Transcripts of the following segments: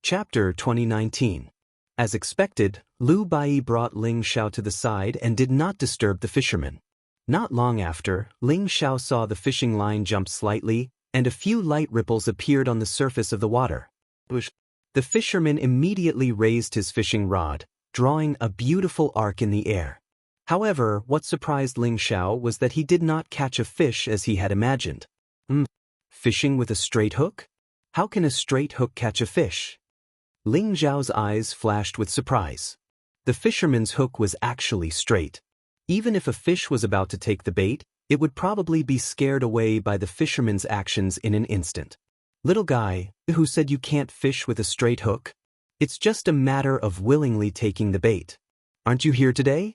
Chapter 2019. As expected, Lu Bai brought Ling Xiao to the side and did not disturb the fisherman. Not long after, Ling Xiao saw the fishing line jump slightly, and a few light ripples appeared on the surface of the water. The fisherman immediately raised his fishing rod, drawing a beautiful arc in the air. However, what surprised Ling Xiao was that he did not catch a fish as he had imagined. Fishing with a straight hook? How can a straight hook catch a fish? Ling Xiao's eyes flashed with surprise. The fisherman's hook was actually straight. Even if a fish was about to take the bait, it would probably be scared away by the fisherman's actions in an instant. Little guy, who said you can't fish with a straight hook? It's just a matter of willingly taking the bait. Aren't you here today?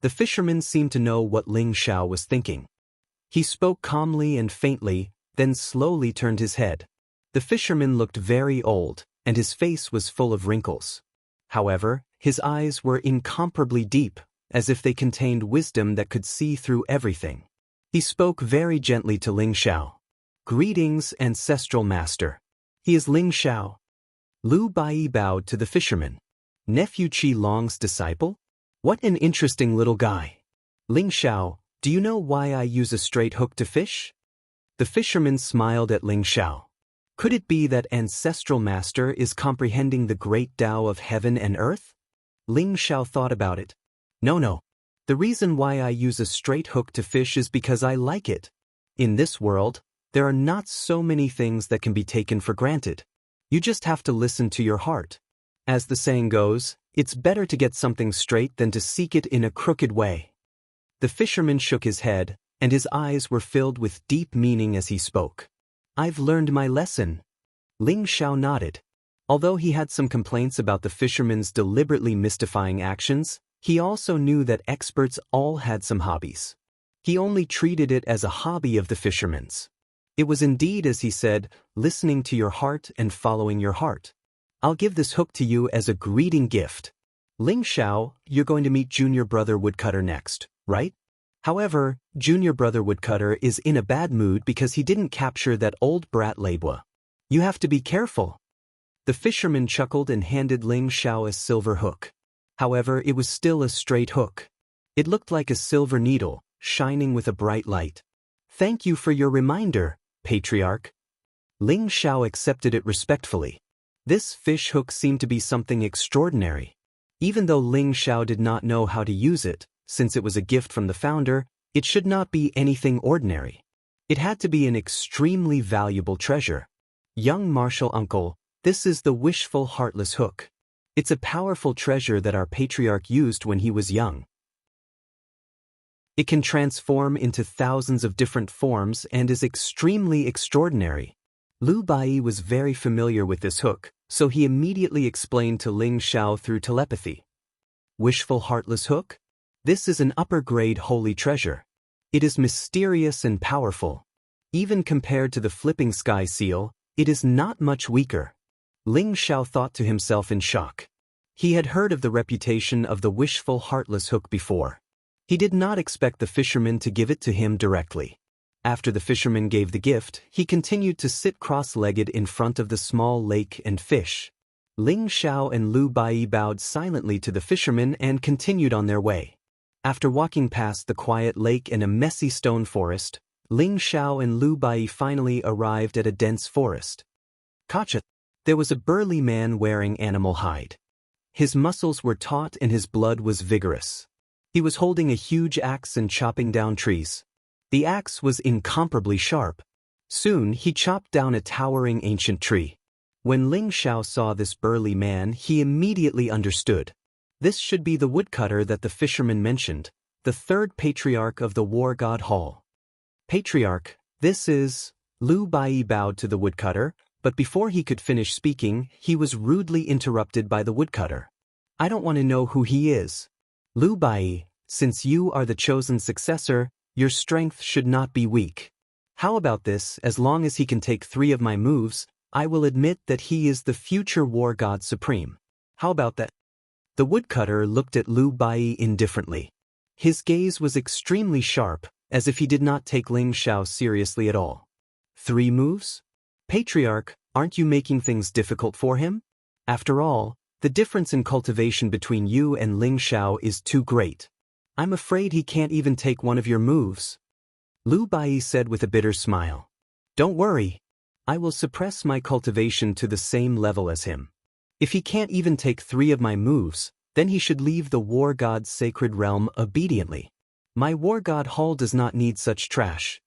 The fisherman seemed to know what Ling Xiao was thinking. He spoke calmly and faintly, then slowly turned his head. The fisherman looked very old, and his face was full of wrinkles. However, his eyes were incomparably deep, as if they contained wisdom that could see through everything. He spoke very gently to Ling Xiao. "Greetings, ancestral master. He is Ling Xiao." Lu Bai bowed to the fisherman. "Nephew Qi Long's disciple? What an interesting little guy. Ling Xiao, do you know why I use a straight hook to fish?" The fisherman smiled at Ling Xiao. Could it be that ancestral master is comprehending the great Tao of heaven and earth? Ling Xiao thought about it. No. The reason why I use a straight hook to fish is because I like it. In this world, there are not so many things that can be taken for granted. You just have to listen to your heart. As the saying goes, it's better to get something straight than to seek it in a crooked way. The fisherman shook his head, and his eyes were filled with deep meaning as he spoke. "I've learned my lesson." Ling Xiao nodded. Although he had some complaints about the fisherman's deliberately mystifying actions, he also knew that experts all had some hobbies. He only treated it as a hobby of the fisherman's. It was indeed, as he said, listening to your heart and following your heart. "I'll give this hook to you as a greeting gift. Ling Xiao, you're going to meet Junior Brother Woodcutter next, right?" However, Junior Brother Woodcutter is in a bad mood because he didn't capture that old brat Labua. You have to be careful. The fisherman chuckled and handed Ling Xiao a silver hook. However, it was still a straight hook. It looked like a silver needle, shining with a bright light. "Thank you for your reminder, Patriarch." Ling Xiao accepted it respectfully. This fish hook seemed to be something extraordinary. Even though Ling Xiao did not know how to use it, since it was a gift from the founder, it should not be anything ordinary. It had to be an extremely valuable treasure. "Young martial uncle, this is the wishful heartless hook. It's a powerful treasure that our patriarch used when he was young. It can transform into thousands of different forms and is extremely extraordinary." Lu Bai was very familiar with this hook, so he immediately explained to Ling Xiao through telepathy. "Wishful heartless hook? This is an upper-grade holy treasure. It is mysterious and powerful. Even compared to the flipping sky seal, it is not much weaker." Ling Xiao thought to himself in shock. He had heard of the reputation of the wishful heartless hook before. He did not expect the fisherman to give it to him directly. After the fisherman gave the gift, he continued to sit cross-legged in front of the small lake and fish. Ling Xiao and Lu Bai bowed silently to the fisherman and continued on their way. After walking past the quiet lake and a messy stone forest, Ling Xiao and Lu Bai finally arrived at a dense forest. Gotcha! There was a burly man wearing animal hide. His muscles were taut and his blood was vigorous. He was holding a huge axe and chopping down trees. The axe was incomparably sharp. Soon he chopped down a towering ancient tree. When Ling Xiao saw this burly man, he immediately understood. This should be the woodcutter that the fisherman mentioned, the third patriarch of the War God Hall. "Patriarch, this is..." Lu Bai bowed to the woodcutter, but before he could finish speaking, he was rudely interrupted by the woodcutter. "I don't want to know who he is. Lu Bai, since you are the chosen successor, your strength should not be weak. How about this, as long as he can take 3 of my moves, I will admit that he is the future War God Supreme. How about that?" The woodcutter looked at Lu Bai indifferently. His gaze was extremely sharp, as if he did not take Ling Xiao seriously at all. 3 moves? Patriarch, aren't you making things difficult for him? After all, the difference in cultivation between you and Ling Xiao is too great. I'm afraid he can't even take one of your moves. Lu Bai said with a bitter smile. Don't worry. I will suppress my cultivation to the same level as him. If he can't even take 3 of my moves, then he should leave the war god's sacred realm obediently. My war god hall does not need such trash.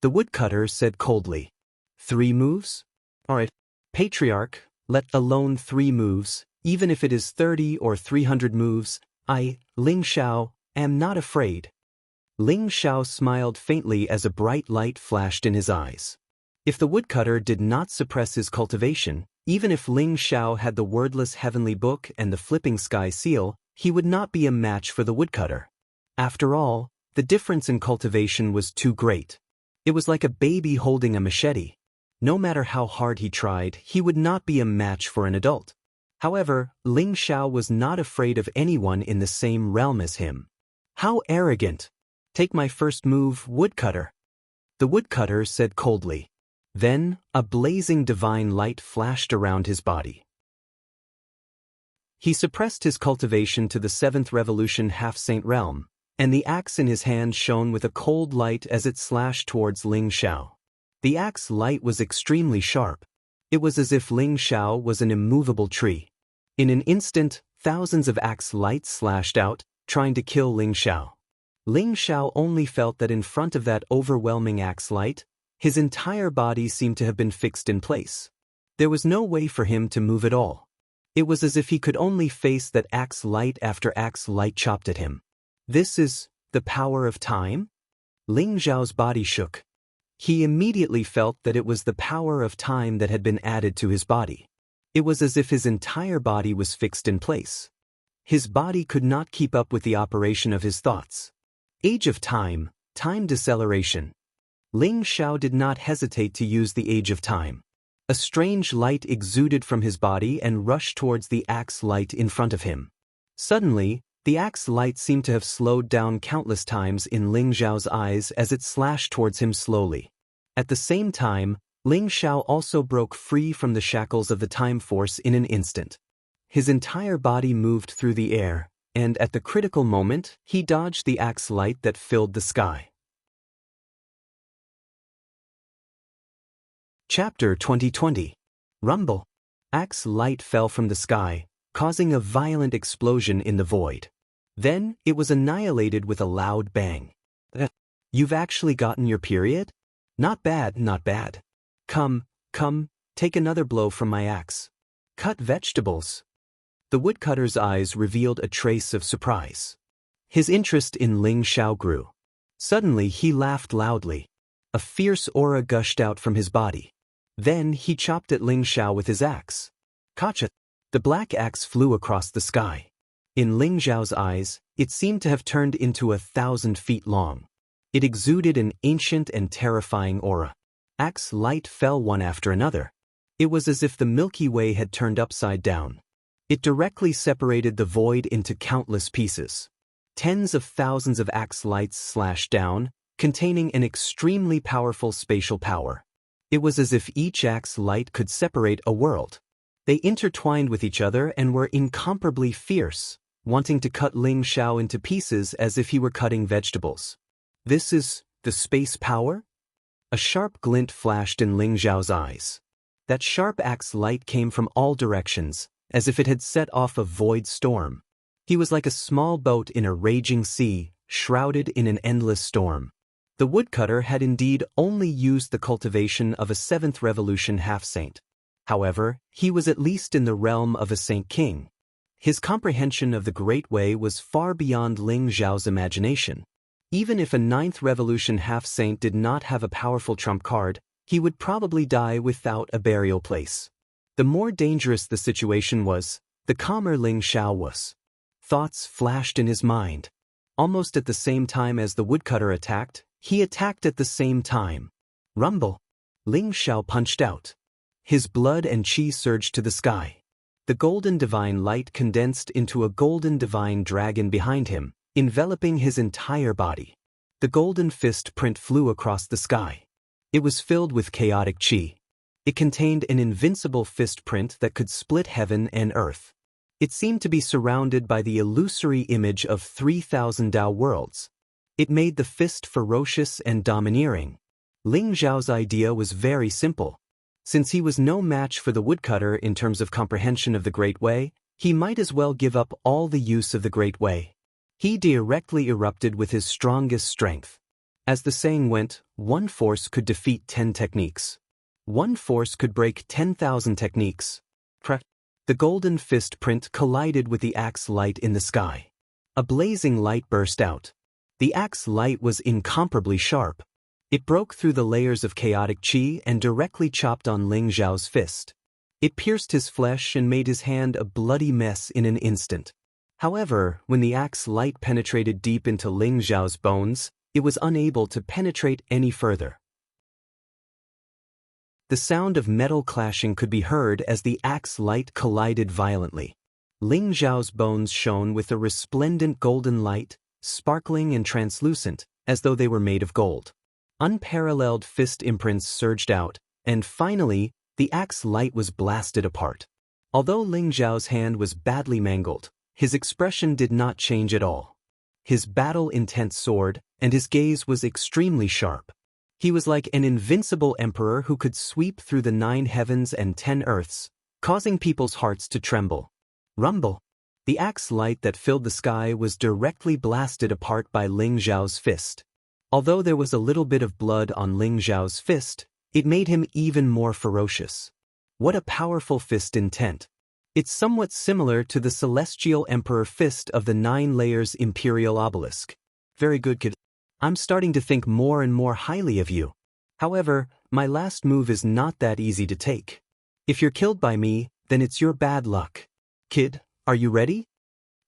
The woodcutter said coldly. 3 moves? Alright. Patriarch, let alone 3 moves, even if it is 30 or 300 moves, I, Ling Xiao, am not afraid. Ling Xiao smiled faintly as a bright light flashed in his eyes. If the woodcutter did not suppress his cultivation, even if Ling Xiao had the wordless heavenly book and the flipping sky seal, he would not be a match for the woodcutter. After all, the difference in cultivation was too great. It was like a baby holding a machete. No matter how hard he tried, he would not be a match for an adult. However, Ling Xiao was not afraid of anyone in the same realm as him. How arrogant! Take my first move, woodcutter. The woodcutter said coldly. Then, a blazing divine light flashed around his body. He suppressed his cultivation to the 7th revolution half-saint realm, and the axe in his hand shone with a cold light as it slashed towards Ling Xiao. The axe light was extremely sharp. It was as if Ling Xiao was an immovable tree. In an instant, thousands of axe lights slashed out, trying to kill Ling Xiao. Ling Xiao only felt that in front of that overwhelming axe light, his entire body seemed to have been fixed in place. There was no way for him to move at all. It was as if he could only face that axe light after axe light chopped at him. This is the power of time? Ling Xiao's body shook. He immediately felt that it was the power of time that had been added to his body. It was as if his entire body was fixed in place. His body could not keep up with the operation of his thoughts. Age of time, time deceleration. Ling Xiao did not hesitate to use the age of time. A strange light exuded from his body and rushed towards the axe light in front of him. Suddenly, the axe light seemed to have slowed down countless times in Ling Xiao's eyes as it slashed towards him slowly. At the same time, Ling Xiao also broke free from the shackles of the time force in an instant. His entire body moved through the air, and at the critical moment, he dodged the axe light that filled the sky. Chapter 2020. Rumble. Axe light fell from the sky, causing a violent explosion in the void. Then, it was annihilated with a loud bang. You've actually gotten your period? Not bad, not bad. Come, take another blow from my axe. Cut vegetables. The woodcutter's eyes revealed a trace of surprise. His interest in Ling Xiao grew. Suddenly, he laughed loudly. A fierce aura gushed out from his body. Then, he chopped at Ling Xiao with his axe. Gotcha! The black axe flew across the sky. In Ling Xiao's eyes, it seemed to have turned into 1,000 feet long. It exuded an ancient and terrifying aura. Axe light fell one after another. It was as if the Milky Way had turned upside down. It directly separated the void into countless pieces. Tens of thousands of axe lights slashed down, containing an extremely powerful spatial power. It was as if each axe light could separate a world. They intertwined with each other and were incomparably fierce, wanting to cut Ling Xiao into pieces as if he were cutting vegetables. This is the space power? A sharp glint flashed in Ling Xiao's eyes. That sharp axe light came from all directions, as if it had set off a void storm. He was like a small boat in a raging sea, shrouded in an endless storm. The woodcutter had indeed only used the cultivation of a 7th revolution half-saint. However, he was at least in the realm of a saint king. His comprehension of the Great Way was far beyond Ling Xiao's imagination. Even if a 9th revolution half-saint did not have a powerful trump card, he would probably die without a burial place. The more dangerous the situation was, the calmer Ling Xiao was. Thoughts flashed in his mind. Almost at the same time as the woodcutter attacked, he attacked at the same time. Rumble. Ling Xiao punched out. His blood and chi surged to the sky. The golden divine light condensed into a golden divine dragon behind him, enveloping his entire body. The golden fist print flew across the sky. It was filled with chaotic chi. It contained an invincible fist print that could split heaven and earth. It seemed to be surrounded by the illusory image of 3,000 Tao worlds. It made the fist ferocious and domineering. Ling Zhao's idea was very simple. Since he was no match for the woodcutter in terms of comprehension of the Great Way, he might as well give up all the use of the Great Way. He directly erupted with his strongest strength. As the saying went, one force could defeat 10 techniques. One force could break 10,000 techniques. The golden fist print collided with the axe light in the sky. A blazing light burst out. The axe light was incomparably sharp. It broke through the layers of chaotic qi and directly chopped on Ling Zhao's fist. It pierced his flesh and made his hand a bloody mess in an instant. However, when the axe light penetrated deep into Ling Zhao's bones, it was unable to penetrate any further. The sound of metal clashing could be heard as the axe light collided violently. Ling Zhao's bones shone with a resplendent golden light, sparkling and translucent, as though they were made of gold. Unparalleled fist imprints surged out, and finally, the axe light was blasted apart. Although Ling Zhao's hand was badly mangled, his expression did not change at all. His battle-intent soared, and his gaze was extremely sharp. He was like an invincible emperor who could sweep through the 9 heavens and 10 earths, causing people's hearts to tremble. Rumble! The axe light that filled the sky was directly blasted apart by Ling Zhao's fist. Although there was a little bit of blood on Ling Zhao's fist, it made him even more ferocious. What a powerful fist intent! It's somewhat similar to the celestial emperor fist of the 9 layers imperial obelisk. Very good, kid. I'm starting to think more and more highly of you. However, my last move is not that easy to take. If you're killed by me, then it's your bad luck. Kid, are you ready?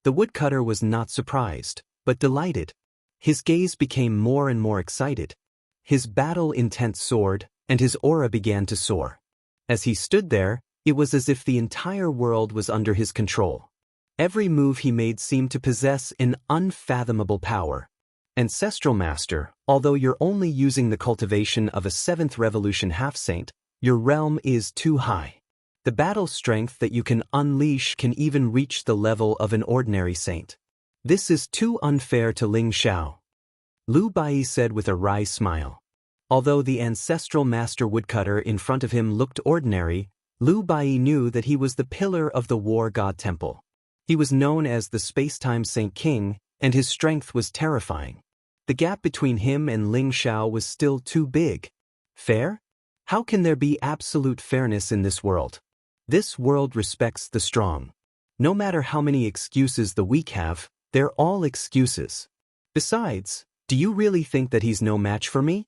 The woodcutter was not surprised, but delighted. His gaze became more and more excited. His battle intent soared, and his aura began to soar. As he stood there, it was as if the entire world was under his control. Every move he made seemed to possess an unfathomable power. Ancestral Master, although you're only using the cultivation of a 7th revolution half-saint, your realm is too high. The battle strength that you can unleash can even reach the level of an ordinary saint. This is too unfair to Ling Zhao. Lu Bai said with a wry smile. Although the ancestral master woodcutter in front of him looked ordinary, Lu Bai knew that he was the pillar of the war god temple. He was known as the Space-Time Saint King, and his strength was terrifying. The gap between him and Ling Zhao was still too big. Fair? How can there be absolute fairness in this world? This world respects the strong. No matter how many excuses the weak have, they're all excuses. Besides, do you really think that he's no match for me?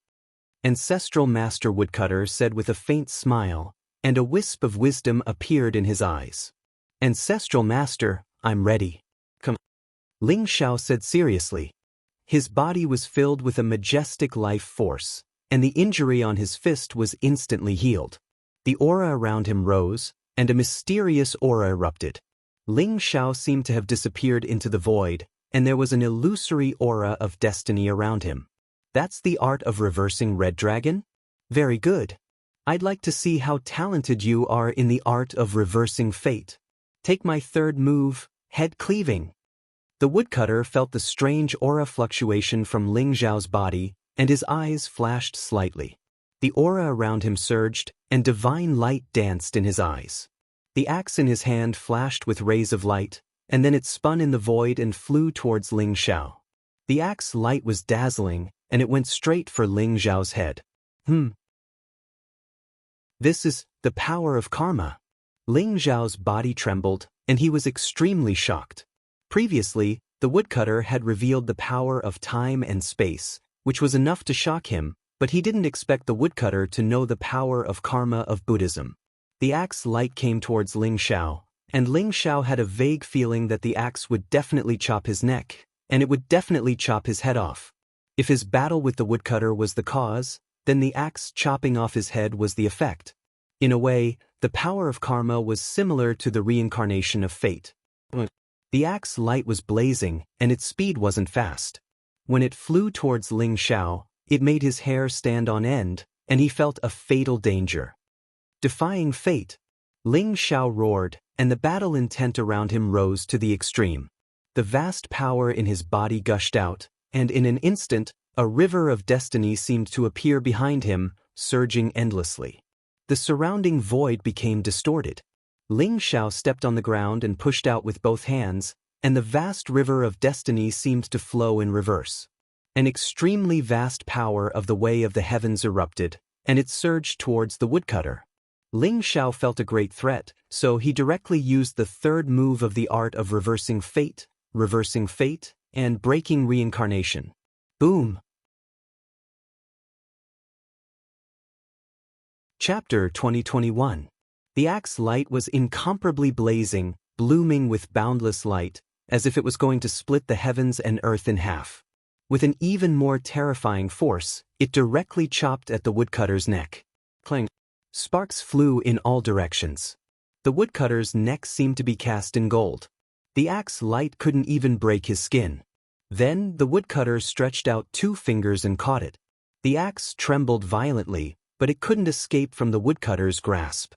Ancestral Master Woodcutter said with a faint smile, and a wisp of wisdom appeared in his eyes. Ancestral Master, I'm ready. Come. Ling Zhao said seriously. His body was filled with a majestic life force, and the injury on his fist was instantly healed. The aura around him rose, and a mysterious aura erupted. Ling Zhao seemed to have disappeared into the void, and there was an illusory aura of destiny around him. That's the art of reversing Red Dragon? Very good. I'd like to see how talented you are in the art of reversing fate. Take my third move, head cleaving. The woodcutter felt the strange aura fluctuation from Ling Zhao's body, and his eyes flashed slightly. The aura around him surged, and divine light danced in his eyes. The axe in his hand flashed with rays of light, and then it spun in the void and flew towards Ling Zhao. The axe light was dazzling, and it went straight for Ling Zhao's head. This is the power of karma. Ling Zhao's body trembled, and he was extremely shocked. Previously, the woodcutter had revealed the power of time and space, which was enough to shock him, but he didn't expect the woodcutter to know the power of karma of Buddhism. The axe light came towards Ling Zhao, and Ling Zhao had a vague feeling that the axe would definitely chop his neck, and it would definitely chop his head off. If his battle with the woodcutter was the cause, then the axe chopping off his head was the effect. In a way, the power of karma was similar to the reincarnation of fate. The axe light was blazing, and its speed wasn't fast. When it flew towards Ling Zhao, it made his hair stand on end, and he felt a fatal danger. defying fate. Ling Xiao roared, and the battle intent around him rose to the extreme. The vast power in his body gushed out, and in an instant, a river of destiny seemed to appear behind him, surging endlessly. The surrounding void became distorted. Ling Xiao stepped on the ground and pushed out with both hands, and the vast river of destiny seemed to flow in reverse. An extremely vast power of the way of the heavens erupted, and it surged towards the woodcutter. Ling Xiao felt a great threat, so he directly used the third move of the art of reversing fate, and breaking reincarnation. Boom! Chapter 2021. The axe light was incomparably blazing, blooming with boundless light, as if it was going to split the heavens and earth in half. With an even more terrifying force, it directly chopped at the woodcutter's neck. Clang! Sparks flew in all directions. The woodcutter's neck seemed to be cast in gold. The axe light couldn't even break his skin. Then the woodcutter stretched out 2 fingers and caught it. The axe trembled violently, but it couldn't escape from the woodcutter's grasp.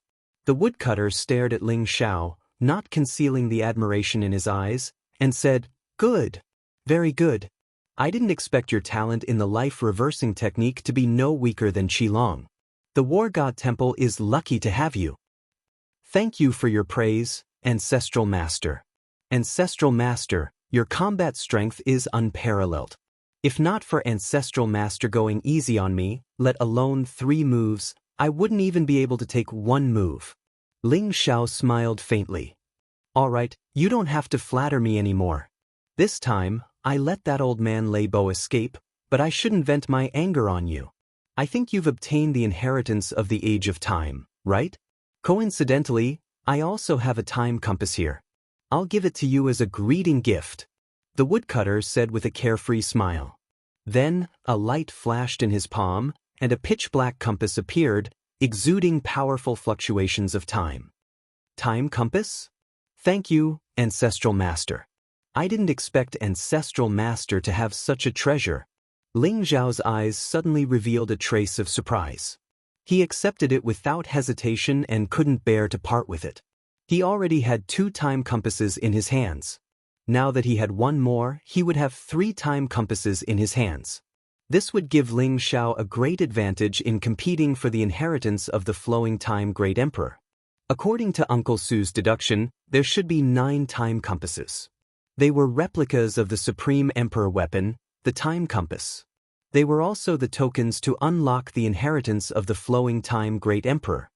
The woodcutter stared at Ling Xiao, not concealing the admiration in his eyes, and said, "Good. Very good. I didn't expect your talent in the life-reversing technique to be no weaker than Qilong. The War God Temple is lucky to have you. Thank you for your praise, Ancestral Master. Ancestral Master, your combat strength is unparalleled. If not for Ancestral Master going easy on me, let alone 3 moves, I wouldn't even be able to take 1 move." Ling Xiao smiled faintly. "All right, you don't have to flatter me anymore. This time, I let that old man Leibo escape, but I shouldn't vent my anger on you. I think you've obtained the inheritance of the Age of Time, right? Coincidentally, I also have a time compass here. I'll give it to you as a greeting gift," the woodcutter said with a carefree smile. Then, a light flashed in his palm, and a pitch-black compass appeared, exuding powerful fluctuations of time. Time compass? Thank you, Ancestral Master. I didn't expect Ancestral Master to have such a treasure. Ling Xiao's eyes suddenly revealed a trace of surprise. He accepted it without hesitation and couldn't bear to part with it. He already had 2 time compasses in his hands. Now that he had 1 more, he would have 3 time compasses in his hands. This would give Ling Xiao a great advantage in competing for the inheritance of the flowing time Great Emperor. According to Uncle Su's deduction, there should be 9 time compasses. They were replicas of the Supreme Emperor weapon, the time compass. They were also the tokens to unlock the inheritance of the flowing time Great Emperor.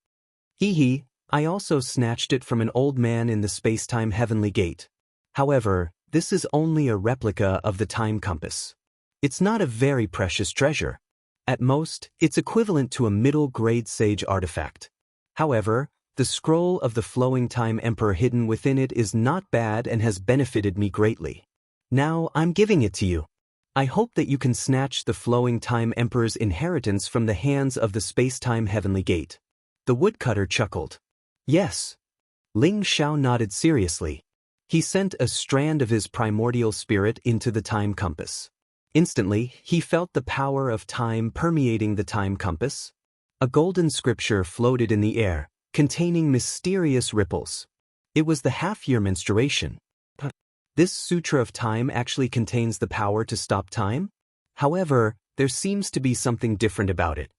Hee, I also snatched it from an old man in the space-time heavenly gate. However, this is only a replica of the time compass. It's not a very precious treasure. At most, it's equivalent to a middle-grade sage artifact. However, the scroll of the flowing time emperor hidden within it is not bad and has benefited me greatly. Now I'm giving it to you. I hope that you can snatch the flowing time emperor's inheritance from the hands of the space-time heavenly gate. The woodcutter chuckled. Yes. Ling Xiao nodded seriously. He sent a strand of his primordial spirit into the time compass. Instantly, he felt the power of time permeating the time compass. A golden scripture floated in the air, containing mysterious ripples. It was the half-year menstruation. This Sutra of Time actually contains the power to stop time? However, there seems to be something different about it.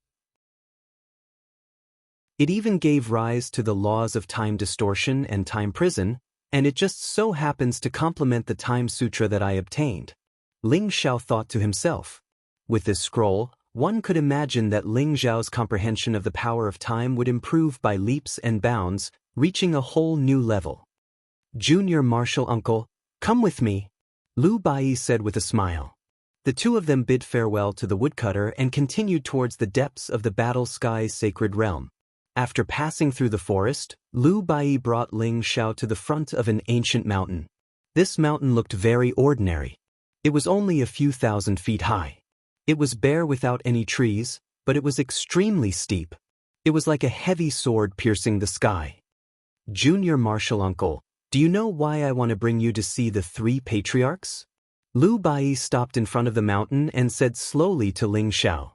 It even gave rise to the laws of time distortion and time prison, and it just so happens to complement the Time Sutra that I obtained. Ling Xiao thought to himself. With this scroll, one could imagine that Ling Xiao's comprehension of the power of time would improve by leaps and bounds, reaching a whole new level. Junior Martial Uncle, come with me, Lu Bai said with a smile. The 2 of them bid farewell to the woodcutter and continued towards the depths of the Battle Sky's sacred realm. After passing through the forest, Lu Bai brought Ling Xiao to the front of an ancient mountain. This mountain looked very ordinary. It was only a few thousand feet high. It was bare without any trees, but it was extremely steep. It was like a heavy sword piercing the sky. Junior Martial Uncle, do you know why I want to bring you to see the 3 patriarchs? Lu Bai stopped in front of the mountain and said slowly to Ling Xiao.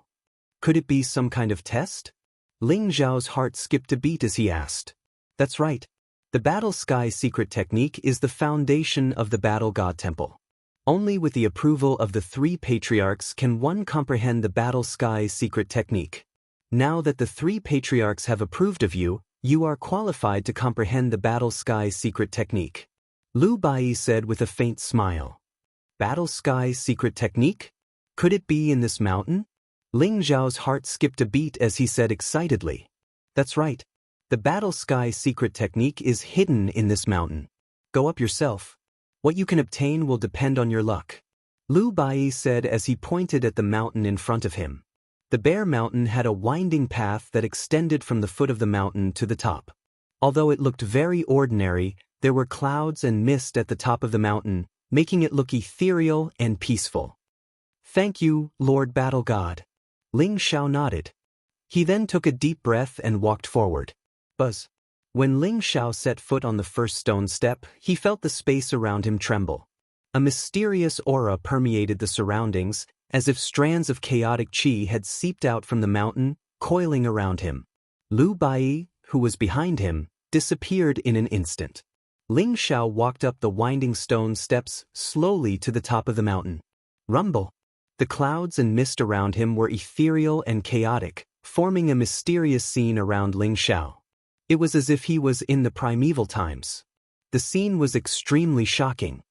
Could it be some kind of test? Ling Xiao's heart skipped a beat as he asked. That's right. The Battle Sky secret technique is the foundation of the Battle God Temple. Only with the approval of the 3 patriarchs can one comprehend the Battle Sky secret technique. Now that the 3 patriarchs have approved of you, you are qualified to comprehend the Battle Sky secret technique. Lu Bai said with a faint smile. Battle Sky secret technique? Could it be in this mountain? Ling Xiao's heart skipped a beat as he said excitedly. That's right. The Battle Sky secret technique is hidden in this mountain. Go up yourself. What you can obtain will depend on your luck. Lu Bai said as he pointed at the mountain in front of him. The Bear Mountain had a winding path that extended from the foot of the mountain to the top. Although it looked very ordinary, there were clouds and mist at the top of the mountain, making it look ethereal and peaceful. Thank you, Lord Battle God. Ling Xiao nodded. He then took a deep breath and walked forward. Buzz. When Ling Xiao set foot on the first stone step, he felt the space around him tremble. A mysterious aura permeated the surroundings, as if strands of chaotic qi had seeped out from the mountain, coiling around him. Lu Bai, who was behind him, disappeared in an instant. Ling Xiao walked up the winding stone steps slowly to the top of the mountain. Rumble. The clouds and mist around him were ethereal and chaotic, forming a mysterious scene around Ling Xiao. It was as if he was in the primeval times. The scene was extremely shocking.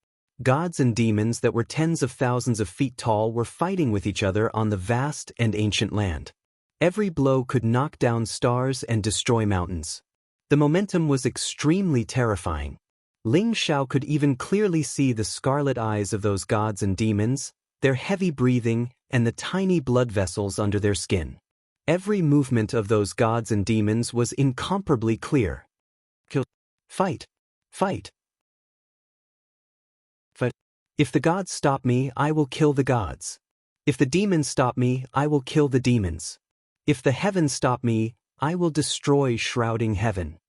Gods and demons that were tens of thousands of feet tall were fighting with each other on the vast and ancient land. Every blow could knock down stars and destroy mountains. The momentum was extremely terrifying. Ling Xiao could even clearly see the scarlet eyes of those gods and demons, their heavy breathing, and the tiny blood vessels under their skin. Every movement of those gods and demons was incomparably clear. Kill. Fight. Fight. Fight. If the gods stop me, I will kill the gods. If the demons stop me, I will kill the demons. If the heavens stop me, I will destroy shrouding heaven.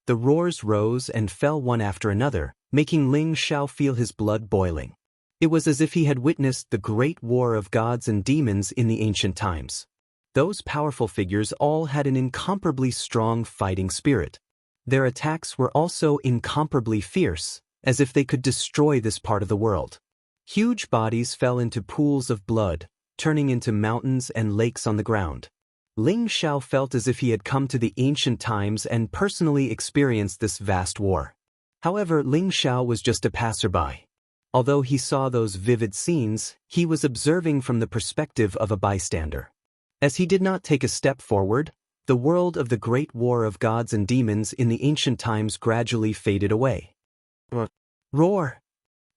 The roars rose and fell one after another, making Ling Xiao feel his blood boiling. It was as if he had witnessed the great war of gods and demons in the ancient times. Those powerful figures all had an incomparably strong fighting spirit. Their attacks were also incomparably fierce, as if they could destroy this part of the world. Huge bodies fell into pools of blood, turning into mountains and lakes on the ground. Ling Xiao felt as if he had come to the ancient times and personally experienced this vast war. However, Ling Xiao was just a passerby. Although he saw those vivid scenes, he was observing from the perspective of a bystander. As he did not take a step forward, the world of the great war of gods and demons in the ancient times gradually faded away. Roar!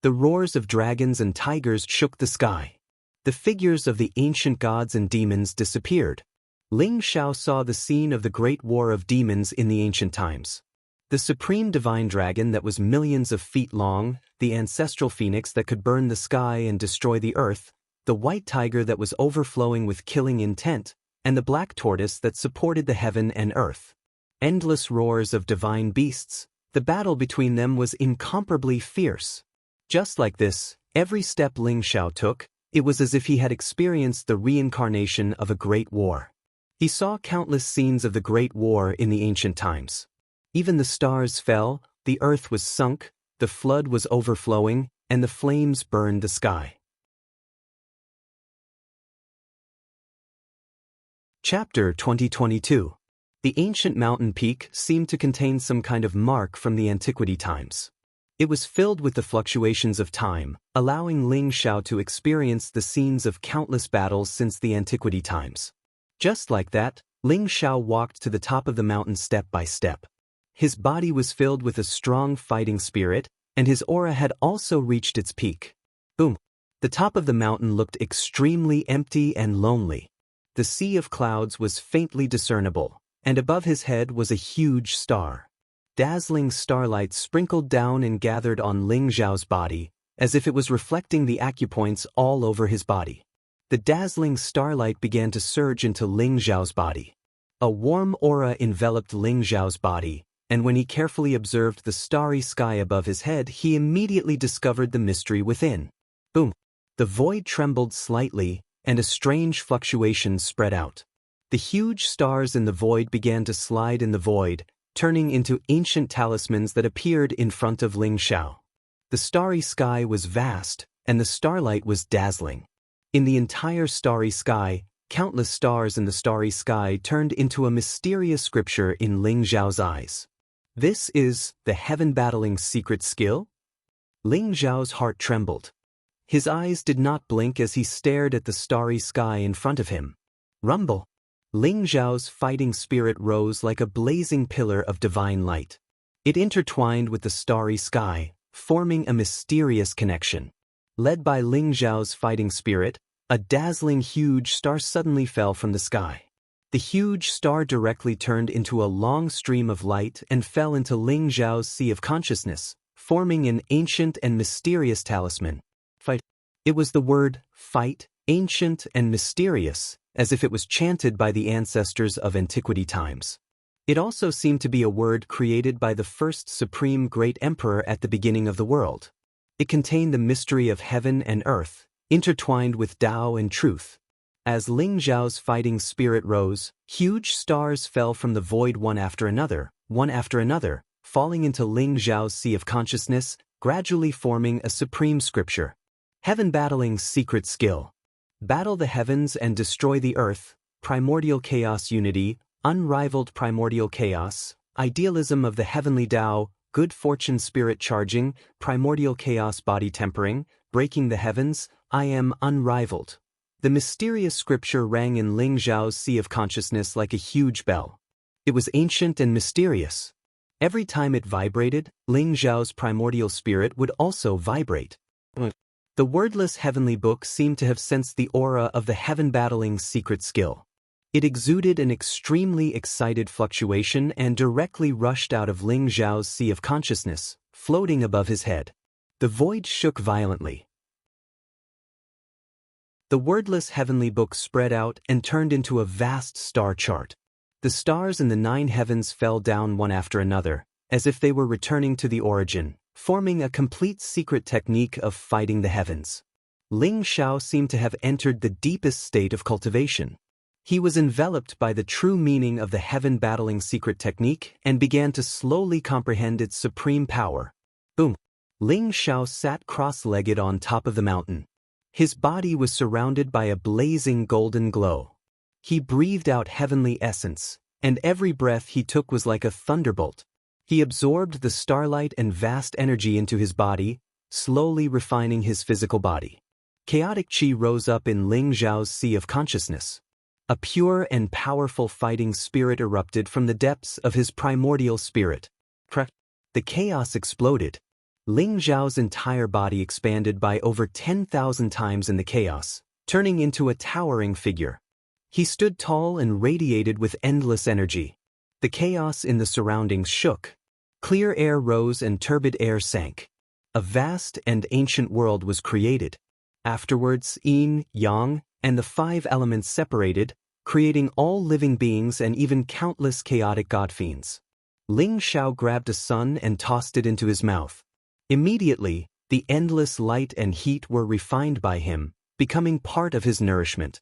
The roars of dragons and tigers shook the sky. The figures of the ancient gods and demons disappeared. Ling Xiao saw the scene of the great war of demons in the ancient times. The supreme divine dragon that was millions of feet long, the ancestral phoenix that could burn the sky and destroy the earth, the white tiger that was overflowing with killing intent, and the black tortoise that supported the heaven and earth. Endless roars of divine beasts, the battle between them was incomparably fierce. Just like this, every step Ling Xiao took, it was as if he had experienced the reincarnation of a great war. He saw countless scenes of the great war in the ancient times. Even the stars fell, the earth was sunk, the flood was overflowing, and the flames burned the sky. Chapter 2022. The ancient mountain peak seemed to contain some kind of mark from the antiquity times. It was filled with the fluctuations of time, allowing Ling Xiao to experience the scenes of countless battles since the antiquity times. Just like that, Ling Xiao walked to the top of the mountain step by step. His body was filled with a strong fighting spirit, and his aura had also reached its peak. Boom! The top of the mountain looked extremely empty and lonely. The sea of clouds was faintly discernible, and above his head was a huge star. Dazzling starlight sprinkled down and gathered on Ling Xiao's body, as if it was reflecting the acupoints all over his body. The dazzling starlight began to surge into Ling Xiao's body. A warm aura enveloped Ling Xiao's body, and when he carefully observed the starry sky above his head, he immediately discovered the mystery within. Boom! The void trembled slightly, and a strange fluctuation spread out. The huge stars in the void began to slide in the void, turning into ancient talismans that appeared in front of Ling Xiao. The starry sky was vast, and the starlight was dazzling. In the entire starry sky, countless stars in the starry sky turned into a mysterious scripture in Ling Xiao's eyes. This is the heaven-battling secret skill? Ling Xiao's heart trembled. His eyes did not blink as he stared at the starry sky in front of him. Rumble! Ling Xiao's fighting spirit rose like a blazing pillar of divine light. It intertwined with the starry sky, forming a mysterious connection. Led by Ling Xiao's fighting spirit, a dazzling huge star suddenly fell from the sky. The huge star directly turned into a long stream of light and fell into Ling Xiao's sea of consciousness, forming an ancient and mysterious talisman. Fight. It was the word, fight, ancient and mysterious, as if it was chanted by the ancestors of antiquity times. It also seemed to be a word created by the first supreme great emperor at the beginning of the world. It contained the mystery of heaven and earth, intertwined with Tao and truth. As Ling Xiao's fighting spirit rose, huge stars fell from the void one after another, falling into Ling Xiao's sea of consciousness, gradually forming a supreme scripture. Heaven battling secret skill. Battle the heavens and destroy the earth, primordial chaos unity, unrivaled primordial chaos, idealism of the heavenly Tao, good fortune spirit charging, primordial chaos body tempering, breaking the heavens, I am unrivaled. The mysterious scripture rang in Ling Xiao's sea of consciousness like a huge bell. It was ancient and mysterious. Every time it vibrated, Ling Xiao's primordial spirit would also vibrate. The wordless heavenly book seemed to have sensed the aura of the heaven-battling secret skill. It exuded an extremely excited fluctuation and directly rushed out of Ling Xiao's sea of consciousness, floating above his head. The void shook violently. The wordless heavenly book spread out and turned into a vast star chart. The stars in the 9 heavens fell down one after another, as if they were returning to the origin, forming a complete secret technique of fighting the heavens. Ling Xiao seemed to have entered the deepest state of cultivation. He was enveloped by the true meaning of the heaven-battling secret technique and began to slowly comprehend its supreme power. Boom! Ling Xiao sat cross-legged on top of the mountain. His body was surrounded by a blazing golden glow. He breathed out heavenly essence, and every breath he took was like a thunderbolt. He absorbed the starlight and vast energy into his body, slowly refining his physical body. Chaotic qi rose up in Ling Xiao's sea of consciousness. A pure and powerful fighting spirit erupted from the depths of his primordial spirit. The chaos exploded. Ling Xiao's entire body expanded by over 10,000 times in the chaos, turning into a towering figure. He stood tall and radiated with endless energy. The chaos in the surroundings shook. Clear air rose and turbid air sank. A vast and ancient world was created. Afterwards, yin, yang, and the 5 elements separated, creating all living beings and even countless chaotic god-fiends. Ling Xiao grabbed a sun and tossed it into his mouth. Immediately, the endless light and heat were refined by him, becoming part of his nourishment.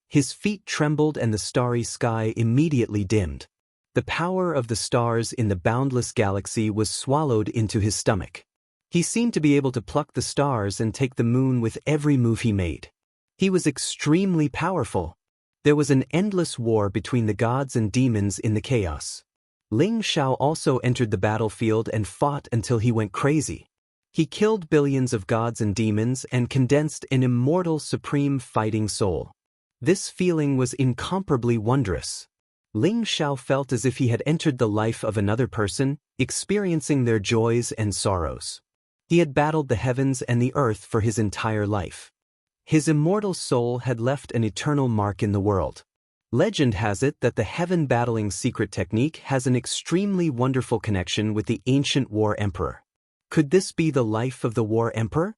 His feet trembled and the starry sky immediately dimmed. The power of the stars in the boundless galaxy was swallowed into his stomach. He seemed to be able to pluck the stars and take the moon with every move he made. He was extremely powerful. There was an endless war between the gods and demons in the chaos. Ling Xiao also entered the battlefield and fought until he went crazy. He killed billions of gods and demons and condensed an immortal supreme fighting soul. This feeling was incomparably wondrous. Ling Xiao felt as if he had entered the life of another person, experiencing their joys and sorrows. He had battled the heavens and the earth for his entire life. His immortal soul had left an eternal mark in the world. Legend has it that the heaven-battling secret technique has an extremely wonderful connection with the ancient war emperor. Could this be the life of the war emperor?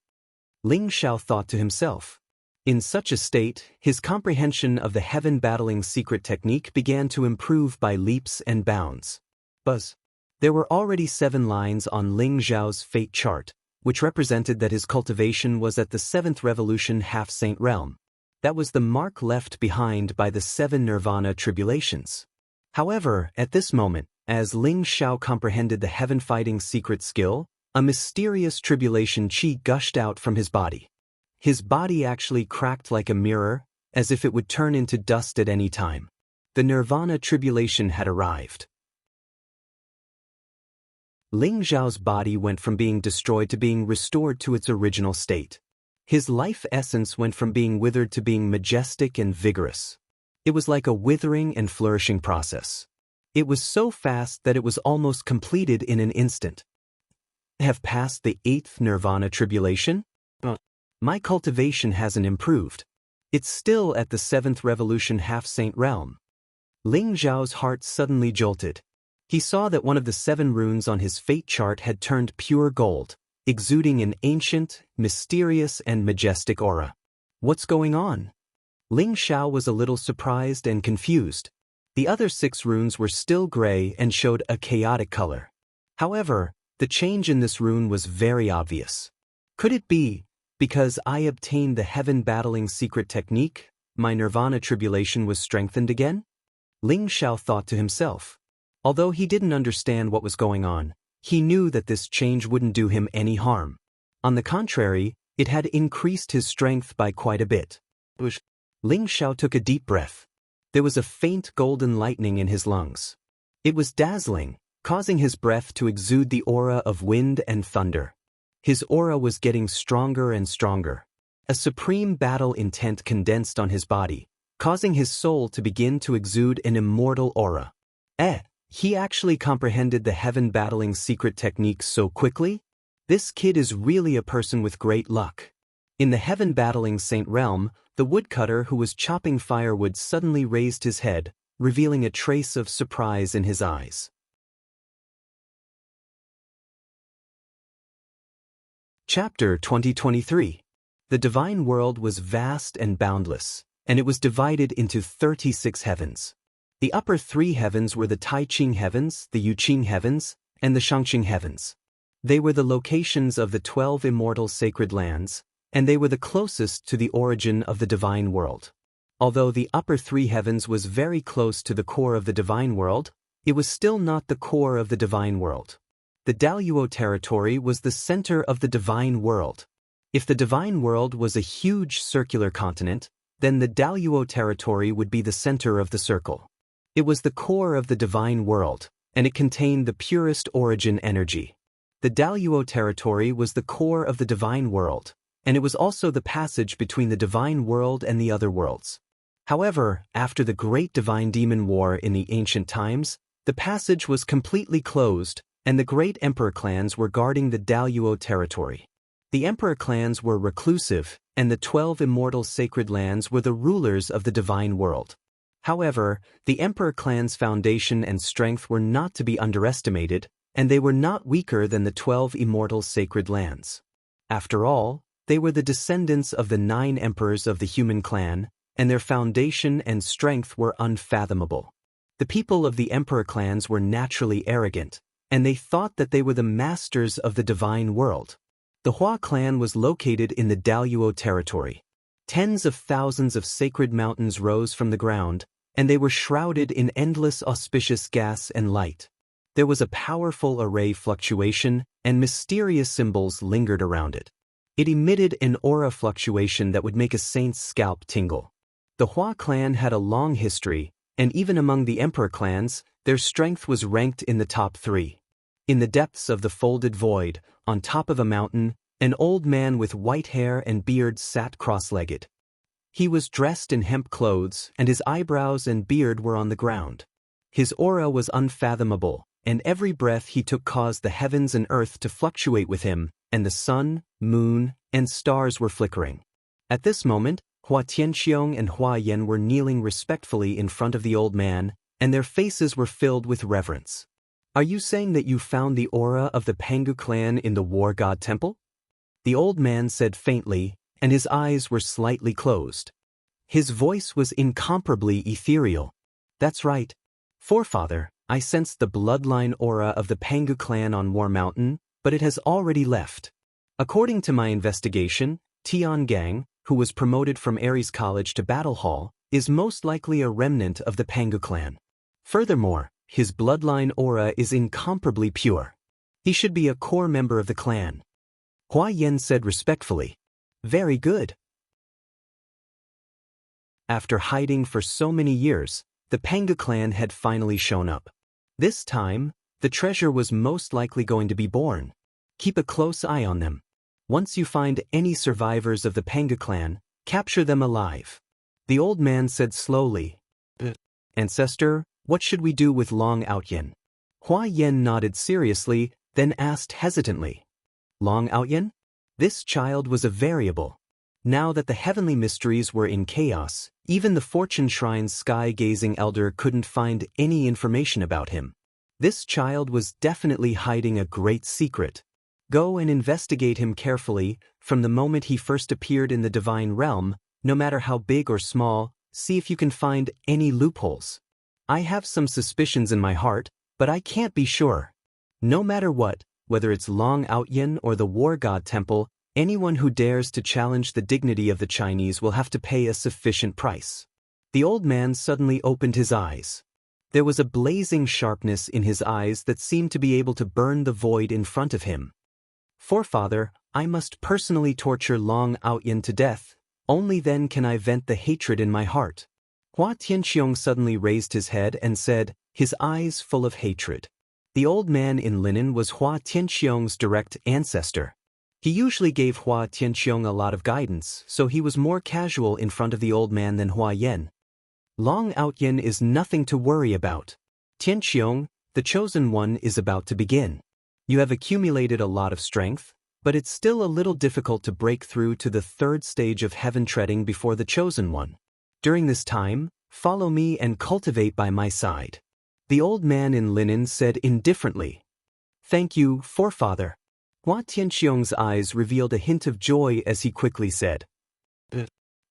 Ling Xiao thought to himself. In such a state, his comprehension of the heaven-battling secret technique began to improve by leaps and bounds. Buzz. There were already 7 lines on Ling Xiao's fate chart, which represented that his cultivation was at the 7th revolution half-saint realm. That was the mark left behind by the 7 nirvana tribulations. However, at this moment, as Ling Xiao comprehended the heaven-fighting secret skill, a mysterious tribulation chi gushed out from his body. His body actually cracked like a mirror, as if it would turn into dust at any time. The nirvana tribulation had arrived. Ling Xiao's body went from being destroyed to being restored to its original state. His life essence went from being withered to being majestic and vigorous. It was like a withering and flourishing process. It was so fast that it was almost completed in an instant. Have passed the 8th nirvana tribulation? My cultivation hasn't improved. It's still at the 7th revolution half-saint realm. Ling Xiao's heart suddenly jolted. He saw that one of the 7 runes on his fate chart had turned pure gold, exuding an ancient, mysterious, and majestic aura. What's going on? Ling Xiao was a little surprised and confused. The other 6 runes were still gray and showed a chaotic color. However, the change in this rune was very obvious. Could it be, because I obtained the heaven-battling secret technique, my nirvana tribulation was strengthened again? Ling Xiao thought to himself. Although he didn't understand what was going on, he knew that this change wouldn't do him any harm. On the contrary, it had increased his strength by quite a bit. Ling Xiao took a deep breath. There was a faint golden lightning in his lungs. It was dazzling, causing his breath to exude the aura of wind and thunder. His aura was getting stronger and stronger. A supreme battle intent condensed on his body, causing his soul to begin to exude an immortal aura. He actually comprehended the heaven-battling secret technique so quickly? This kid is really a person with great luck. In the heaven-battling saint realm, the woodcutter who was chopping firewood suddenly raised his head, revealing a trace of surprise in his eyes. Chapter 2023. The divine world was vast and boundless, and it was divided into 36 heavens. The upper 3 heavens were the Taiqing heavens, the Yuqing heavens, and the Shangqing heavens. They were the locations of the 12 immortal sacred lands, and they were the closest to the origin of the divine world. Although the upper 3 heavens was very close to the core of the divine world, it was still not the core of the divine world. The Daluo territory was the center of the divine world. If the divine world was a huge circular continent, then the Daluo territory would be the center of the circle. It was the core of the divine world, and it contained the purest origin energy. The Daluo territory was the core of the divine world, and it was also the passage between the divine world and the other worlds. However, after the Great Divine Demon War in the ancient times, the passage was completely closed, and the great emperor clans were guarding the Daluo territory. The emperor clans were reclusive, and the 12 immortal sacred lands were the rulers of the divine world. However, the emperor clan's foundation and strength were not to be underestimated, and they were not weaker than the 12 immortal sacred lands. After all, they were the descendants of the 9 emperors of the human clan, and their foundation and strength were unfathomable. The people of the emperor clans were naturally arrogant, and they thought that they were the masters of the divine world. The Hua clan was located in the Daluo territory. Tens of thousands of sacred mountains rose from the ground, and they were shrouded in endless auspicious gas and light. There was a powerful array fluctuation, and mysterious symbols lingered around it. It emitted an aura fluctuation that would make a saint's scalp tingle. The Hua clan had a long history, and even among the emperor clans, their strength was ranked in the top 3. In the depths of the folded void, on top of a mountain, an old man with white hair and beard sat cross-legged. He was dressed in hemp clothes, and his eyebrows and beard were on the ground. His aura was unfathomable, and every breath he took caused the heavens and earth to fluctuate with him, and the sun, moon, and stars were flickering. At this moment, Hua Tianqiong and Hua Yan were kneeling respectfully in front of the old man, and their faces were filled with reverence. "Are you saying that you found the aura of the Pangu clan in the War God Temple?" The old man said faintly, and his eyes were slightly closed. His voice was incomparably ethereal. "That's right. Forefather, I sensed the bloodline aura of the Pangu clan on War Mountain, but it has already left. According to my investigation, Tiangang, who was promoted from Ares College to Battle Hall, is most likely a remnant of the Pangu clan. Furthermore, his bloodline aura is incomparably pure. He should be a core member of the clan. Hua Yen said respectfully. Very good. After hiding for so many years, the Pangu clan had finally shown up. This time, the treasure was most likely going to be born. Keep a close eye on them. Once you find any survivors of the Pangu clan, capture them alive. The old man said slowly. Ancestor, what should we do with Long Outyen? Hua Yen nodded seriously, then asked hesitantly. Long Outyen? This child was a variable. Now that the heavenly mysteries were in chaos, even the Fortune Shrine's sky-gazing elder couldn't find any information about him. This child was definitely hiding a great secret. Go and investigate him carefully. From the moment he first appeared in the divine realm, no matter how big or small, see if you can find any loopholes. I have some suspicions in my heart, but I can't be sure. No matter what, whether it's Long Outyen or the War God Temple, anyone who dares to challenge the dignity of the Chinese will have to pay a sufficient price. The old man suddenly opened his eyes. There was a blazing sharpness in his eyes that seemed to be able to burn the void in front of him. Forefather, I must personally torture Long Outyen to death. Only then can I vent the hatred in my heart. Hua Tianqiong suddenly raised his head and said, his eyes full of hatred. The old man in linen was Hua Tianqiong's direct ancestor. He usually gave Hua Tianqiong a lot of guidance, so he was more casual in front of the old man than Hua Yen. Long Outyen is nothing to worry about. Tianqiong, the chosen one, is about to begin. You have accumulated a lot of strength, but it's still a little difficult to break through to the third stage of heaven treading before the chosen one. During this time, follow me and cultivate by my side. The old man in linen said indifferently. Thank you, forefather. Hua Tianqiong's eyes revealed a hint of joy as he quickly said.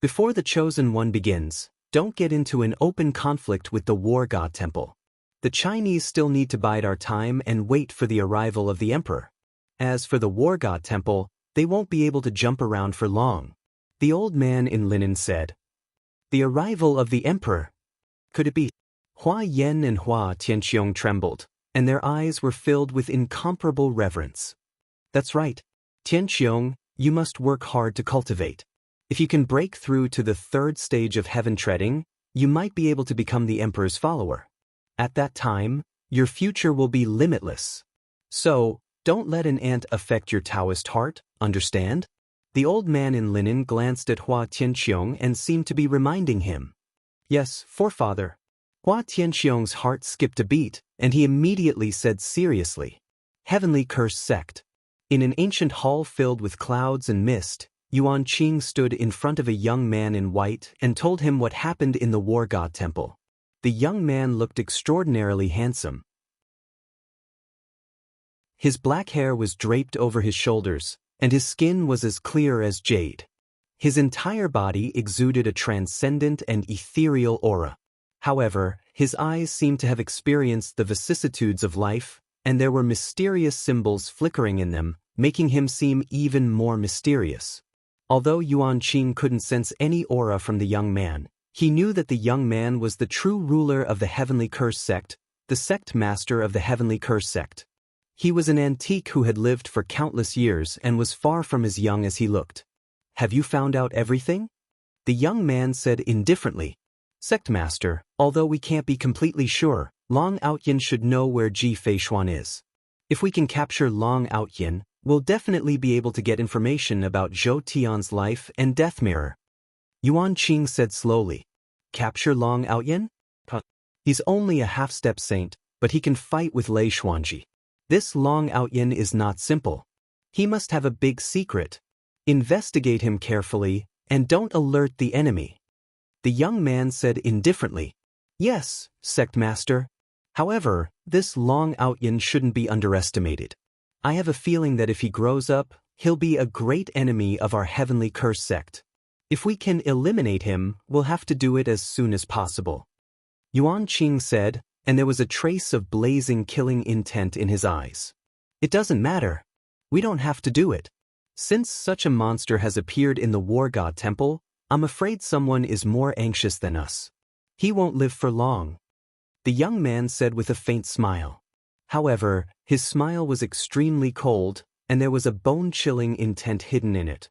Before the chosen one begins, don't get into an open conflict with the War God Temple. The Chinese still need to bide our time and wait for the arrival of the emperor. As for the War God Temple, they won't be able to jump around for long. The old man in linen said. The arrival of the emperor? Could it be? Hua Yen and Hua Tianqiong trembled, and their eyes were filled with incomparable reverence. That's right. Tianqiong, you must work hard to cultivate. If you can break through to the third stage of heaven treading, you might be able to become the emperor's follower. At that time, your future will be limitless. So, don't let an ant affect your Taoist heart, understand? The old man in linen glanced at Hua Tianqiong and seemed to be reminding him. Yes, forefather. Hua Tianqiong's heart skipped a beat, and he immediately said seriously. Heavenly Curse Sect. In an ancient hall filled with clouds and mist, Yuan Qing stood in front of a young man in white and told him what happened in the War God Temple. The young man looked extraordinarily handsome. His black hair was draped over his shoulders, and his skin was as clear as jade. His entire body exuded a transcendent and ethereal aura. However, his eyes seemed to have experienced the vicissitudes of life, and there were mysterious symbols flickering in them, making him seem even more mysterious. Although Yuan Qing couldn't sense any aura from the young man, he knew that the young man was the true ruler of the Heavenly Curse Sect, the sect master of the Heavenly Curse Sect. He was an antique who had lived for countless years and was far from as young as he looked. Have you found out everything? The young man said indifferently. Sect master, although we can't be completely sure, Long Outyen should know where Ji Feishuan is. If we can capture Long Outyen, we'll definitely be able to get information about Zhou Tian's life and death mirror. Yuan Qing said slowly. Capture Long Outyen? He's only a half-step saint, but he can fight with Lei Xuanji. This Long Outyen is not simple. He must have a big secret. Investigate him carefully, and don't alert the enemy. The young man said indifferently. Yes, sect master. However, this Long Outyen shouldn't be underestimated. I have a feeling that if he grows up, he'll be a great enemy of our Heavenly Curse Sect. If we can eliminate him, we'll have to do it as soon as possible. Yuan Qing said, and there was a trace of blazing killing intent in his eyes. It doesn't matter. We don't have to do it. Since such a monster has appeared in the War God Temple, I'm afraid someone is more anxious than us. He won't live for long," the young man said with a faint smile. However, his smile was extremely cold, and there was a bone-chilling intent hidden in it.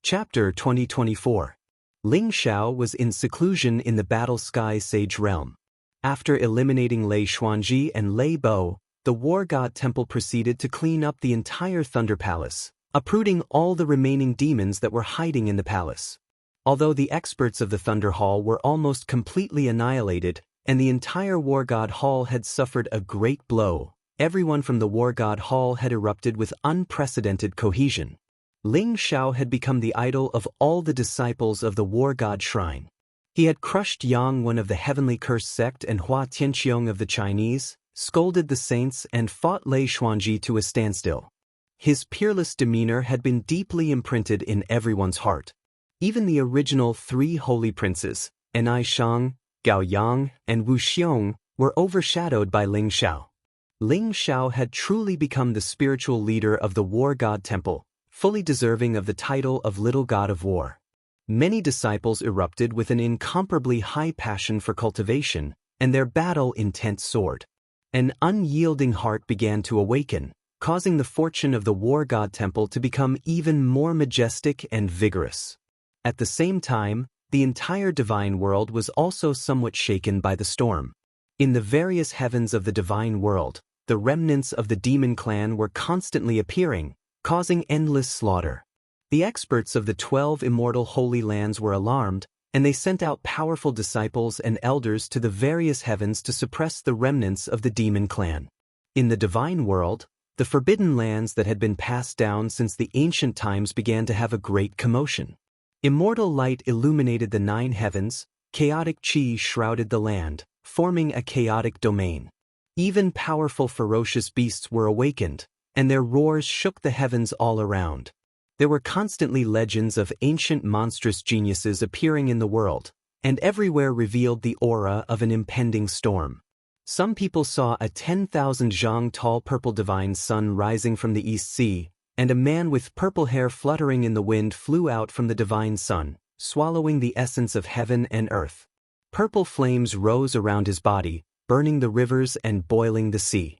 Chapter 2024. Ling Xiao was in seclusion in the Battle Sky Sage realm. After eliminating Lei Xuanji and Lei Bo, the War God Temple proceeded to clean up the entire Thunder Palace, uprooting all the remaining demons that were hiding in the palace. Although the experts of the Thunder Hall were almost completely annihilated, and the entire War God Hall had suffered a great blow, everyone from the War God Hall had erupted with unprecedented cohesion. Ling Xiao had become the idol of all the disciples of the War God Shrine. He had crushed Yang, one of the heavenly cursed sect, and Hua Tianqiong of the Chinese, scolded the saints, and fought Lei Xuanji to a standstill. His peerless demeanor had been deeply imprinted in everyone's heart. Even the original three holy princes, Enai Shang, Gao Yang, and Wu Xiong, were overshadowed by Ling Xiao. Ling Xiao had truly become the spiritual leader of the War God Temple, fully deserving of the title of Little God of War. Many disciples erupted with an incomparably high passion for cultivation, and their battle intent soared. An unyielding heart began to awaken, causing the fortune of the War God Temple to become even more majestic and vigorous. At the same time, the entire divine world was also somewhat shaken by the storm. In the various heavens of the divine world, the remnants of the demon clan were constantly appearing, causing endless slaughter. The experts of the 12 immortal holy lands were alarmed, and they sent out powerful disciples and elders to the various heavens to suppress the remnants of the demon clan. In the divine world, the forbidden lands that had been passed down since the ancient times began to have a great commotion. Immortal light illuminated the 9 heavens, chaotic chi shrouded the land, forming a chaotic domain. Even powerful ferocious beasts were awakened, and their roars shook the heavens all around. There were constantly legends of ancient monstrous geniuses appearing in the world, and everywhere revealed the aura of an impending storm. Some people saw a 10,000 zhang tall purple divine sun rising from the East Sea, and a man with purple hair fluttering in the wind flew out from the divine sun, swallowing the essence of heaven and earth. Purple flames rose around his body, burning the rivers and boiling the sea.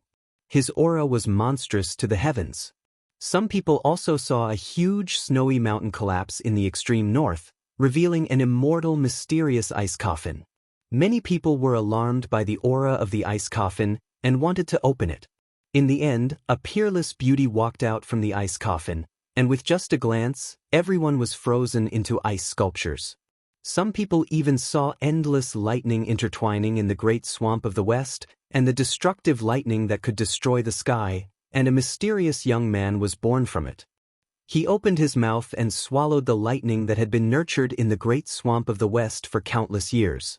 His aura was monstrous to the heavens. Some people also saw a huge snowy mountain collapse in the extreme north, revealing an immortal mysterious ice coffin. Many people were alarmed by the aura of the ice coffin and wanted to open it. In the end, a peerless beauty walked out from the ice coffin, and with just a glance, everyone was frozen into ice sculptures. Some people even saw endless lightning intertwining in the great swamp of the west, and the destructive lightning that could destroy the sky, and a mysterious young man was born from it. He opened his mouth and swallowed the lightning that had been nurtured in the great swamp of the west for countless years.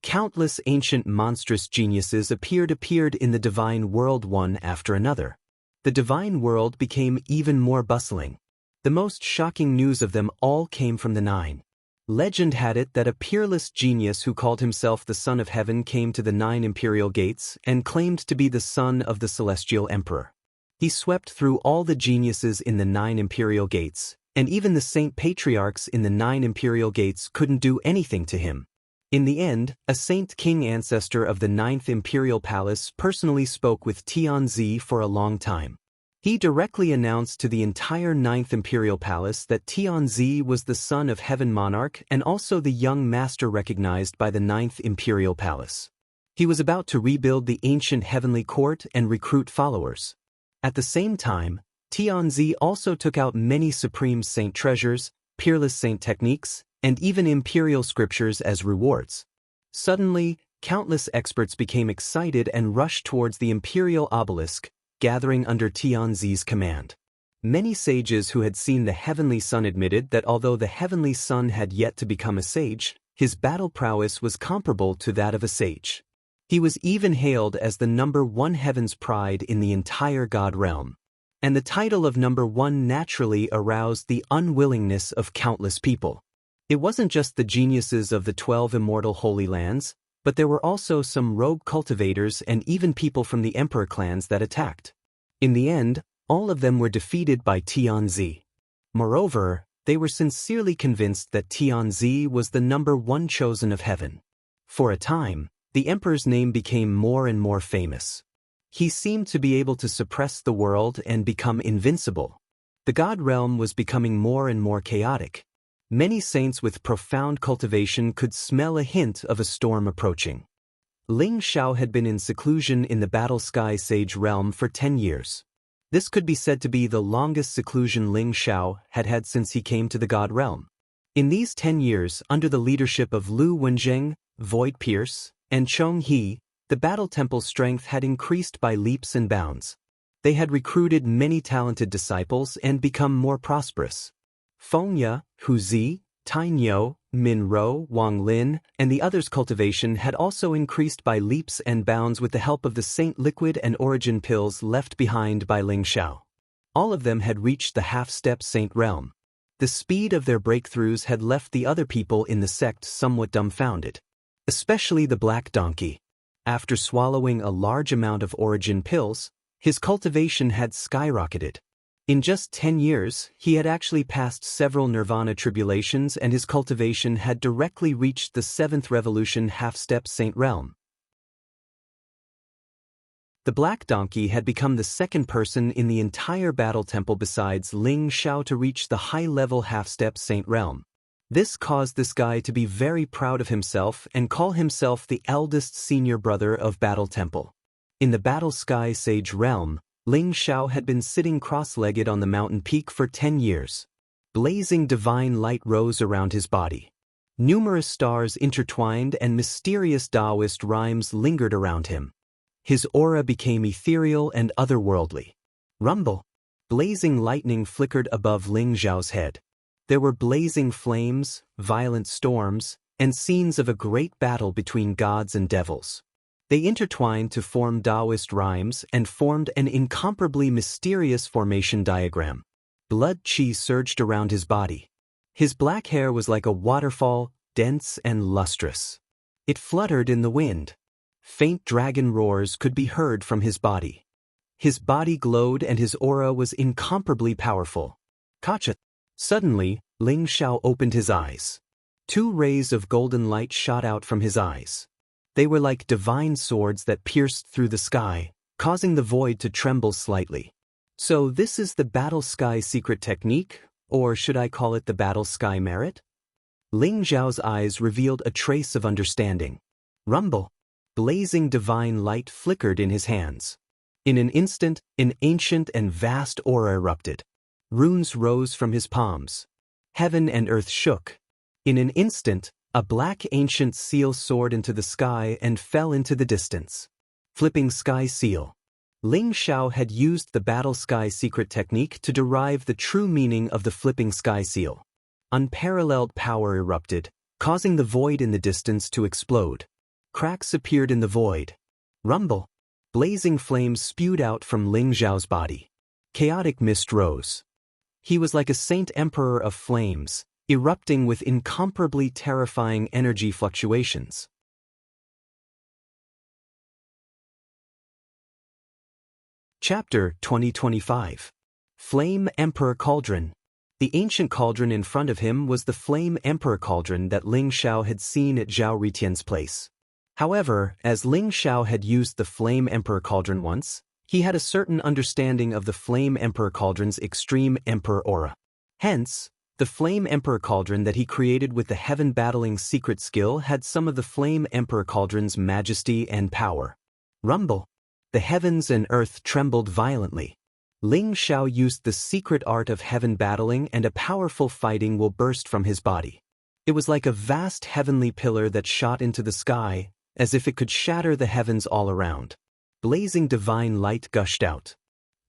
Countless ancient monstrous geniuses appeared in the divine world one after another. The divine world became even more bustling. The most shocking news of them all came from the 9. Legend had it that a peerless genius who called himself the Son of Heaven came to the 9 imperial gates and claimed to be the son of the celestial emperor. He swept through all the geniuses in the 9 imperial gates, and even the saint patriarchs in the 9 imperial gates couldn't do anything to him. In the end, a saint king ancestor of the 9th imperial palace personally spoke with Tianzi for a long time. He directly announced to the entire 9th imperial palace that Tianzi was the son of heaven monarch and also the young master recognized by the 9th imperial palace. He was about to rebuild the ancient heavenly court and recruit followers. At the same time, Tianzi also took out many supreme saint treasures, peerless saint techniques, and even imperial scriptures as rewards. Suddenly, countless experts became excited and rushed towards the imperial obelisk, gathering under Tianzi's command. Many sages who had seen the heavenly sun admitted that although the heavenly sun had yet to become a sage, his battle prowess was comparable to that of a sage. He was even hailed as the number 1 heaven's pride in the entire god realm. And the title of number 1 naturally aroused the unwillingness of countless people. It wasn't just the geniuses of the 12 immortal holy lands, But there were also some rogue cultivators and even people from the emperor clans that attacked. In the end, all of them were defeated by Tianzi. Moreover, they were sincerely convinced that Tianzi was the #1 chosen of heaven. For a time, the emperor's name became more and more famous. He seemed to be able to suppress the world and become invincible. The god realm was becoming more and more chaotic. Many saints with profound cultivation could smell a hint of a storm approaching. Ling Xiao had been in seclusion in the Battle Sky Sage realm for 10 years. This could be said to be the longest seclusion Ling Xiao had had since he came to the god realm. In these 10 years, under the leadership of Lu Wenjing, Void Pierce, and Chong He, the Battle Temple's strength had increased by leaps and bounds. They had recruited many talented disciples and become more prosperous. Fengya, Hu Zi, Tainyo, Min Ro, Wang Lin, and the others' cultivation had also increased by leaps and bounds with the help of the Saint Liquid and Origin pills left behind by Ling Xiao. All of them had reached the half-step Saint realm. The speed of their breakthroughs had left the other people in the sect somewhat dumbfounded. Especially the Black Donkey. After swallowing a large amount of Origin pills, his cultivation had skyrocketed. In just 10 years, he had actually passed several nirvana tribulations and his cultivation had directly reached the 7th revolution half-step Saint realm. The Black Donkey had become the second person in the entire Battle Temple besides Ling Xiao to reach the high-level half-step Saint realm. This caused this guy to be very proud of himself and call himself the eldest senior brother of Battle Temple. In the Battle Sky Sage realm, Ling Xiao had been sitting cross-legged on the mountain peak for 10 years. Blazing divine light rose around his body. Numerous stars intertwined and mysterious Taoist rhymes lingered around him. His aura became ethereal and otherworldly. Rumble! Blazing lightning flickered above Ling Xiao's head. There were blazing flames, violent storms, and scenes of a great battle between gods and devils. They intertwined to form Taoist rhymes and formed an incomparably mysterious formation diagram. Blood qi surged around his body. His black hair was like a waterfall, dense and lustrous. It fluttered in the wind. Faint dragon roars could be heard from his body. His body glowed and his aura was incomparably powerful. Kacha! Suddenly, Ling Xiao opened his eyes. 2 rays of golden light shot out from his eyes. They were like divine swords that pierced through the sky, causing the void to tremble slightly. So this is the Battle Sky secret technique, or should I call it the Battle Sky merit? Ling Xiao's eyes revealed a trace of understanding. Rumble! Blazing divine light flickered in his hands. In an instant, an ancient and vast aura erupted. Runes rose from his palms. Heaven and earth shook. In an instant, a black ancient seal soared into the sky and fell into the distance. Flipping Sky Seal. Ling Xiao had used the Battle Sky secret technique to derive the true meaning of the Flipping Sky Seal. Unparalleled power erupted, causing the void in the distance to explode. Cracks appeared in the void. Rumble! Blazing flames spewed out from Ling Xiao's body. Chaotic mist rose. He was like a saint emperor of flames, erupting with incomparably terrifying energy fluctuations. Chapter 2025. Flame Emperor Cauldron. The ancient cauldron in front of him was the Flame Emperor Cauldron that Ling Xiao had seen at Zhao Ritian's place. However, as Ling Xiao had used the Flame Emperor Cauldron once, he had a certain understanding of the Flame Emperor Cauldron's extreme Emperor aura. Hence, the Flame Emperor Cauldron that he created with the Heaven Battling secret skill had some of the Flame Emperor Cauldron's majesty and power. Rumble! The heavens and earth trembled violently. Ling Xiao used the secret art of heaven battling and a powerful fighting will burst from his body. It was like a vast heavenly pillar that shot into the sky, as if it could shatter the heavens all around. Blazing divine light gushed out.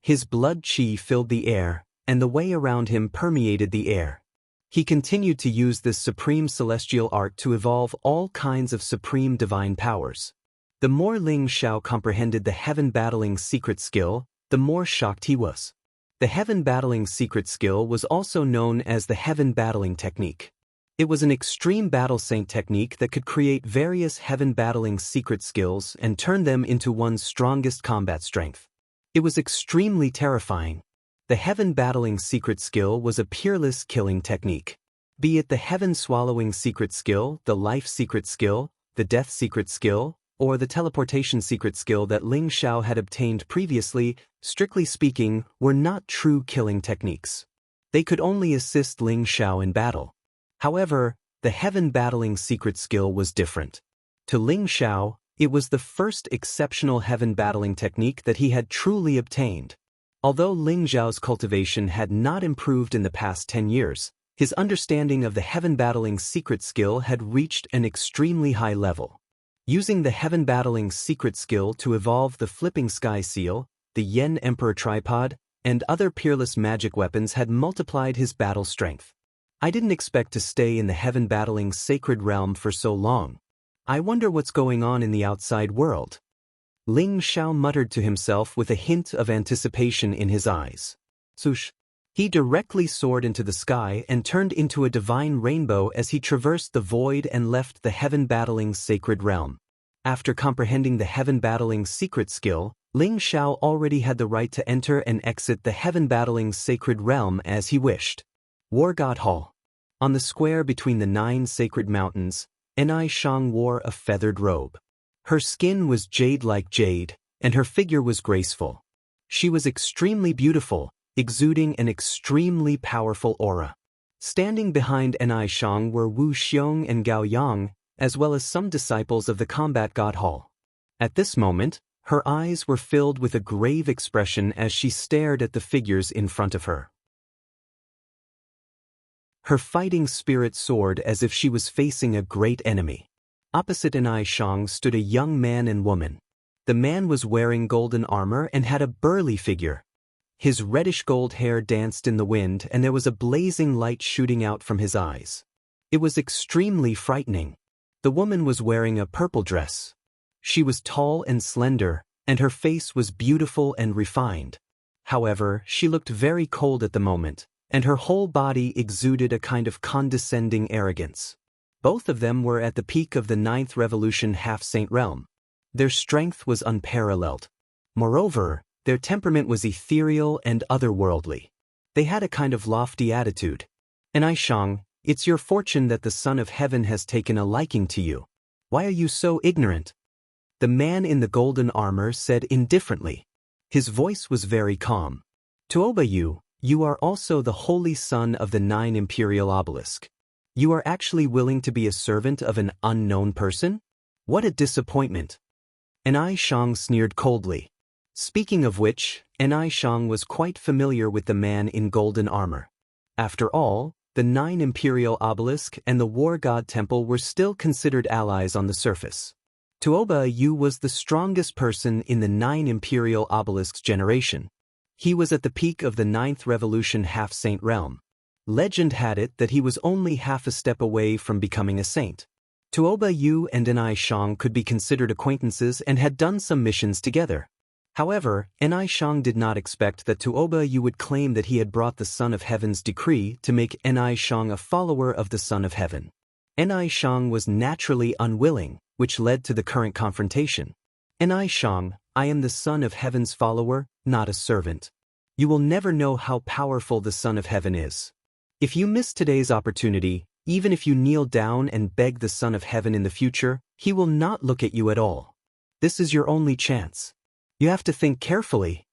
His blood qi filled the air, and the way around him permeated the air. He continued to use this supreme celestial art to evolve all kinds of supreme divine powers. The more Ling Xiao comprehended the heaven battling secret skill, the more shocked he was. The heaven battling secret skill was also known as the heaven battling technique. It was an extreme battle saint technique that could create various heaven-battling secret skills and turn them into one's strongest combat strength. It was extremely terrifying. The heaven-battling secret skill was a peerless killing technique. Be it the heaven-swallowing secret skill, the life secret skill, the death secret skill, or the teleportation secret skill that Ling Xiao had obtained previously, strictly speaking, were not true killing techniques. They could only assist Ling Xiao in battle. However, the heaven-battling secret skill was different. To Ling Xiao, it was the first exceptional heaven-battling technique that he had truly obtained. Although Ling Xiao's cultivation had not improved in the past 10 years, his understanding of the heaven-battling secret skill had reached an extremely high level. Using the heaven-battling secret skill to evolve the flipping sky seal, the Yen Emperor tripod, and other peerless magic weapons had multiplied his battle strength. I didn't expect to stay in the heaven-battling sacred realm for so long. I wonder what's going on in the outside world. Ling Xiao muttered to himself with a hint of anticipation in his eyes. Swoosh! He directly soared into the sky and turned into a divine rainbow as he traversed the void and left the heaven-battling sacred realm. After comprehending the heaven-battling secret skill, Ling Xiao already had the right to enter and exit the heaven-battling sacred realm as he wished. War God Hall. On the square between the 9 sacred mountains, Enai Shang wore a feathered robe. Her skin was jade-like jade, and her figure was graceful. She was extremely beautiful, exuding an extremely powerful aura. Standing behind Enai Shang were Wu Xiong and Gao Yang, as well as some disciples of the combat god Hall. At this moment, her eyes were filled with a grave expression as she stared at the figures in front of her. Her fighting spirit soared as if she was facing a great enemy. Opposite Enai Shang stood a young man and woman. The man was wearing golden armor and had a burly figure. His reddish-gold hair danced in the wind and there was a blazing light shooting out from his eyes. It was extremely frightening. The woman was wearing a purple dress. She was tall and slender, and her face was beautiful and refined. However, she looked very cold at the moment, and her whole body exuded a kind of condescending arrogance. Both of them were at the peak of the 9th Revolution half-saint realm. Their strength was unparalleled. Moreover, their temperament was ethereal and otherworldly. They had a kind of lofty attitude. Enai Shang, it's your fortune that the Son of Heaven has taken a liking to you. Why are you so ignorant? The man in the golden armor said indifferently. His voice was very calm. Tuoba, you are also the holy son of the 9 imperial obelisk. You are actually willing to be a servant of an unknown person? What a disappointment. Enai Shang sneered coldly. Speaking of which, Enai Shang was quite familiar with the man in golden armor. After all, the 9 imperial obelisk and the war god temple were still considered allies on the surface. Tuoba Yu was the strongest person in the 9 imperial obelisk's generation. He was at the peak of the 9th Revolution half-saint realm. Legend had it that he was only half a step away from becoming a saint. Tuoba Yu and Enai Shang could be considered acquaintances and had done some missions together. However, Enai Shang did not expect that Tuoba Yu would claim that he had brought the Son of Heaven's decree to make Enai Shang a follower of the Son of Heaven. Enai Shang was naturally unwilling, which led to the current confrontation. Enai Shang, I am the Son of Heaven's follower, not a servant. You will never know how powerful the Son of Heaven is. If you miss today's opportunity, even if you kneel down and beg the Son of Heaven in the future, he will not look at you at all. This is your only chance. You have to think carefully.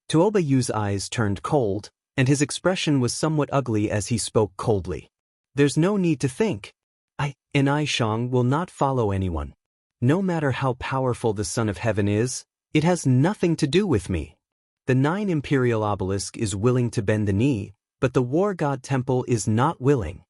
Tuoba Yu's eyes turned cold, and his expression was somewhat ugly as he spoke coldly. There's no need to think. Enai Shang will not follow anyone. No matter how powerful the Son of Heaven is, it has nothing to do with me. The 9 imperial obelisk is willing to bend the knee, but the war god temple is not willing.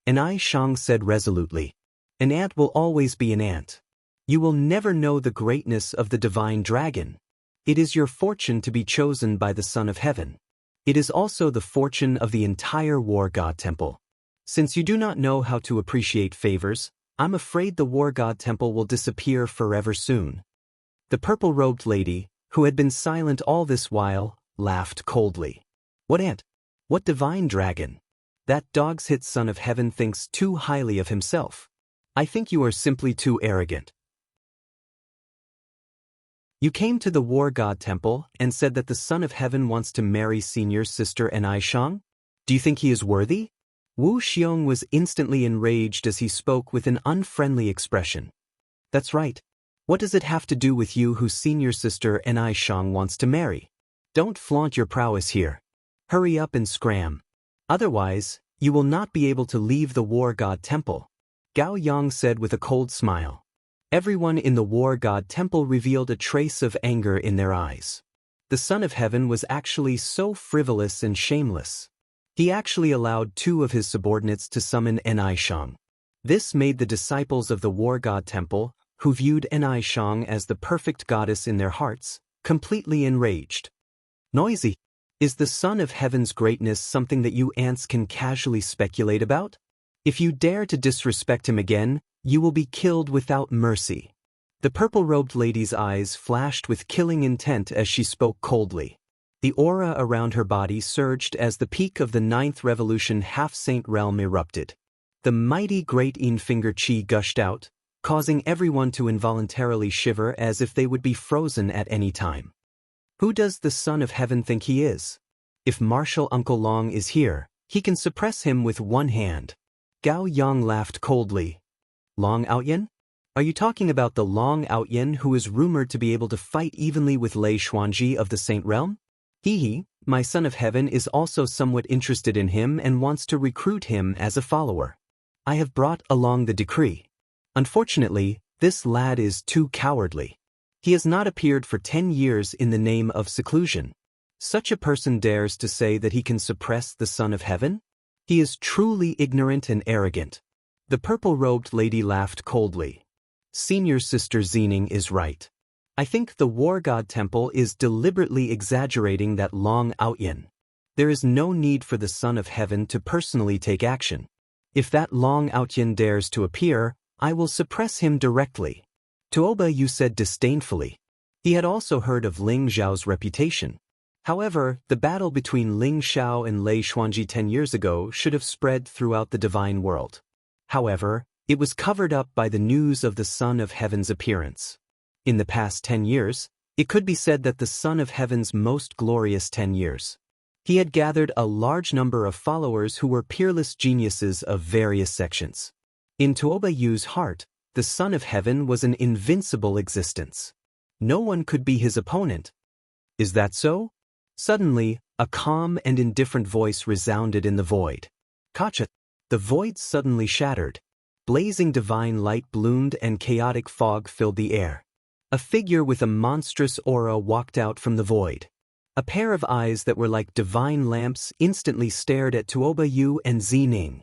Enai Shang said resolutely. An ant will always be an ant. You will never know the greatness of the divine dragon. It is your fortune to be chosen by the Son of Heaven. It is also the fortune of the entire war god temple. Since you do not know how to appreciate favors, I'm afraid the war god temple will disappear forever soon. The purple-robed lady, who had been silent all this while, laughed coldly. What ant? What divine dragon? That dog's-hit son of heaven thinks too highly of himself. I think you are simply too arrogant. You came to the war god temple and said that the son of heaven wants to marry senior's sister Enaishang? Do you think he is worthy? Wu Xiong was instantly enraged as he spoke with an unfriendly expression. That's right. What does it have to do with you whose senior sister Enaishang wants to marry? Don't flaunt your prowess here. Hurry up and scram. Otherwise, you will not be able to leave the war god temple, Gao Yang said with a cold smile. Everyone in the war god temple revealed a trace of anger in their eyes. The son of heaven was actually so frivolous and shameless. He actually allowed 2 of his subordinates to summon Enaishang. This made the disciples of the war god temple, who viewed Enaishang as the perfect goddess in their hearts, completely enraged. Noisy. Is the son of heaven's greatness something that you ants can casually speculate about? If you dare to disrespect him again, you will be killed without mercy. The purple-robed lady's eyes flashed with killing intent as she spoke coldly. The aura around her body surged as the peak of the 9th revolution half-saint realm erupted. The mighty great Yin-finger chi gushed out, causing everyone to involuntarily shiver as if they would be frozen at any time. Who does the son of heaven think he is? If Martial Uncle Long is here, he can suppress him with one hand. Gao Yang laughed coldly. Long Outyin? Are you talking about the Long Outyin who is rumored to be able to fight evenly with Lei Xuanji of the Saint Realm? My son of heaven is also somewhat interested in him and wants to recruit him as a follower. I have brought along the decree. Unfortunately, this lad is too cowardly. He has not appeared for 10 years in the name of seclusion. Such a person dares to say that he can suppress the son of heaven? He is truly ignorant and arrogant. The purple-robed lady laughed coldly. Senior Sister Zening is right. I think the war god temple is deliberately exaggerating that Long Outyin. There is no need for the son of heaven to personally take action. If that Long Outyin dares to appear, I will suppress him directly. Tuoba Yu said disdainfully. He had also heard of Ling Zhao's reputation. However, the battle between Ling Xiao and Lei Xuanji 10 years ago should have spread throughout the divine world. However, it was covered up by the news of the Son of Heaven's appearance. In the past 10 years, it could be said that the Son of Heaven's most glorious 10 years. He had gathered a large number of followers who were peerless geniuses of various sections. In Tuoba Yu's heart, the Son of Heaven was an invincible existence. No one could be his opponent. Is that so? Suddenly, a calm and indifferent voice resounded in the void. Kacha! The void suddenly shattered. Blazing divine light bloomed and chaotic fog filled the air. A figure with a monstrous aura walked out from the void. A pair of eyes that were like divine lamps instantly stared at Tuoba Yu and Zening.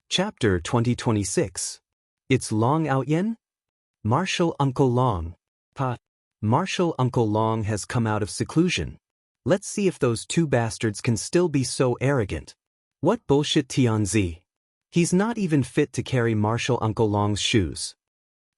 Chapter 2026. It's Long Outyin? Martial Uncle Long. Martial Uncle Long has come out of seclusion. Let's see if those 2 bastards can still be so arrogant. What bullshit Tianzi. He's not even fit to carry Martial Uncle Long's shoes.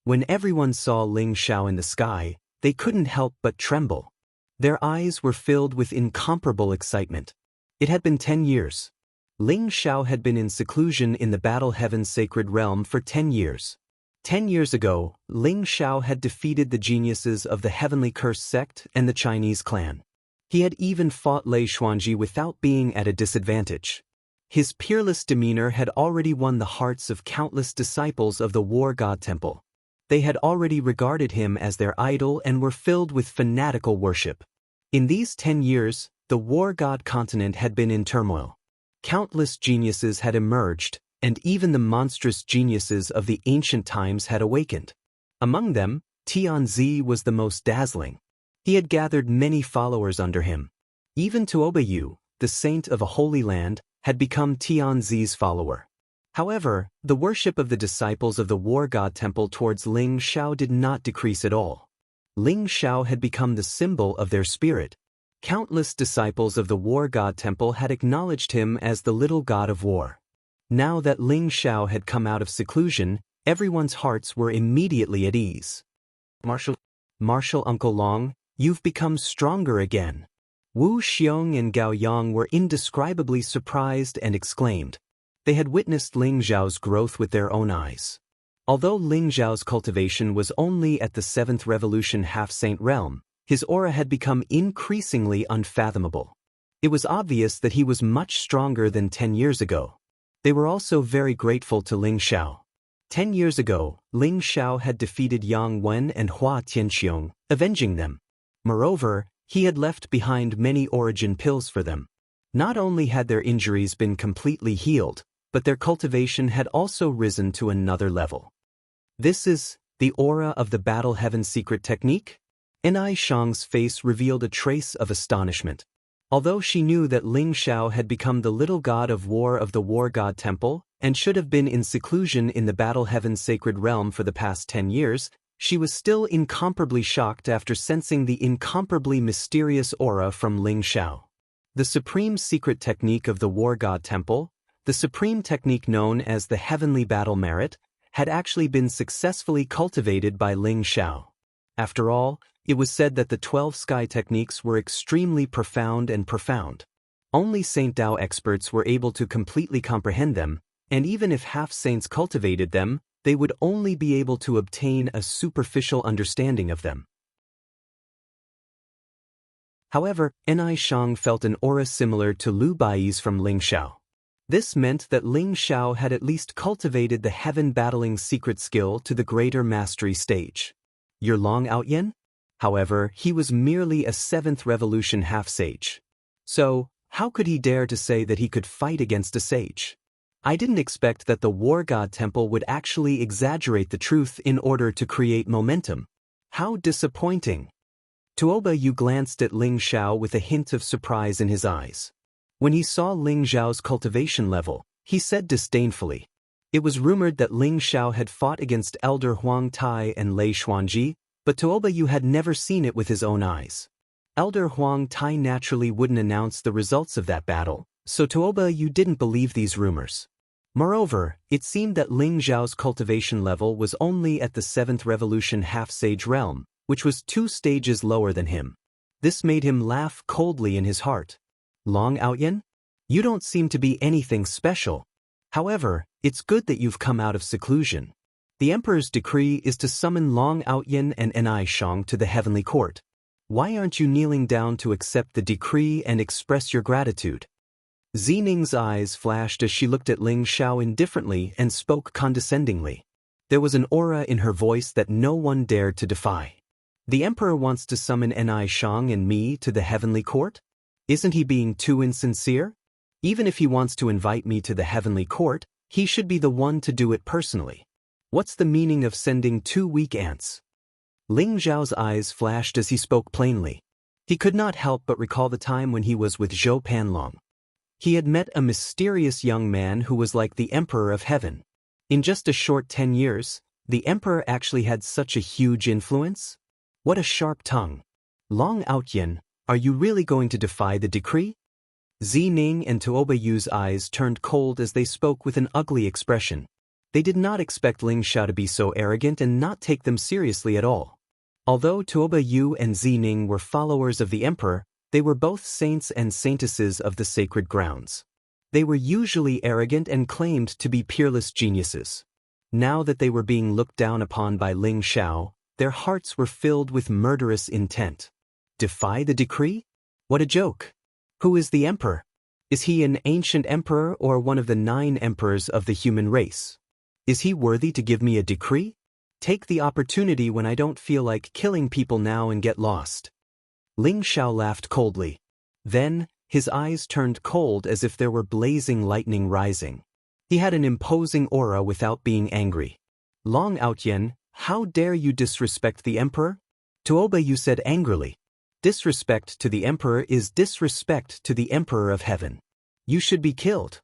When everyone saw Ling Xiao in the sky, they couldn't help but tremble. Their eyes were filled with incomparable excitement. It had been 10 years. Ling Xiao had been in seclusion in the Battle Heaven's sacred realm for 10 years. 10 years ago, Ling Xiao had defeated the geniuses of the Heavenly Curse sect and the Chinese clan. He had even fought Lei Xuanji without being at a disadvantage. His peerless demeanor had already won the hearts of countless disciples of the War God Temple. They had already regarded him as their idol and were filled with fanatical worship. In these 10 years, the War God continent had been in turmoil. Countless geniuses had emerged, and even the monstrous geniuses of the ancient times had awakened. Among them, Tianzi was the most dazzling. He had gathered many followers under him. Even Tuoba Yu, the saint of a holy land, had become Tianzi's follower. However, the worship of the disciples of the War God Temple towards Ling Xiao did not decrease at all. Ling Xiao had become the symbol of their spirit. Countless disciples of the War God Temple had acknowledged him as the little god of war. Now that Ling Xiao had come out of seclusion, everyone's hearts were immediately at ease. Martial Uncle Long, you've become stronger again. Wu Xiong and Gao Yang were indescribably surprised and exclaimed. They had witnessed Ling Zhao's growth with their own eyes. Although Ling Zhao's cultivation was only at the 7th Revolution half-saint realm, his aura had become increasingly unfathomable. It was obvious that he was much stronger than 10 years ago. They were also very grateful to Ling Xiao. 10 years ago, Ling Xiao had defeated Yang Wen and Hua Tianxiong, avenging them. Moreover, he had left behind many origin pills for them. Not only had their injuries been completely healed, but their cultivation had also risen to another level. This is the aura of the Battle Heaven secret technique? Enai Shang's face revealed a trace of astonishment. Although she knew that Ling Xiao had become the little god of war of the War God Temple, and should have been in seclusion in the Battle Heaven sacred realm for the past 10 years, she was still incomparably shocked after sensing the incomparably mysterious aura from Ling Xiao. The supreme secret technique of the War God Temple, the supreme technique known as the Heavenly Battle Merit, had actually been successfully cultivated by Ling Xiao. After all, it was said that the 12 sky techniques were extremely profound and profound. Only Saint Dao experts were able to completely comprehend them, and even if half-saints cultivated them, they would only be able to obtain a superficial understanding of them. However, Enai Shang felt an aura similar to Lu Bai's from Ling Xiao. This meant that Ling Xiao had at least cultivated the heaven battling secret skill to the greater mastery stage. Your Long Outyen? However, he was merely a 7th Revolution half-sage. So, how could he dare to say that he could fight against a sage? I didn't expect that the War God Temple would actually exaggerate the truth in order to create momentum. How disappointing! Tuoba Yu glanced at Ling Xiao with a hint of surprise in his eyes. When he saw Ling Zhao's cultivation level, he said disdainfully. It was rumored that Ling Xiao had fought against Elder Huang Tai and Lei Xuanji, but Tuoba Yu had never seen it with his own eyes. Elder Huang Tai naturally wouldn't announce the results of that battle, so Tuoba Yu didn't believe these rumors. Moreover, it seemed that Ling Zhao's cultivation level was only at the 7th Revolution half-sage realm, which was 2 stages lower than him. This made him laugh coldly in his heart. Long Outyen? You don't seem to be anything special. However, it's good that you've come out of seclusion. The Emperor's decree is to summon Long Outyen and Enai Shang to the heavenly court. Why aren't you kneeling down to accept the decree and express your gratitude? Zining's eyes flashed as she looked at Ling Xiao indifferently and spoke condescendingly. There was an aura in her voice that no one dared to defy. The Emperor wants to summon Enai Shang and me to the heavenly court? Isn't he being too insincere? Even if he wants to invite me to the heavenly court, he should be the one to do it personally. What's the meaning of sending 2 weak ants? Ling Zhao's eyes flashed as he spoke plainly. He could not help but recall the time when he was with Zhou Panlong. He had met a mysterious young man who was like the Emperor of Heaven. In just a short 10 years, the Emperor actually had such a huge influence? What a sharp tongue. Long Outyen, are you really going to defy the decree? Zining and Tuoba Yu's eyes turned cold as they spoke with an ugly expression. They did not expect Ling Xiao to be so arrogant and not take them seriously at all. Although Tuoba Yu and Zining were followers of the Emperor, they were both saints and saintesses of the sacred grounds. They were usually arrogant and claimed to be peerless geniuses. Now that they were being looked down upon by Ling Xiao, their hearts were filled with murderous intent. Defy the decree? What a joke! Who is the Emperor? Is he an ancient emperor or one of the 9 emperors of the human race? Is he worthy to give me a decree? Take the opportunity when I don't feel like killing people now and get lost. Ling Xiao laughed coldly. Then, his eyes turned cold as if there were blazing lightning rising. He had an imposing aura without being angry. Long Outyen, how dare you disrespect the Emperor? Tuoba Yu said angrily. Disrespect to the Emperor is disrespect to the Emperor of Heaven. You should be killed.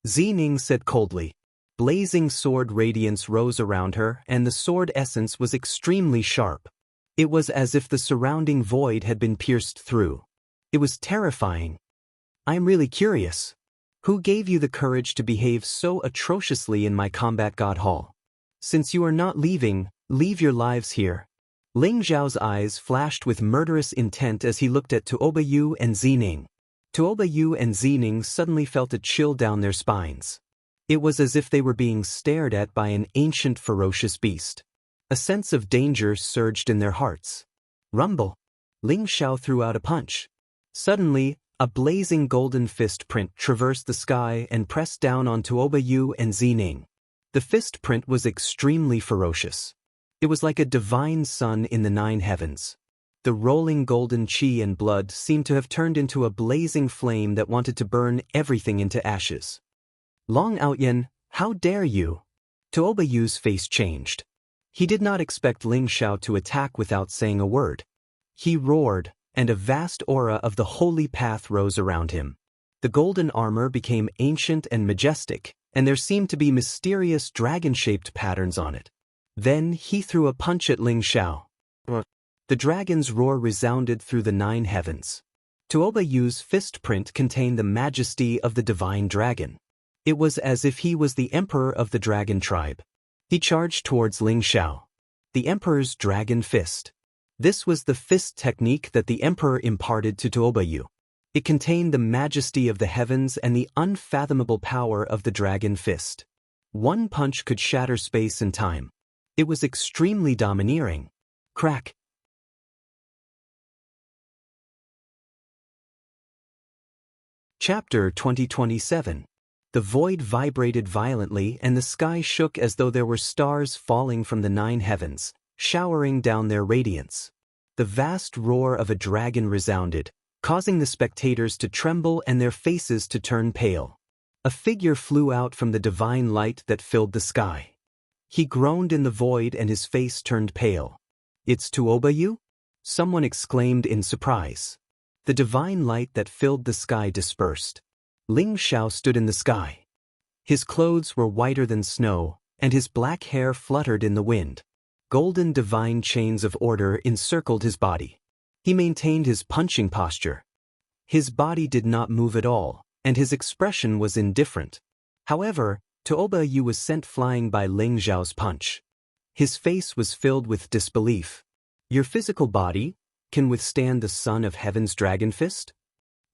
Zining said coldly. Blazing sword radiance rose around her, and the sword essence was extremely sharp. It was as if the surrounding void had been pierced through. It was terrifying. I'm really curious. Who gave you the courage to behave so atrociously in my combat god hall? Since you are not leaving, leave your lives here. Ling Zhao's eyes flashed with murderous intent as he looked at Tuoba Yu and Zining. Tuoba Yu and Zining suddenly felt a chill down their spines. It was as if they were being stared at by an ancient ferocious beast. A sense of danger surged in their hearts. Rumble! Ling Zhao threw out a punch. Suddenly, a blazing golden fist print traversed the sky and pressed down on Tuoba Yu and Zining. The fist print was extremely ferocious. It was like a divine sun in the 9 heavens. The rolling golden qi and blood seemed to have turned into a blazing flame that wanted to burn everything into ashes. Long Outyan, how dare you? Tuoba Yu's face changed. He did not expect Ling Zhao to attack without saying a word. He roared, and a vast aura of the holy path rose around him. The golden armor became ancient and majestic, and there seemed to be mysterious dragon-shaped patterns on it. Then he threw a punch at Ling Zhao. The dragon's roar resounded through the 9 heavens. Tuoba Yu's fist print contained the majesty of the divine dragon. It was as if he was the emperor of the dragon tribe. He charged towards Ling Zhao. The emperor's dragon fist. This was the fist technique that the emperor imparted to Tuoba Yu. It contained the majesty of the heavens and the unfathomable power of the dragon fist. One punch could shatter space and time. It was extremely domineering. Crack. Chapter 2027. The void vibrated violently and the sky shook as though there were stars falling from the 9 heavens, showering down their radiance. The vast roar of a dragon resounded, causing the spectators to tremble and their faces to turn pale. A figure flew out from the divine light that filled the sky. He groaned in the void and his face turned pale. "It's Tuoba Yu?" someone exclaimed in surprise. The divine light that filled the sky dispersed. Ling Zhao stood in the sky. His clothes were whiter than snow, and his black hair fluttered in the wind. Golden divine chains of order encircled his body. He maintained his punching posture. His body did not move at all, and his expression was indifferent. However, Tuoba Yu was sent flying by Ling Zhao's punch. His face was filled with disbelief. "Your physical body can withstand the son of heaven's dragon fist?"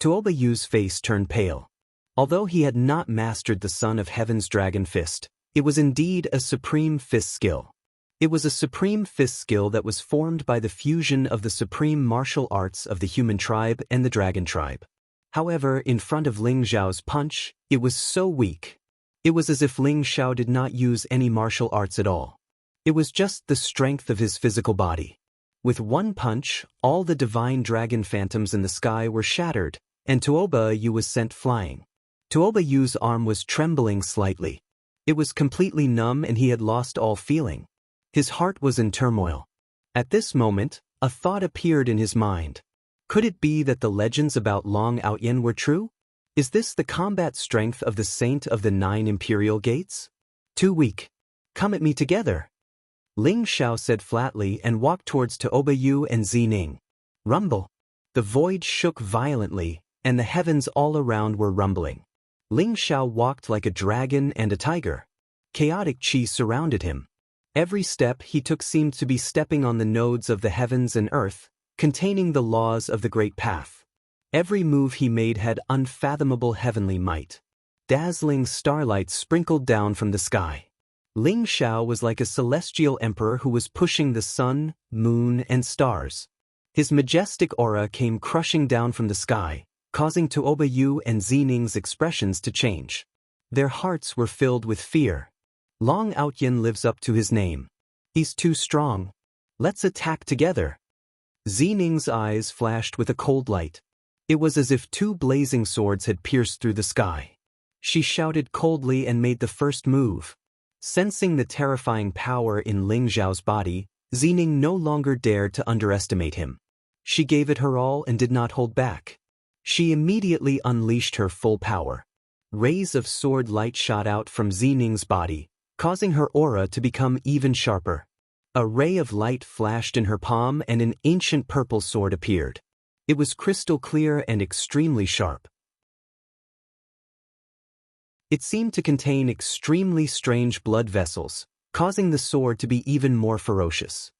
Tuoba Yu's face turned pale. Although he had not mastered the son of heaven's dragon fist, it was indeed a supreme fist skill. It was a supreme fist skill that was formed by the fusion of the supreme martial arts of the human tribe and the dragon tribe. However, in front of Ling Zhao's punch, it was so weak. It was as if Ling Zhao did not use any martial arts at all. It was just the strength of his physical body. With one punch, all the divine dragon phantoms in the sky were shattered, and Tuoba Yu was sent flying. Tuoba Yu's arm was trembling slightly. It was completely numb and he had lost all feeling. His heart was in turmoil. At this moment, a thought appeared in his mind. Could it be that the legends about Long Outyan were true? Is this the combat strength of the Saint of the 9 Imperial Gates? Too weak. Come at me together. Ling Zhao said flatly and walked towards Tuoba Yu and Zining. Rumble. The void shook violently, and the heavens all around were rumbling. Ling Zhao walked like a dragon and a tiger. Chaotic qi surrounded him. Every step he took seemed to be stepping on the nodes of the heavens and earth, containing the laws of the great path. Every move he made had unfathomable heavenly might. Dazzling starlight sprinkled down from the sky. Ling Zhao was like a celestial emperor who was pushing the sun, moon, and stars. His majestic aura came crushing down from the sky, causing Tuoba Yu and Zining's expressions to change. Their hearts were filled with fear. Long Outyan lives up to his name. He's too strong. Let's attack together. Zining's eyes flashed with a cold light. It was as if 2 blazing swords had pierced through the sky. She shouted coldly and made the first move. Sensing the terrifying power in Ling Zhao's body, Zining no longer dared to underestimate him. She gave it her all and did not hold back. She immediately unleashed her full power. Rays of sword light shot out from Zining's body, causing her aura to become even sharper. A ray of light flashed in her palm and an ancient purple sword appeared. It was crystal clear and extremely sharp. It seemed to contain extremely strange blood vessels, causing the sword to be even more ferocious.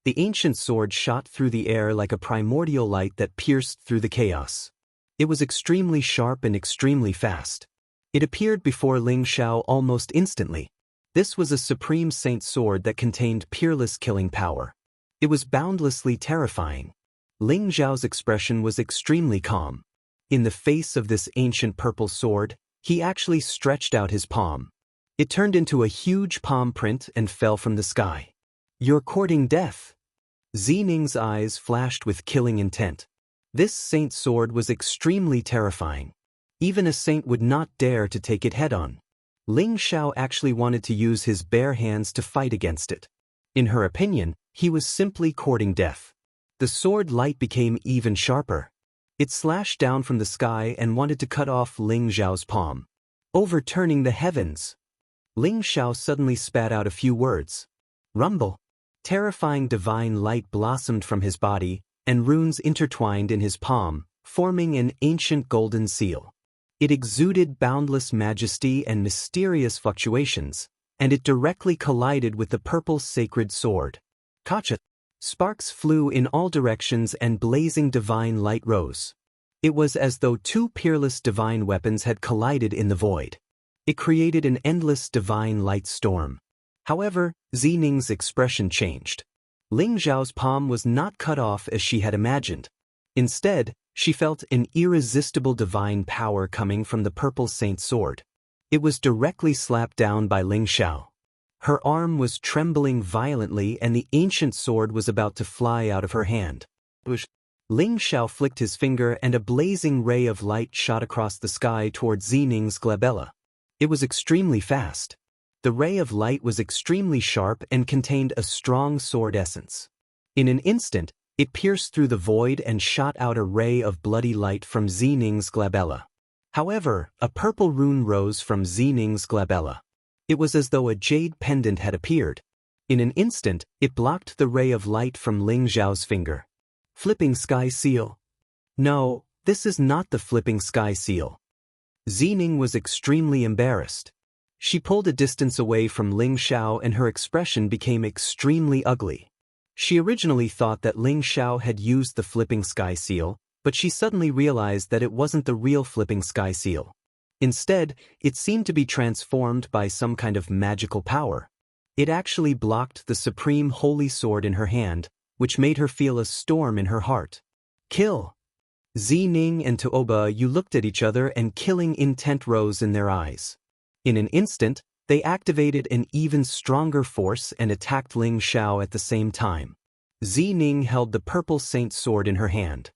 The ancient sword shot through the air like a primordial light that pierced through the chaos. It was extremely sharp and extremely fast. It appeared before Ling Xiao almost instantly. This was a supreme saint sword that contained peerless killing power. It was boundlessly terrifying. Ling Xiao's expression was extremely calm. In the face of this ancient purple sword, he actually stretched out his palm. It turned into a huge palm print and fell from the sky. "You're courting death." Zining's eyes flashed with killing intent. This saint sword was extremely terrifying. Even a saint would not dare to take it head-on. Ling Xiao actually wanted to use his bare hands to fight against it. In her opinion, he was simply courting death. The sword light became even sharper. It slashed down from the sky and wanted to cut off Ling Xiao's palm, overturning the heavens. Ling Xiao suddenly spat out a few words. Rumble. Terrifying divine light blossomed from his body, and runes intertwined in his palm, forming an ancient golden seal. It exuded boundless majesty and mysterious fluctuations, and it directly collided with the purple sacred sword. Kacha! Sparks flew in all directions and blazing divine light rose. It was as though two peerless divine weapons had collided in the void. It created an endless divine light storm. However, Zining's expression changed. Ling Xiao's palm was not cut off as she had imagined. Instead, she felt an irresistible divine power coming from the purple saint sword. It was directly slapped down by Ling Xiao. Her arm was trembling violently and the ancient sword was about to fly out of her hand. Ling Xiao flicked his finger and a blazing ray of light shot across the sky toward Zining's glabella. It was extremely fast. The ray of light was extremely sharp and contained a strong sword essence. In an instant, it pierced through the void and shot out a ray of bloody light from Zining's glabella. However, a purple rune rose from Zining's glabella. It was as though a jade pendant had appeared. In an instant, it blocked the ray of light from Ling Xiao's finger. Flipping sky seal. No, this is not the flipping sky seal. Zining was extremely embarrassed. She pulled a distance away from Ling Xiao and her expression became extremely ugly. She originally thought that Ling Xiao had used the flipping sky seal, but she suddenly realized that it wasn't the real flipping sky seal. Instead, it seemed to be transformed by some kind of magical power. It actually blocked the supreme holy sword in her hand, which made her feel a storm in her heart. Kill! Zining and Tuoba Yu looked at each other and killing intent rose in their eyes. In an instant, they activated an even stronger force and attacked Ling Xiao at the same time. Zining held the purple saint sword in her hand.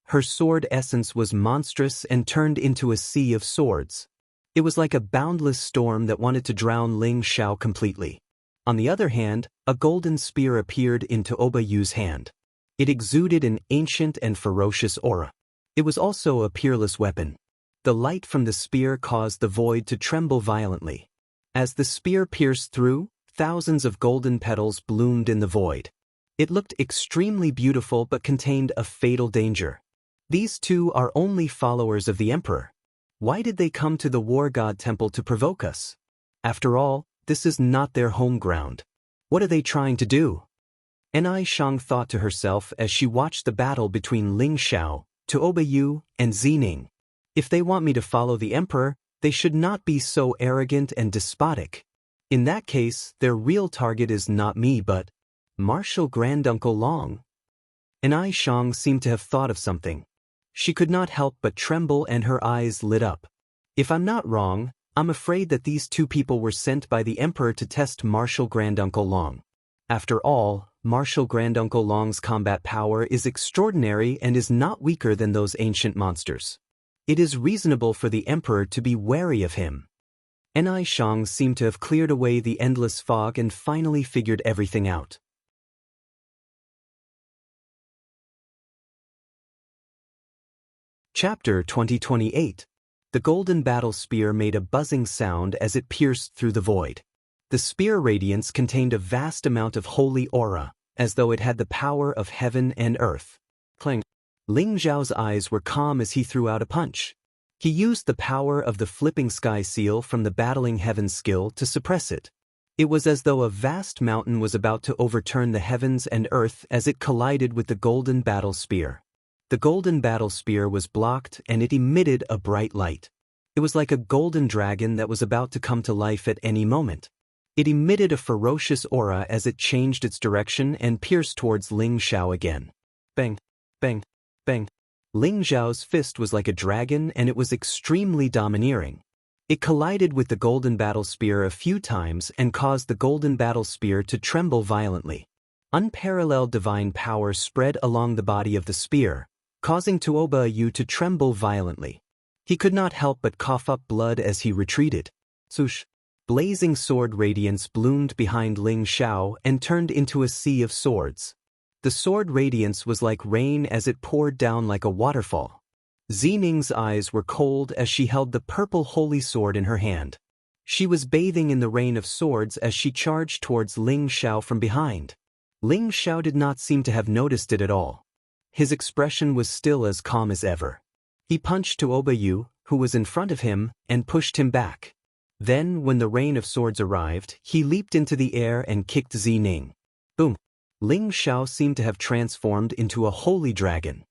Her sword essence was monstrous and turned into a sea of swords. It was like a boundless storm that wanted to drown Ling Xiao completely. On the other hand, a golden spear appeared in Tuoba Yu's hand. It exuded an ancient and ferocious aura. It was also a peerless weapon. The light from the spear caused the void to tremble violently. As the spear pierced through, thousands of golden petals bloomed in the void. It looked extremely beautiful but contained a fatal danger. These two are only followers of the emperor. Why did they come to the war god temple to provoke us? After all, this is not their home ground. What are they trying to do? Enai Shang thought to herself as she watched the battle between Ling Xiao, Tuoba Yu, and Zining. If they want me to follow the emperor, they should not be so arrogant and despotic. In that case, their real target is not me but Martial Granduncle Long. Enai Shang seemed to have thought of something. She could not help but tremble and her eyes lit up. If I'm not wrong, I'm afraid that these two people were sent by the emperor to test Martial Granduncle Long. After all, Martial Granduncle Long's combat power is extraordinary and is not weaker than those ancient monsters. It is reasonable for the emperor to be wary of him. Enai Shang seemed to have cleared away the endless fog and finally figured everything out. Chapter 2028. The golden battle spear made a buzzing sound as it pierced through the void. The spear radiance contained a vast amount of holy aura, as though it had the power of heaven and earth. Clang. Ling Xiao's eyes were calm as he threw out a punch. He used the power of the flipping sky seal from the battling heaven skill to suppress it. It was as though a vast mountain was about to overturn the heavens and earth as it collided with the golden battle spear. The golden battle spear was blocked and it emitted a bright light. It was like a golden dragon that was about to come to life at any moment. It emitted a ferocious aura as it changed its direction and pierced towards Ling Xiao again. Bang, bang, bang. Ling Xiao's fist was like a dragon and it was extremely domineering. It collided with the golden battle spear a few times and caused the golden battle spear to tremble violently. Unparalleled divine power spread along the body of the spear, causing Tuoba Yu to tremble violently. He could not help but cough up blood as he retreated. Swoosh! Blazing sword radiance bloomed behind Ling Xiao and turned into a sea of swords. The sword radiance was like rain as it poured down like a waterfall. Zining's eyes were cold as she held the purple holy sword in her hand. She was bathing in the rain of swords as she charged towards Ling Xiao from behind. Ling Xiao did not seem to have noticed it at all. His expression was still as calm as ever. He punched Tuoba Yu, who was in front of him, and pushed him back. Then, when the rain of swords arrived, he leaped into the air and kicked Zining. Boom! Ling Xiao seemed to have transformed into a holy dragon.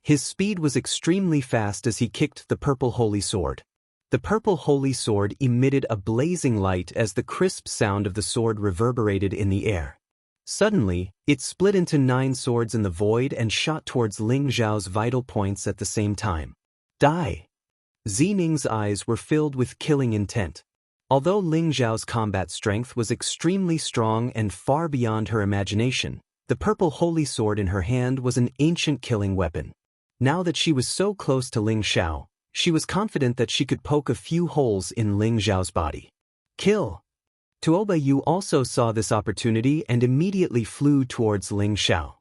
His speed was extremely fast as he kicked the purple holy sword. The purple holy sword emitted a blazing light as the crisp sound of the sword reverberated in the air. Suddenly, it split into 9 swords in the void and shot towards Ling Xiao's vital points at the same time. Die! Zining's eyes were filled with killing intent. Although Ling Xiao's combat strength was extremely strong and far beyond her imagination, the purple holy sword in her hand was an ancient killing weapon. Now that she was so close to Ling Xiao, she was confident that she could poke a few holes in Ling Xiao's body. Kill! Tuoba Yu also saw this opportunity and immediately flew towards Ling Xiao.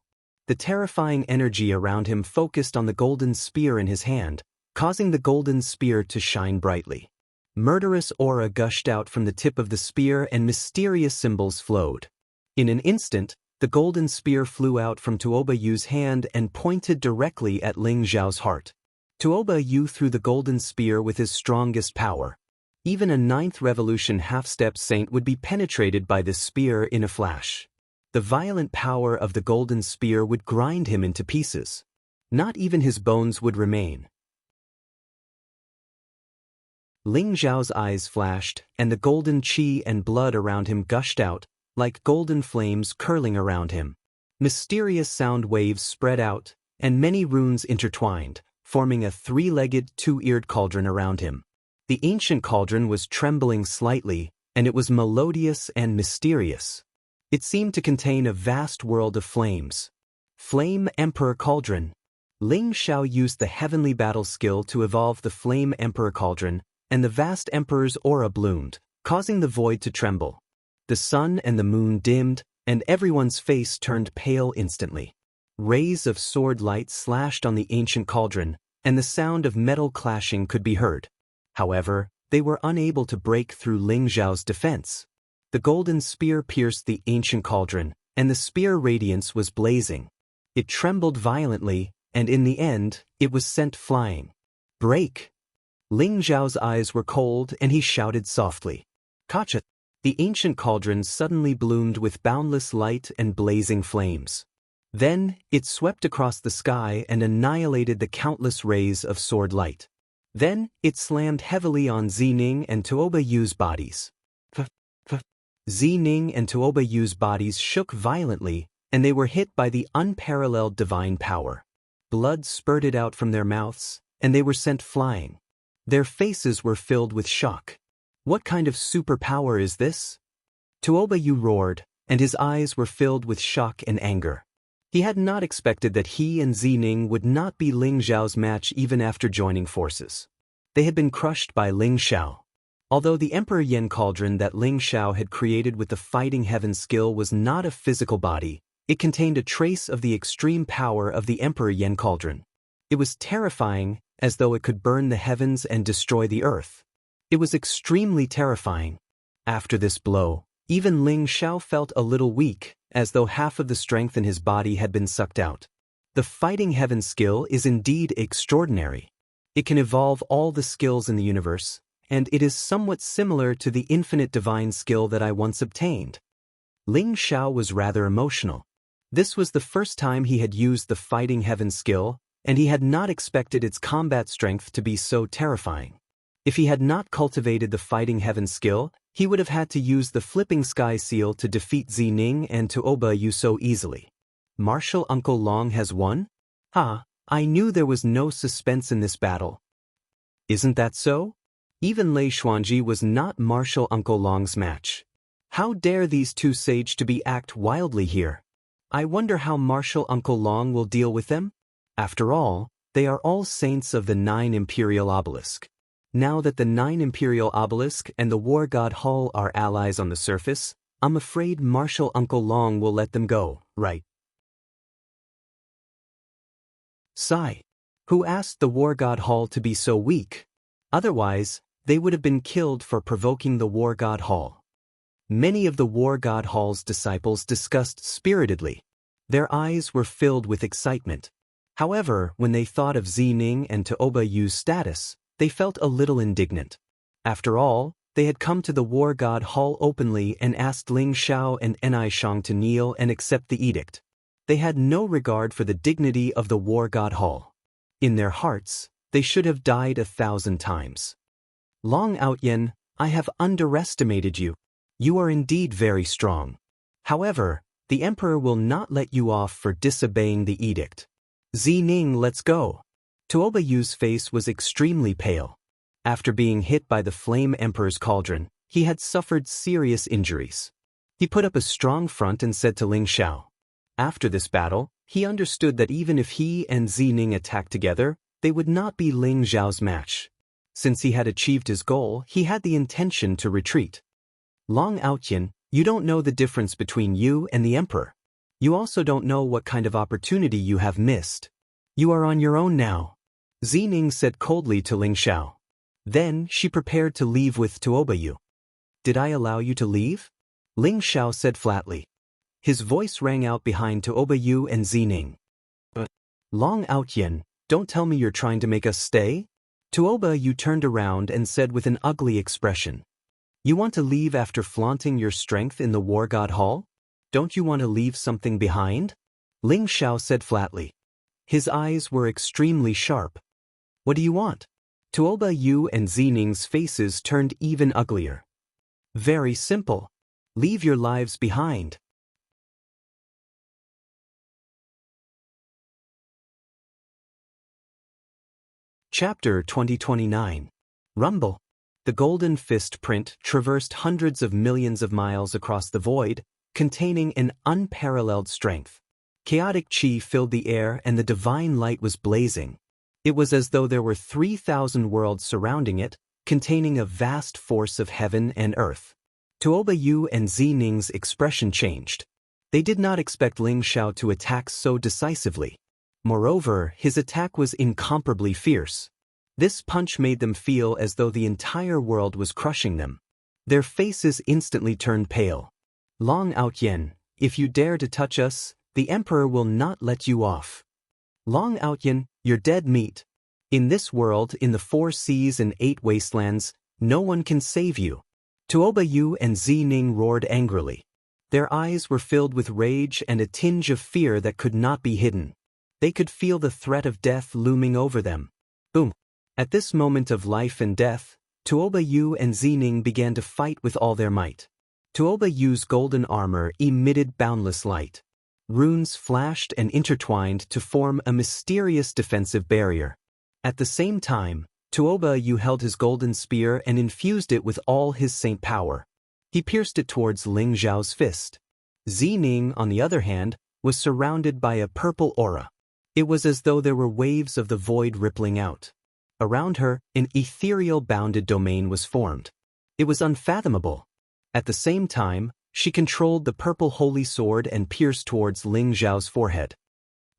The terrifying energy around him focused on the golden spear in his hand, causing the golden spear to shine brightly. Murderous aura gushed out from the tip of the spear and mysterious symbols flowed. In an instant, the golden spear flew out from Tuoba Yu's hand and pointed directly at Ling Xiao's heart. Tuoba Yu threw the golden spear with his strongest power. Even a 9th revolution half-step saint would be penetrated by this spear in a flash. The violent power of the golden spear would grind him into pieces. Not even his bones would remain. Ling Xiao's eyes flashed, and the golden qi and blood around him gushed out, like golden flames curling around him. Mysterious sound waves spread out, and many runes intertwined, forming a 3-legged, 2-eared cauldron around him. The ancient cauldron was trembling slightly, and it was melodious and mysterious. It seemed to contain a vast world of flames. Flame Emperor Cauldron. Ling Xiao used the heavenly battle skill to evolve the Flame Emperor Cauldron, and the vast Emperor's aura bloomed, causing the void to tremble. The sun and the moon dimmed, and everyone's face turned pale instantly. Rays of sword light slashed on the ancient cauldron, and the sound of metal clashing could be heard. However, they were unable to break through Ling Xiao's defense. The golden spear pierced the ancient cauldron, and the spear radiance was blazing. It trembled violently, and in the end, it was sent flying. Break! Ling Xiao's eyes were cold and he shouted softly. Kacha! The ancient cauldron suddenly bloomed with boundless light and blazing flames. Then, it swept across the sky and annihilated the countless rays of sword light. Then, it slammed heavily on Zining and Tuoba Yu's bodies. Zining and Tuoba Yu's bodies shook violently, and they were hit by the unparalleled divine power. Blood spurted out from their mouths, and they were sent flying. Their faces were filled with shock. What kind of superpower is this? Tuoba Yu roared, and his eyes were filled with shock and anger. He had not expected that he and Zining would not be Ling Xiao's match even after joining forces. They had been crushed by Ling Xiao. Although the Emperor Yen Cauldron that Ling Xiao had created with the Fighting Heaven skill was not a physical body, it contained a trace of the extreme power of the Emperor Yen Cauldron. It was terrifying, as though it could burn the heavens and destroy the earth. It was extremely terrifying. After this blow, even Ling Xiao felt a little weak, as though half of the strength in his body had been sucked out. The Fighting Heaven skill is indeed extraordinary. It can evolve all the skills in the universe, and it is somewhat similar to the infinite divine skill that I once obtained. Ling Xiao was rather emotional. This was the first time he had used the Fighting Heaven skill, and he had not expected its combat strength to be so terrifying. If he had not cultivated the Fighting Heaven skill, he would have had to use the Flipping Sky Seal to defeat Zining and Tuoba Yu so easily. Martial Uncle Long has won? I knew there was no suspense in this battle. Isn't that so? Even Lei Xuanji was not Martial Uncle Long's match. How dare these two sage to be act wildly here? I wonder how Martial Uncle Long will deal with them? After all, they are all saints of the 9 Imperial Obelisk. Now that the 9 Imperial Obelisk and the War God Hall are allies on the surface, I'm afraid Martial Uncle Long will let them go, right? Sigh. Who asked the War God Hall to be so weak? Otherwise, they would have been killed for provoking the War God Hall. Many of the War God Hall's disciples discussed spiritedly. Their eyes were filled with excitement. However, when they thought of Zining and Tuoba Yu's status, they felt a little indignant. After all, they had come to the War God Hall openly and asked Ling Xiao and Enai Shang to kneel and accept the edict. They had no regard for the dignity of the War God Hall. In their hearts, they should have died 1,000 times. Long Outyen, I have underestimated you. You are indeed very strong. However, the Emperor will not let you off for disobeying the edict. Zining, let's go. Tuoba Yu's face was extremely pale. After being hit by the Flame Emperor's cauldron, he had suffered serious injuries. He put up a strong front and said to Ling Xiao. After this battle, he understood that even if he and Zining attacked together, they would not be Ling Xiao's match. Since he had achieved his goal, he had the intention to retreat. Long Outyen, you don't know the difference between you and the Emperor. You also don't know what kind of opportunity you have missed. You are on your own now. Zining said coldly to Ling Xiao. Then she prepared to leave with Tuoba Yu. Did I allow you to leave? Ling Xiao said flatly. His voice rang out behind Tuoba Yu and Zining. But Long Outyen, don't tell me you're trying to make us stay? Tuoba Yu turned around and said with an ugly expression. You want to leave after flaunting your strength in the War God Hall? Don't you want to leave something behind? Ling Xiao said flatly. His eyes were extremely sharp. What do you want? Tuoba Yu and Zining's faces turned even uglier. Very simple. Leave your lives behind. Chapter 2029. Rumble. The golden fist print traversed hundreds of millions of miles across the void, containing an unparalleled strength. Chaotic chi filled the air and the divine light was blazing. It was as though there were 3,000 worlds surrounding it, containing a vast force of heaven and earth. Tuoba Yu and Zining's expression changed. They did not expect Ling Xiao to attack so decisively. Moreover, his attack was incomparably fierce. This punch made them feel as though the entire world was crushing them. Their faces instantly turned pale. Long Outyen, if you dare to touch us, the Emperor will not let you off. Long Outyen, you're dead meat. In this world, in the 4 seas and 8 wastelands, no one can save you. Tuoba Yu and Zining roared angrily. Their eyes were filled with rage and a tinge of fear that could not be hidden. They could feel the threat of death looming over them. Boom! At this moment of life and death, Tuoba Yu and Zining began to fight with all their might. Tuoba Yu's golden armor emitted boundless light. Runes flashed and intertwined to form a mysterious defensive barrier. At the same time, Tuoba Yu held his golden spear and infused it with all his saint power. He pierced it towards Ling Xiao's fist. Zining, on the other hand, was surrounded by a purple aura. It was as though there were waves of the void rippling out. Around her, an ethereal bounded domain was formed. It was unfathomable. At the same time, she controlled the purple holy sword and pierced towards Ling Xiao's forehead.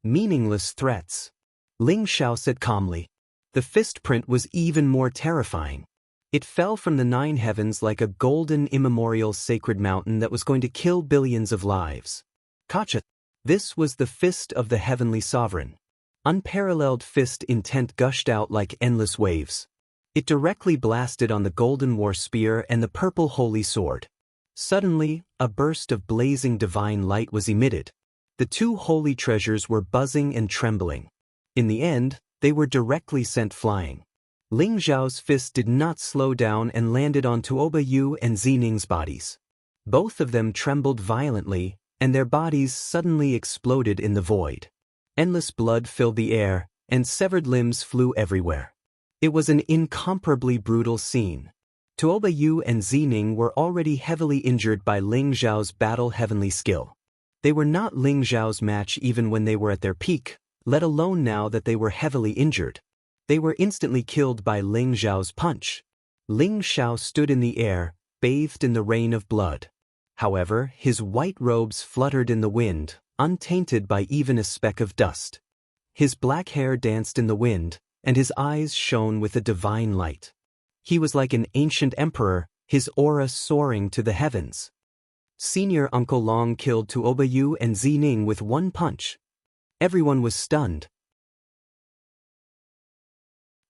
Meaningless threats. Ling Xiao said calmly. The fist print was even more terrifying. It fell from the 9 heavens like a golden immemorial sacred mountain that was going to kill billions of lives. Kacha. This was the fist of the heavenly sovereign. Unparalleled fist intent gushed out like endless waves. It directly blasted on the golden war spear and the purple holy sword. Suddenly, a burst of blazing divine light was emitted. The two holy treasures were buzzing and trembling. In the end, they were directly sent flying. Ling Xiao's fist did not slow down and landed on Tuoba Yu and Zining's bodies. Both of them trembled violently, and their bodies suddenly exploded in the void. Endless blood filled the air, and severed limbs flew everywhere. It was an incomparably brutal scene. Tuoba Yu and Zining were already heavily injured by Ling Xiao's battle heavenly skill. They were not Ling Xiao's match even when they were at their peak, let alone now that they were heavily injured. They were instantly killed by Ling Xiao's punch. Ling Xiao stood in the air, bathed in the rain of blood. However, his white robes fluttered in the wind, untainted by even a speck of dust. His black hair danced in the wind, and his eyes shone with a divine light. He was like an ancient emperor, his aura soaring to the heavens. Senior Uncle Long killed Tuoba Yu and Zining with one punch. Everyone was stunned.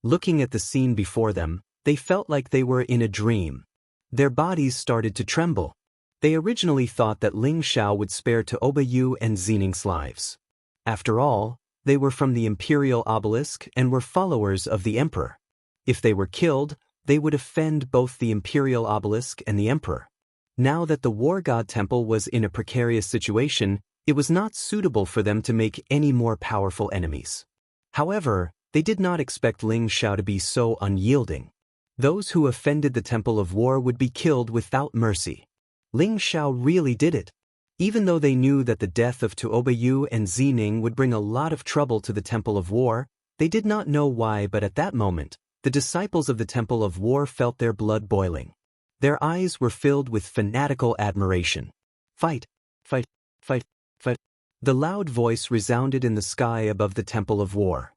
Looking at the scene before them, they felt like they were in a dream. Their bodies started to tremble. They originally thought that Ling Xiao would spare Tuoba Yu and Zining's lives. After all, they were from the Imperial Obelisk and were followers of the Emperor. If they were killed, they would offend both the Imperial Obelisk and the Emperor. Now that the War God Temple was in a precarious situation, it was not suitable for them to make any more powerful enemies. However, they did not expect Ling Xiao to be so unyielding. Those who offended the Temple of War would be killed without mercy. Ling Xiao really did it. Even though they knew that the death of Tuoba Yu and Zining would bring a lot of trouble to the Temple of War, they did not know why, but at that moment, the disciples of the Temple of War felt their blood boiling. Their eyes were filled with fanatical admiration. Fight! Fight! Fight! Fight! The loud voice resounded in the sky above the Temple of War.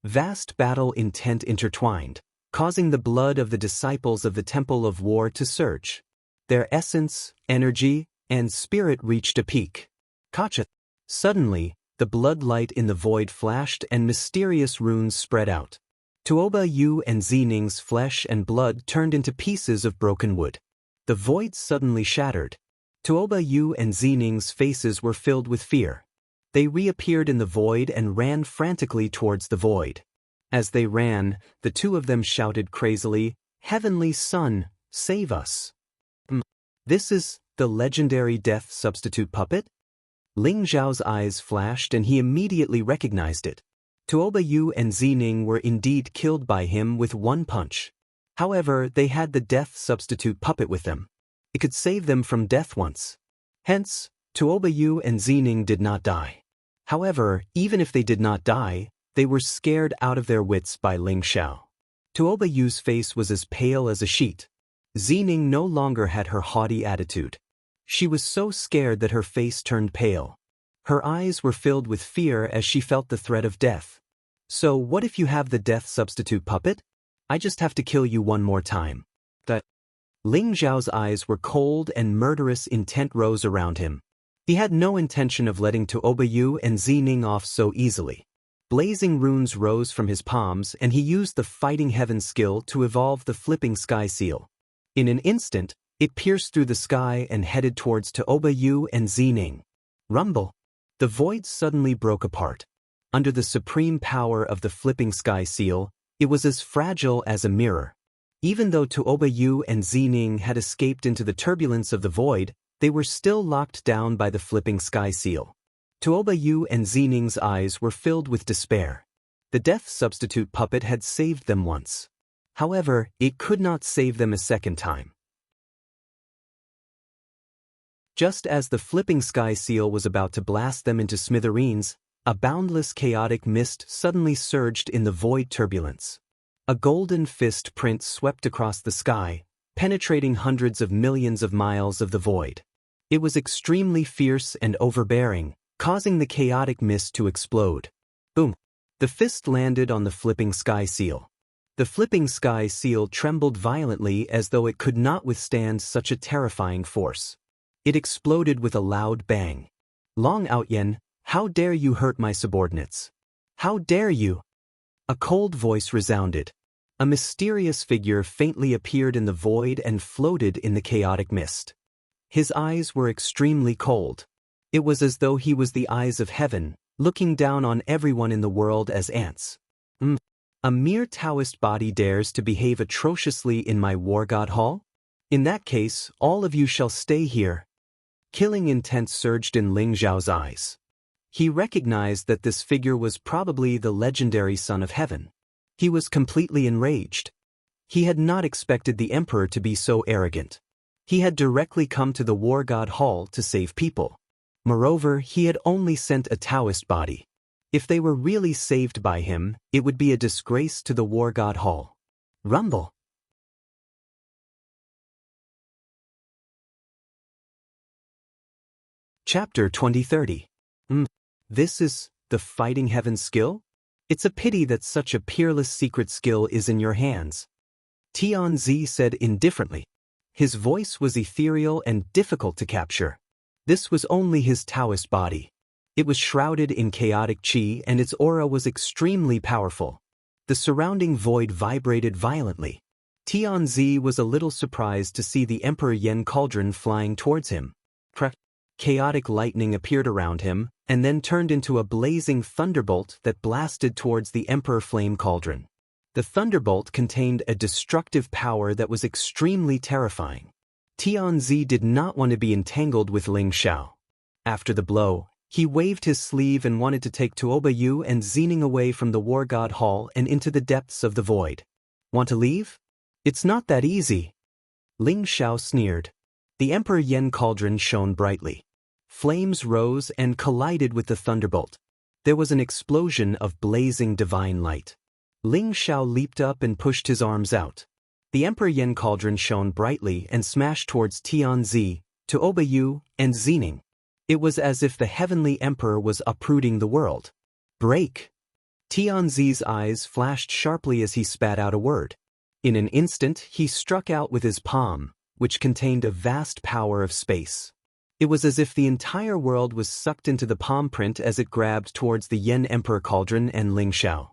Vast battle intent intertwined, causing the blood of the disciples of the Temple of War to surge. Their essence, energy, and spirit reached a peak. Kacha! Suddenly, the blood light in the void flashed and mysterious runes spread out. Tuoba Yu and Zining's flesh and blood turned into pieces of broken wood. The void suddenly shattered. Tuoba Yu and Zining's faces were filled with fear. They reappeared in the void and ran frantically towards the void. As they ran, the two of them shouted crazily, "Heavenly Son, save us!" This is the legendary death substitute puppet? Ling Xiao's eyes flashed and he immediately recognized it. Tuoba Yu and Zining were indeed killed by him with one punch. However, they had the death substitute puppet with them. It could save them from death once. Hence, Tuoba Yu and Zining did not die. However, even if they did not die, they were scared out of their wits by Ling Xiao. Tuoba Yu's face was as pale as a sheet. Zining no longer had her haughty attitude. She was so scared that her face turned pale. Her eyes were filled with fear as she felt the threat of death. So what if you have the death substitute puppet? I just have to kill you one more time. Ling Xiao's eyes were cold and murderous intent rose around him. He had no intention of letting Tuoba Yu and Zining off so easily. Blazing runes rose from his palms and he used the Fighting Heaven skill to evolve the Flipping Sky Seal. In an instant, it pierced through the sky and headed towards Tuoba Yu and Zining. Rumble! The void suddenly broke apart. Under the supreme power of the Flipping Sky Seal, it was as fragile as a mirror. Even though Tuoba Yu and Zining had escaped into the turbulence of the void, they were still locked down by the Flipping Sky Seal. Tuoba Yu and Zining's eyes were filled with despair. The death substitute puppet had saved them once. However, it could not save them a second time. Just as the Flipping Sky Seal was about to blast them into smithereens, a boundless chaotic mist suddenly surged in the void turbulence. A golden fist print swept across the sky, penetrating hundreds of millions of miles of the void. It was extremely fierce and overbearing, causing the chaotic mist to explode. Boom! The fist landed on the Flipping Sky Seal. The Flipping Sky Seal trembled violently as though it could not withstand such a terrifying force. It exploded with a loud bang. Long Outyen, how dare you hurt my subordinates? How dare you? A cold voice resounded. A mysterious figure faintly appeared in the void and floated in the chaotic mist. His eyes were extremely cold. It was as though he was the eyes of heaven, looking down on everyone in the world as ants. A mere Taoist body dares to behave atrociously in my war god hall? In that case, all of you shall stay here. Killing intent surged in Ling Xiao's eyes. He recognized that this figure was probably the legendary Son of Heaven. He was completely enraged. He had not expected the emperor to be so arrogant. He had directly come to the war god hall to save people. Moreover, he had only sent a Taoist body. If they were really saved by him, it would be a disgrace to the war god hall. Rumble. Chapter 2030. This is the fighting heaven skill? It's a pity that such a peerless secret skill is in your hands. Tianzi said indifferently. His voice was ethereal and difficult to capture. This was only his Taoist body. It was shrouded in chaotic qi and its aura was extremely powerful. The surrounding void vibrated violently. Tianzi was a little surprised to see the Emperor Yen cauldron flying towards him. Chaotic lightning appeared around him, and then turned into a blazing thunderbolt that blasted towards the Emperor Flame Cauldron. The thunderbolt contained a destructive power that was extremely terrifying. Tianzi did not want to be entangled with Ling Xiao. After the blow, he waved his sleeve and wanted to take Tuoba Yu and Xening away from the War God Hall and into the depths of the void. Want to leave? It's not that easy. Ling Xiao sneered. The Emperor Yen Cauldron shone brightly. Flames rose and collided with the thunderbolt. There was an explosion of blazing divine light. Ling Xiao leaped up and pushed his arms out. The Emperor Yen Cauldron shone brightly and smashed towards Tianzi, Tuoba Yu, and Xening. It was as if the heavenly emperor was uprooting the world. Break! Tianzi's eyes flashed sharply as he spat out a word. In an instant, he struck out with his palm, which contained a vast power of space. It was as if the entire world was sucked into the palm print as it grabbed towards the Yen Emperor Cauldron and Ling Xiao.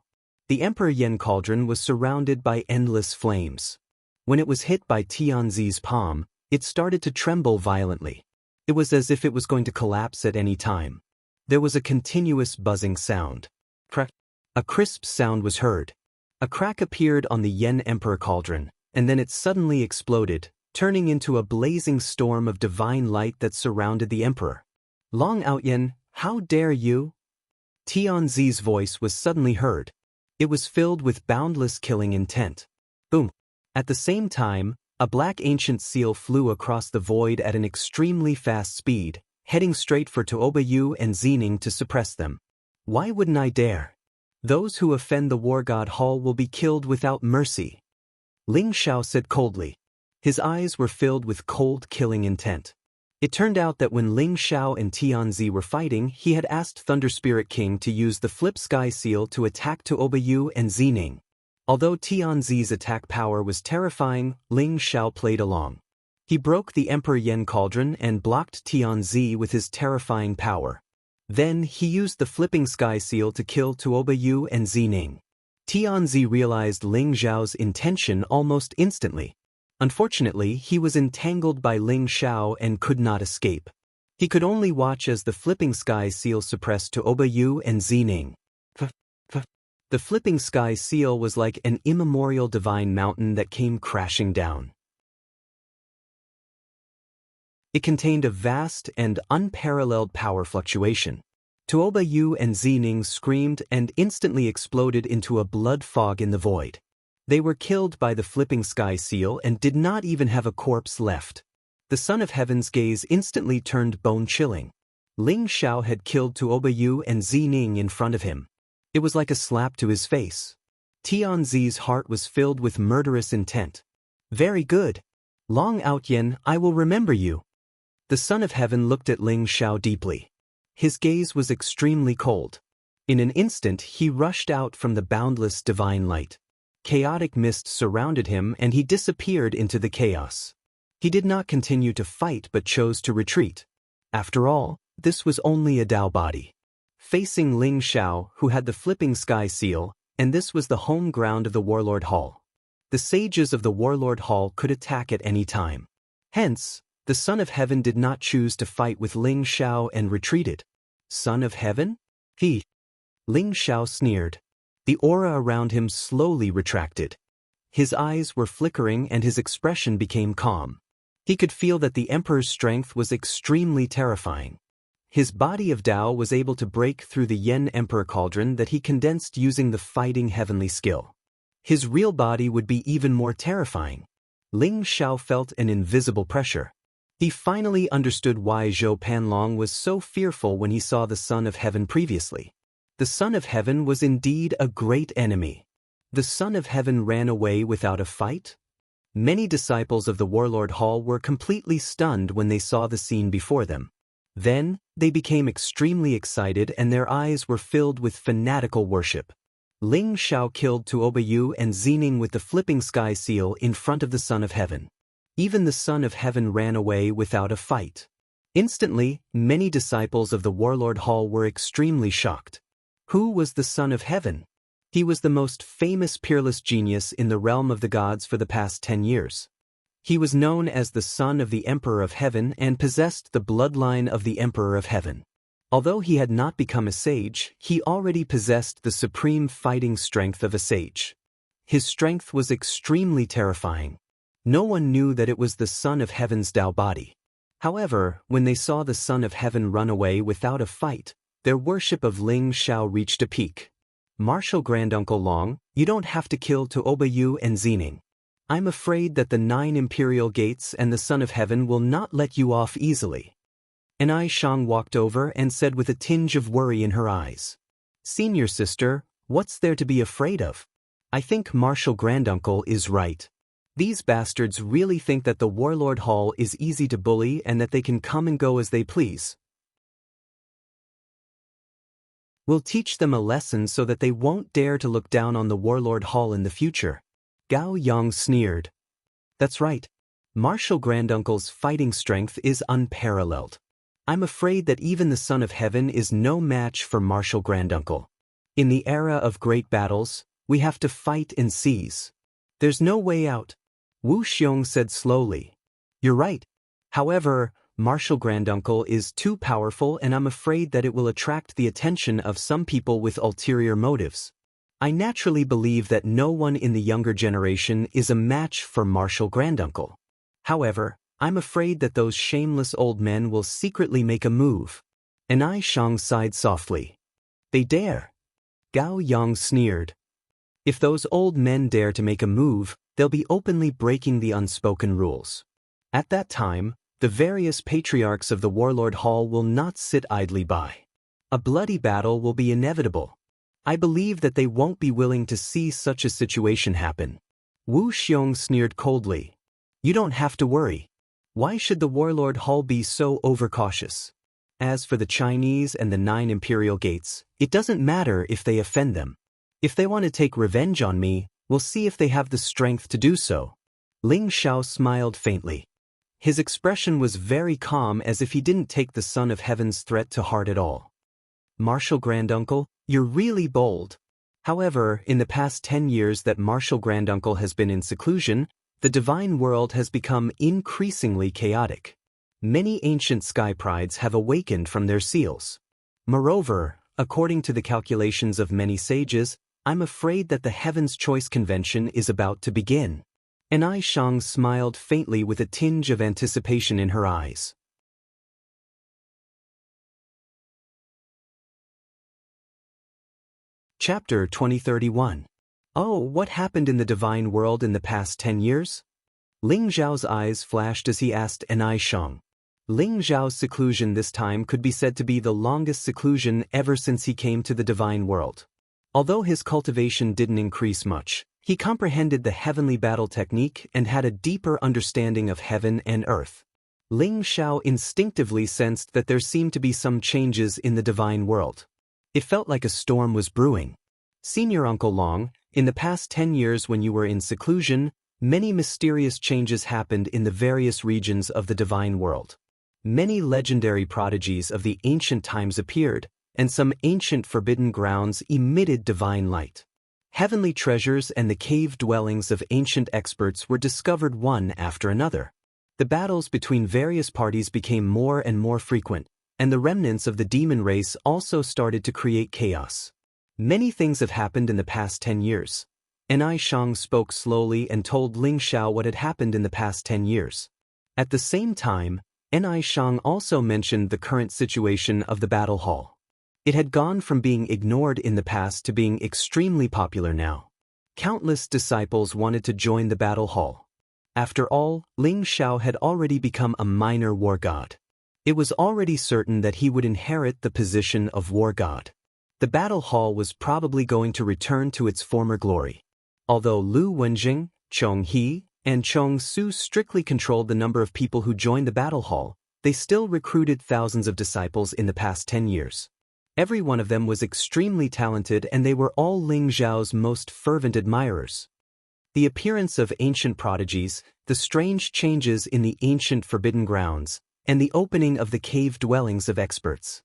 The Emperor Yen Cauldron was surrounded by endless flames. When it was hit by Tianzi's palm, it started to tremble violently. It was as if it was going to collapse at any time. There was a continuous buzzing sound. Crack. A crisp sound was heard. A crack appeared on the Yen Emperor Cauldron, and then it suddenly exploded, turning into a blazing storm of divine light that surrounded the emperor. Long Outyen, how dare you? Tianzi's voice was suddenly heard. It was filled with boundless killing intent. Boom. At the same time, a black ancient seal flew across the void at an extremely fast speed, heading straight for Tuoba Yu and Xening to suppress them. Why wouldn't I dare? Those who offend the War God Hall will be killed without mercy. Ling Xiao said coldly. His eyes were filled with cold killing intent. It turned out that when Ling Xiao and Tianzi were fighting, he had asked Thunder Spirit King to use the Flip Sky Seal to attack Tuoba Yu and Xening. Although Tianzi's attack power was terrifying, Ling Xiao played along. He broke the Emperor Yen Cauldron and blocked Tianzi with his terrifying power. Then he used the Flipping Sky Seal to kill Tuoba Yu and Xening. Tianzi realized Ling Xiao's intention almost instantly. Unfortunately, he was entangled by Ling Xiao and could not escape. He could only watch as the Flipping Sky Seal suppressed Tuoba Yu and Xening. The Flipping Sky Seal was like an immemorial divine mountain that came crashing down. It contained a vast and unparalleled power fluctuation. Tuoba Yu and Xening screamed and instantly exploded into a blood fog in the void. They were killed by the Flipping Sky Seal and did not even have a corpse left. The Son of Heaven's gaze instantly turned bone-chilling. Ling Xiao had killed Tuoba Yu and Xening in front of him. It was like a slap to his face. Tianzi's heart was filled with murderous intent. Very good. Long Outyen, I will remember you. The Son of Heaven looked at Ling Xiao deeply. His gaze was extremely cold. In an instant, he rushed out from the boundless divine light. Chaotic mist surrounded him and he disappeared into the chaos. He did not continue to fight but chose to retreat. After all, this was only a Dao body. Facing Ling Xiao, who had the Flipping Sky Seal, and this was the home ground of the Warlord Hall. The sages of the Warlord Hall could attack at any time. Hence, the Son of Heaven did not choose to fight with Ling Xiao and retreated. Son of Heaven? Ling Xiao sneered. The aura around him slowly retracted. His eyes were flickering and his expression became calm. He could feel that the Emperor's strength was extremely terrifying. His body of Tao was able to break through the Yen Emperor cauldron that he condensed using the fighting heavenly skill. His real body would be even more terrifying. Ling Xiao felt an invisible pressure. He finally understood why Zhou Panlong was so fearful when he saw the Son of Heaven previously. The Son of Heaven was indeed a great enemy. The Son of Heaven ran away without a fight? Many disciples of the Warlord Hall were completely stunned when they saw the scene before them. Then, they became extremely excited and their eyes were filled with fanatical worship. Ling Xiao killed Tuobayu and Xining with the flipping sky seal in front of the Son of Heaven. Even the Son of Heaven ran away without a fight. Instantly, many disciples of the Warlord Hall were extremely shocked. Who was the Son of Heaven? He was the most famous peerless genius in the realm of the gods for the past 10 years. He was known as the son of the Emperor of Heaven and possessed the bloodline of the Emperor of Heaven. Although he had not become a sage, he already possessed the supreme fighting strength of a sage. His strength was extremely terrifying. No one knew that it was the Son of Heaven's Tao body. However, when they saw the Son of Heaven run away without a fight, their worship of Ling Xiao reached a peak. Martial Granduncle Long, you don't have to kill Tuobayu and Xining. I'm afraid that the 9 imperial gates and the Son of Heaven will not let you off easily. Anai Shang walked over and said with a tinge of worry in her eyes. Senior sister, what's there to be afraid of? I think Martial Granduncle is right. These bastards really think that the Warlord Hall is easy to bully and that they can come and go as they please. We'll teach them a lesson so that they won't dare to look down on the Warlord Hall in the future. Gao Yang sneered. That's right. Martial Granduncle's fighting strength is unparalleled. I'm afraid that even the Son of Heaven is no match for Martial Granduncle. In the era of great battles, we have to fight and seize. There's no way out. Wu Xiong said slowly. You're right. However, Martial Granduncle is too powerful and I'm afraid that it will attract the attention of some people with ulterior motives. I naturally believe that no one in the younger generation is a match for Martial Granduncle. However, I'm afraid that those shameless old men will secretly make a move. Anai Shang sighed softly. They dare. Gao Yang sneered. If those old men dare to make a move, they'll be openly breaking the unspoken rules. At that time, the various patriarchs of the Warlord Hall will not sit idly by. A bloody battle will be inevitable. I believe that they won't be willing to see such a situation happen. Wu Xiong sneered coldly. You don't have to worry. Why should the Warlord Hall be so overcautious? As for the Chinese and the 9 imperial gates, it doesn't matter if they offend them. If they want to take revenge on me, we'll see if they have the strength to do so. Ling Xiao smiled faintly. His expression was very calm as if he didn't take the Son of Heaven's threat to heart at all. Martial Granduncle, you're really bold. However, in the past 10 years that Martial Granduncle has been in seclusion, the divine world has become increasingly chaotic. Many ancient sky prides have awakened from their seals. Moreover, according to the calculations of many sages, I'm afraid that the Heaven's Choice Convention is about to begin. Anai Shang smiled faintly with a tinge of anticipation in her eyes. Chapter 2031. Oh, what happened in the divine world in the past 10 years? Ling Zhao's eyes flashed as he asked Anai Shang. Ling Zhao's seclusion this time could be said to be the longest seclusion ever since he came to the divine world. Although his cultivation didn't increase much, he comprehended the heavenly battle technique and had a deeper understanding of heaven and earth. Ling Xiao instinctively sensed that there seemed to be some changes in the divine world. It felt like a storm was brewing. Senior Uncle Long, in the past 10 years when you were in seclusion, many mysterious changes happened in the various regions of the divine world. Many legendary prodigies of the ancient times appeared, and some ancient forbidden grounds emitted divine light. Heavenly treasures and the cave dwellings of ancient experts were discovered one after another. The battles between various parties became more and more frequent, and the remnants of the demon race also started to create chaos. Many things have happened in the past 10 years. Enai Shang spoke slowly and told Ling Xiao what had happened in the past 10 years. At the same time, Enai Shang also mentioned the current situation of the battle hall. It had gone from being ignored in the past to being extremely popular now. Countless disciples wanted to join the battle hall. After all, Ling Xiao had already become a minor war god. It was already certain that he would inherit the position of war god. The battle hall was probably going to return to its former glory. Although Lu Wenjing, Chong He, and Chong Su strictly controlled the number of people who joined the battle hall, they still recruited thousands of disciples in the past 10 years. Every one of them was extremely talented, and they were all Ling Xiao's most fervent admirers. The appearance of ancient prodigies, the strange changes in the ancient forbidden grounds, and the opening of the cave dwellings of experts.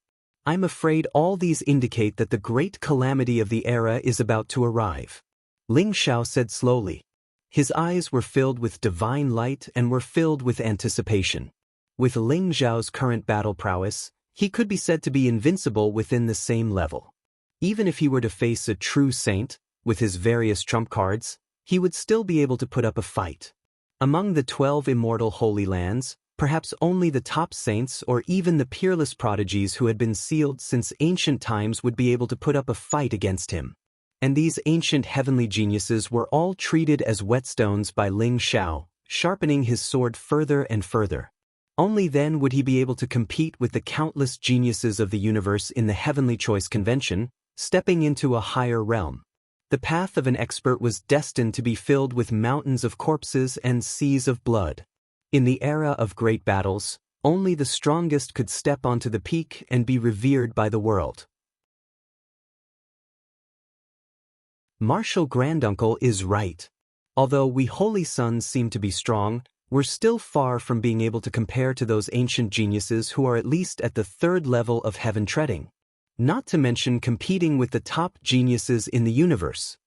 I'm afraid all these indicate that the great calamity of the era is about to arrive. Ling Xiao said slowly. His eyes were filled with divine light and were filled with anticipation. With Ling Xiao's current battle prowess, he could be said to be invincible within the same level. Even if he were to face a true saint, with his various trump cards, he would still be able to put up a fight. Among the 12 immortal holy lands, perhaps only the top saints or even the peerless prodigies who had been sealed since ancient times would be able to put up a fight against him. And these ancient heavenly geniuses were all treated as whetstones by Ling Xiao, sharpening his sword further and further. Only then would he be able to compete with the countless geniuses of the universe in the Heavenly Choice Convention, stepping into a higher realm. The path of an expert was destined to be filled with mountains of corpses and seas of blood. In the era of great battles, only the strongest could step onto the peak and be revered by the world. Martial Granduncle is right. Although we holy sons seem to be strong, we're still far from being able to compare to those ancient geniuses who are at least at the 3rd level of heaven treading. Not to mention competing with the top geniuses in the universe.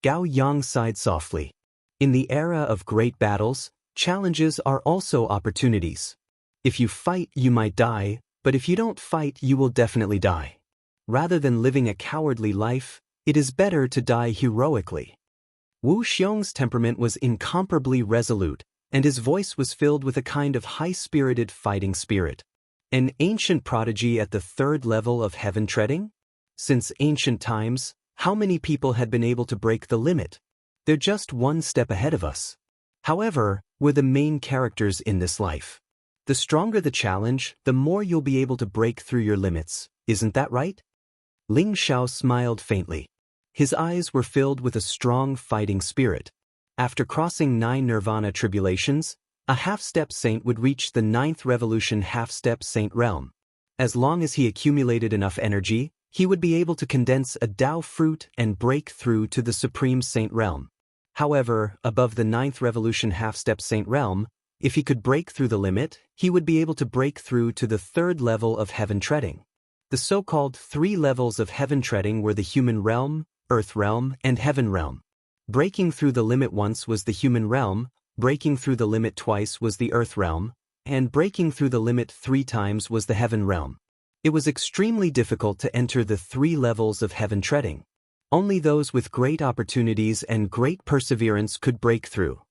Gao Yang sighed softly. In the era of great battles, challenges are also opportunities. If you fight, you might die, but if you don't fight, you will definitely die. Rather than living a cowardly life, it is better to die heroically. Wu Xiong's temperament was incomparably resolute, and his voice was filled with a kind of high-spirited fighting spirit. An ancient prodigy at the 3rd level of heaven treading? Since ancient times, how many people had been able to break the limit? They're just one step ahead of us. However, we're the main characters in this life. The stronger the challenge, the more you'll be able to break through your limits, isn't that right? Ling Xiao smiled faintly. His eyes were filled with a strong fighting spirit. After crossing 9 nirvana tribulations, a half-step saint would reach the 9th revolution half-step saint realm. As long as he accumulated enough energy, he would be able to condense a Tao fruit and break through to the supreme saint realm. However, above the 9th revolution half-step saint realm, if he could break through the limit, he would be able to break through to the 3rd level of heaven treading. The so-called 3 levels of heaven treading were the human realm, earth realm, and heaven realm. Breaking through the limit once was the human realm, breaking through the limit twice was the earth realm, and breaking through the limit 3 times was the heaven realm. It was extremely difficult to enter the 3 levels of heaven treading. Only those with great opportunities and great perseverance could break through.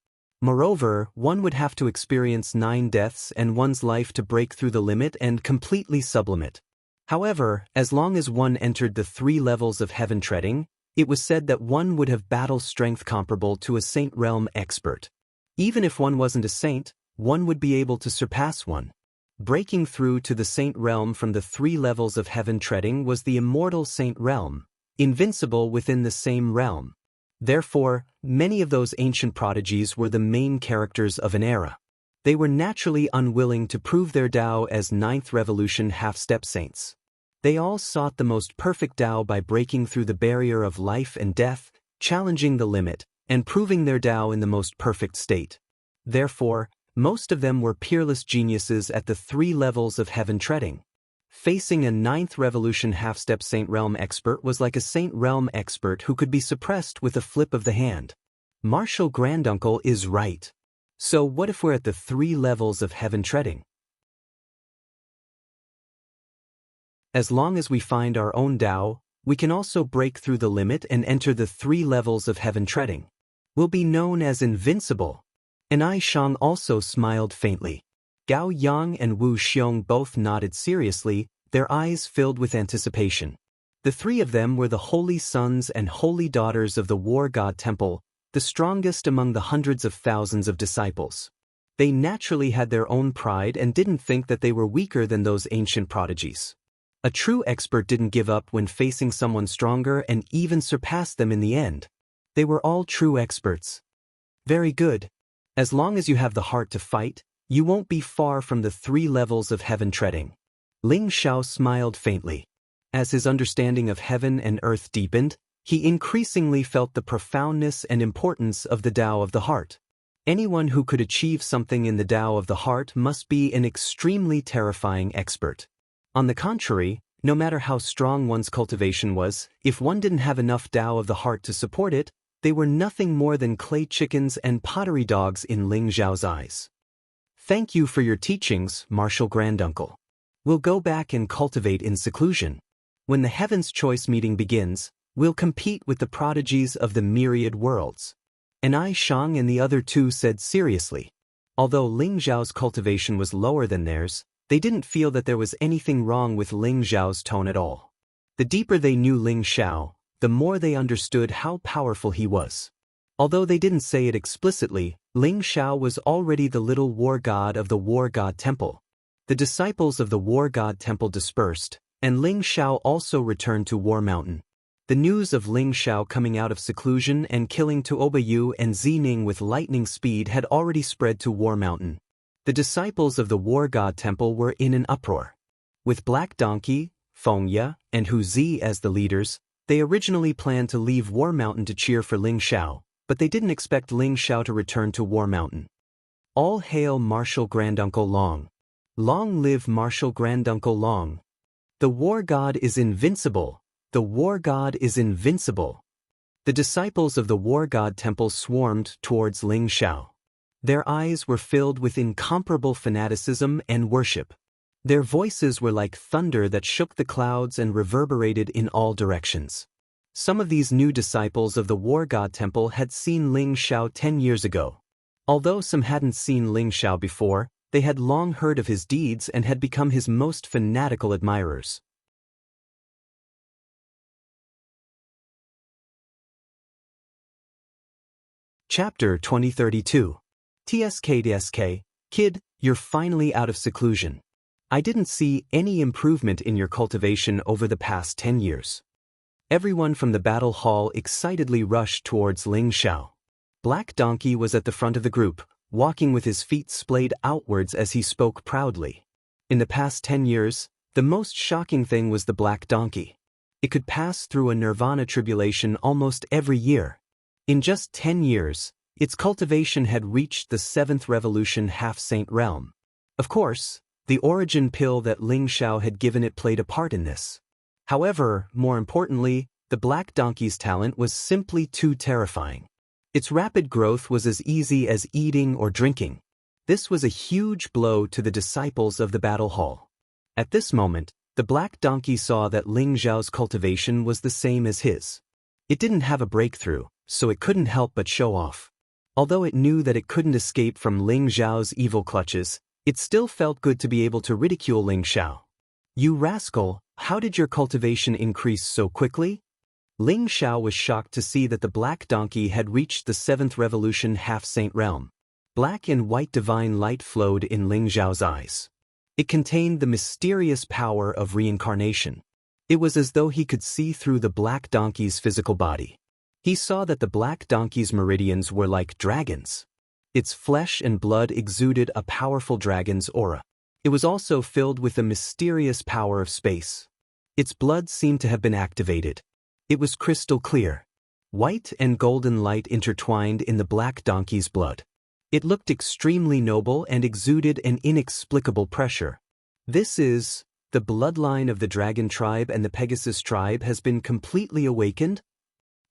Moreover, one would have to experience 9 deaths and one's life to break through the limit and completely sublimate. However, as long as one entered the 3 levels of heaven treading, it was said that one would have battle strength comparable to a saint realm expert. Even if one wasn't a saint, one would be able to surpass one. Breaking through to the saint realm from the 3 levels of heaven treading was the immortal saint realm, invincible within the same realm. Therefore, many of those ancient prodigies were the main characters of an era. They were naturally unwilling to prove their Tao as 9th revolution half-step saints. They all sought the most perfect Tao by breaking through the barrier of life and death, challenging the limit, and proving their Tao in the most perfect state. Therefore, most of them were peerless geniuses at the 3 levels of heaven treading. Facing a 9th revolution half-step Saint Realm expert was like a Saint Realm expert who could be suppressed with a flip of the hand. Marshall Granduncle is right. So what if we're at the 3 levels of heaven treading? As long as we find our own Tao, we can also break through the limit and enter the 3 levels of heaven treading. We'll be known as invincible. And Ai Shang also smiled faintly. Gao Yang and Wu Xiong both nodded seriously, their eyes filled with anticipation. The 3 of them were the holy sons and holy daughters of the War God Temple, the strongest among the hundreds of thousands of disciples. They naturally had their own pride and didn't think that they were weaker than those ancient prodigies. A true expert didn't give up when facing someone stronger and even surpassed them in the end. They were all true experts. Very good. As long as you have the heart to fight, you won't be far from the 3 levels of heaven treading. Ling Xiao smiled faintly. As his understanding of heaven and earth deepened, he increasingly felt the profoundness and importance of the Tao of the heart. Anyone who could achieve something in the Tao of the heart must be an extremely terrifying expert. On the contrary, no matter how strong one's cultivation was, if one didn't have enough Tao of the heart to support it, they were nothing more than clay chickens and pottery dogs in Ling Xiao's eyes. Thank you for your teachings, Marshall Granduncle. We'll go back and cultivate in seclusion. When the Heaven's Choice meeting begins, we'll compete with the prodigies of the myriad worlds. And Ai Shang and the other 2 said seriously. Although Ling Xiao's cultivation was lower than theirs, they didn't feel that there was anything wrong with Ling Xiao's tone at all. The deeper they knew Ling Xiao, the more they understood how powerful he was. Although they didn't say it explicitly, Ling Xiao was already the little war god of the War God Temple. The disciples of the War God Temple dispersed, and Ling Xiao also returned to War Mountain. The news of Ling Xiao coming out of seclusion and killing Tuoba Yu and Zining with lightning speed had already spread to War Mountain. The disciples of the War God Temple were in an uproar. With Black Donkey, Feng Ye, and Hu Zi as the leaders, they originally planned to leave War Mountain to cheer for Ling Xiao, but they didn't expect Ling Xiao to return to War Mountain. All hail Marshall Granduncle Long. Long live Marshall Granduncle Long. The War God is invincible. The War God is invincible. The disciples of the War God Temple swarmed towards Ling Xiao. Their eyes were filled with incomparable fanaticism and worship. Their voices were like thunder that shook the clouds and reverberated in all directions. Some of these new disciples of the War God Temple had seen Ling Xiao 10 years ago. Although some hadn't seen Ling Xiao before, they had long heard of his deeds and had become his most fanatical admirers. Chapter 2032. TSK, kid, you're finally out of seclusion. I didn't see any improvement in your cultivation over the past 10 years. Everyone from the battle hall excitedly rushed towards Ling Xiao. Black Donkey was at the front of the group, walking with his feet splayed outwards as he spoke proudly. In the past 10 years, the most shocking thing was the Black Donkey. It could pass through a nirvana tribulation almost every year. In just 10 years, its cultivation had reached the 7th revolution half-saint realm. Of course, the origin pill that Ling Xiao had given it played a part in this. However, more importantly, the Black Donkey's talent was simply too terrifying. Its rapid growth was as easy as eating or drinking. This was a huge blow to the disciples of the battle hall. At this moment, the Black Donkey saw that Ling Xiao's cultivation was the same as his. It didn't have a breakthrough, so it couldn't help but show off. Although it knew that it couldn't escape from Ling Xiao's evil clutches, it still felt good to be able to ridicule Ling Xiao. You rascal, how did your cultivation increase so quickly? Ling Xiao was shocked to see that the Black Donkey had reached the 7th revolution half-saint realm. Black and white divine light flowed in Ling Xiao's eyes. It contained the mysterious power of reincarnation. It was as though he could see through the Black Donkey's physical body. He saw that the Black Donkey's meridians were like dragons. Its flesh and blood exuded a powerful dragon's aura. It was also filled with the mysterious power of space. Its blood seemed to have been activated. It was crystal clear. White and golden light intertwined in the Black Donkey's blood. It looked extremely noble and exuded an inexplicable pressure. This is The bloodline of the dragon tribe and the Pegasus tribe has been completely awakened?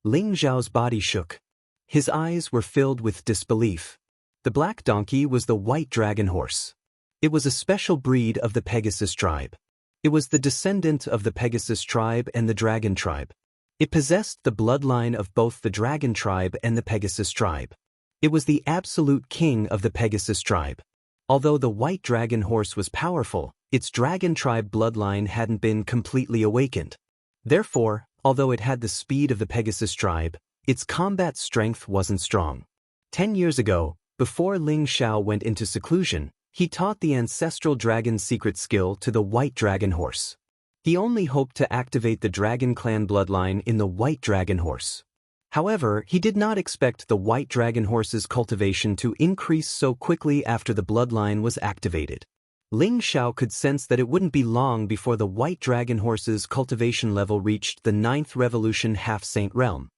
Ling Xiao's body shook. His eyes were filled with disbelief. The black donkey was the white dragon horse. It was a special breed of the Pegasus tribe. It was the descendant of the Pegasus tribe and the dragon tribe. It possessed the bloodline of both the dragon tribe and the Pegasus tribe. It was the absolute king of the Pegasus tribe. Although the white dragon horse was powerful, its dragon tribe bloodline hadn't been completely awakened. Therefore, although it had the speed of the Pegasus tribe, its combat strength wasn't strong. 10 years ago, before Ling Xiao went into seclusion, he taught the ancestral dragon secret skill to the white dragon horse. He only hoped to activate the dragon clan bloodline in the white dragon horse. However, he did not expect the white dragon horse's cultivation to increase so quickly after the bloodline was activated. Ling Xiao could sense that it wouldn't be long before the white dragon horse's cultivation level reached the 9th revolution half-saint realm.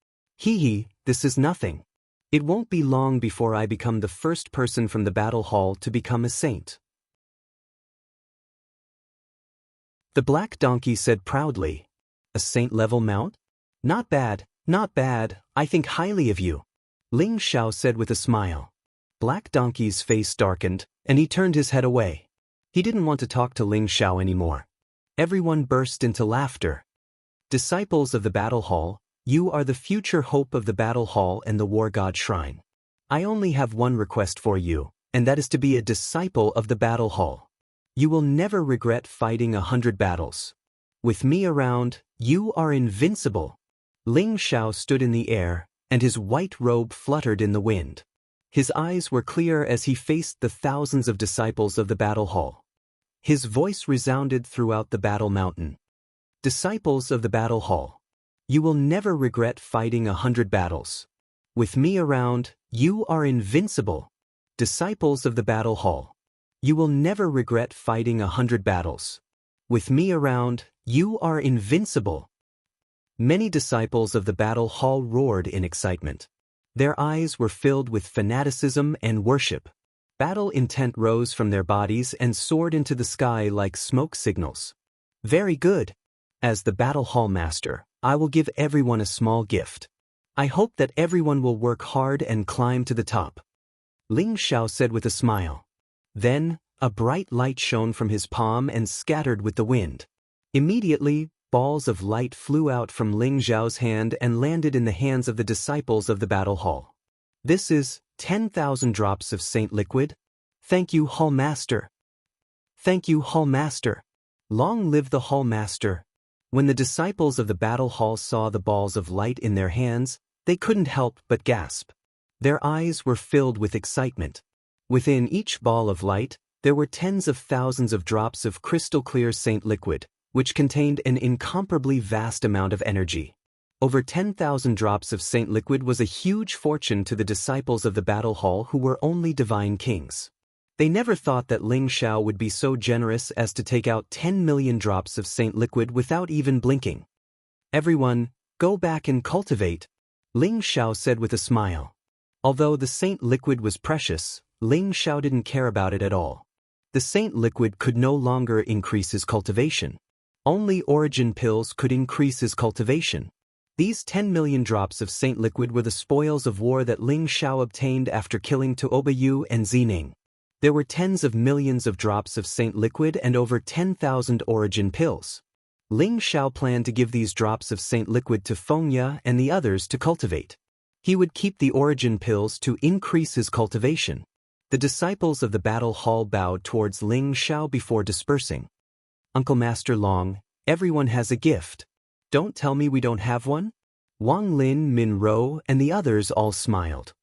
This is nothing. It won't be long before I become the first person from the battle hall to become a saint. The black donkey said proudly. A saint-level mount? Not bad, not bad, I think highly of you. Ling Xiao said with a smile. Black donkey's face darkened, and he turned his head away. He didn't want to talk to Ling Xiao anymore. Everyone burst into laughter. Disciples of the battle hall, you are the future hope of the battle hall and the war god shrine. I only have one request for you, and that is to be a disciple of the battle hall. You will never regret fighting 100 battles. With me around, you are invincible. Ling Xiao stood in the air, and his white robe fluttered in the wind. His eyes were clear as he faced the thousands of disciples of the battle hall. His voice resounded throughout the battle mountain. Disciples of the battle hall. You will never regret fighting 100 battles. With me around, you are invincible. Disciples of the battle hall. You will never regret fighting 100 battles. With me around, you are invincible. Many disciples of the battle hall roared in excitement. Their eyes were filled with fanaticism and worship. Battle intent rose from their bodies and soared into the sky like smoke signals. Very good. As the battle hall master, I will give everyone a small gift. I hope that everyone will work hard and climb to the top. Ling Xiao said with a smile. Then, a bright light shone from his palm and scattered with the wind. Immediately, balls of light flew out from Ling Xiao's hand and landed in the hands of the disciples of the battle hall. This is 10,000 drops of saint liquid. Thank you, Hall Master. Thank you, Hall Master. Long live the Hall Master. When the disciples of the battle hall saw the balls of light in their hands, they couldn't help but gasp. Their eyes were filled with excitement. Within each ball of light, there were tens of thousands of drops of crystal-clear saint liquid, which contained an incomparably vast amount of energy. Over 10,000 drops of saint liquid was a huge fortune to the disciples of the battle hall who were only divine kings. They never thought that Ling Xiao would be so generous as to take out 10 million drops of saint liquid without even blinking. Everyone, go back and cultivate, Ling Xiao said with a smile. Although the saint liquid was precious, Ling Xiao didn't care about it at all. The saint liquid could no longer increase his cultivation. Only origin pills could increase his cultivation. These 10 million drops of saint liquid were the spoils of war that Ling Xiao obtained after killing Tuoba Yu and Zining. There were tens of millions of drops of saint liquid and over 10,000 origin pills. Ling Xiao planned to give these drops of saint liquid to Fengya and the others to cultivate. He would keep the origin pills to increase his cultivation. The disciples of the battle hall bowed towards Ling Xiao before dispersing. Uncle Master Long, everyone has a gift. Don't tell me we don't have one? Wang Lin, Min Ro, and the others all smiled.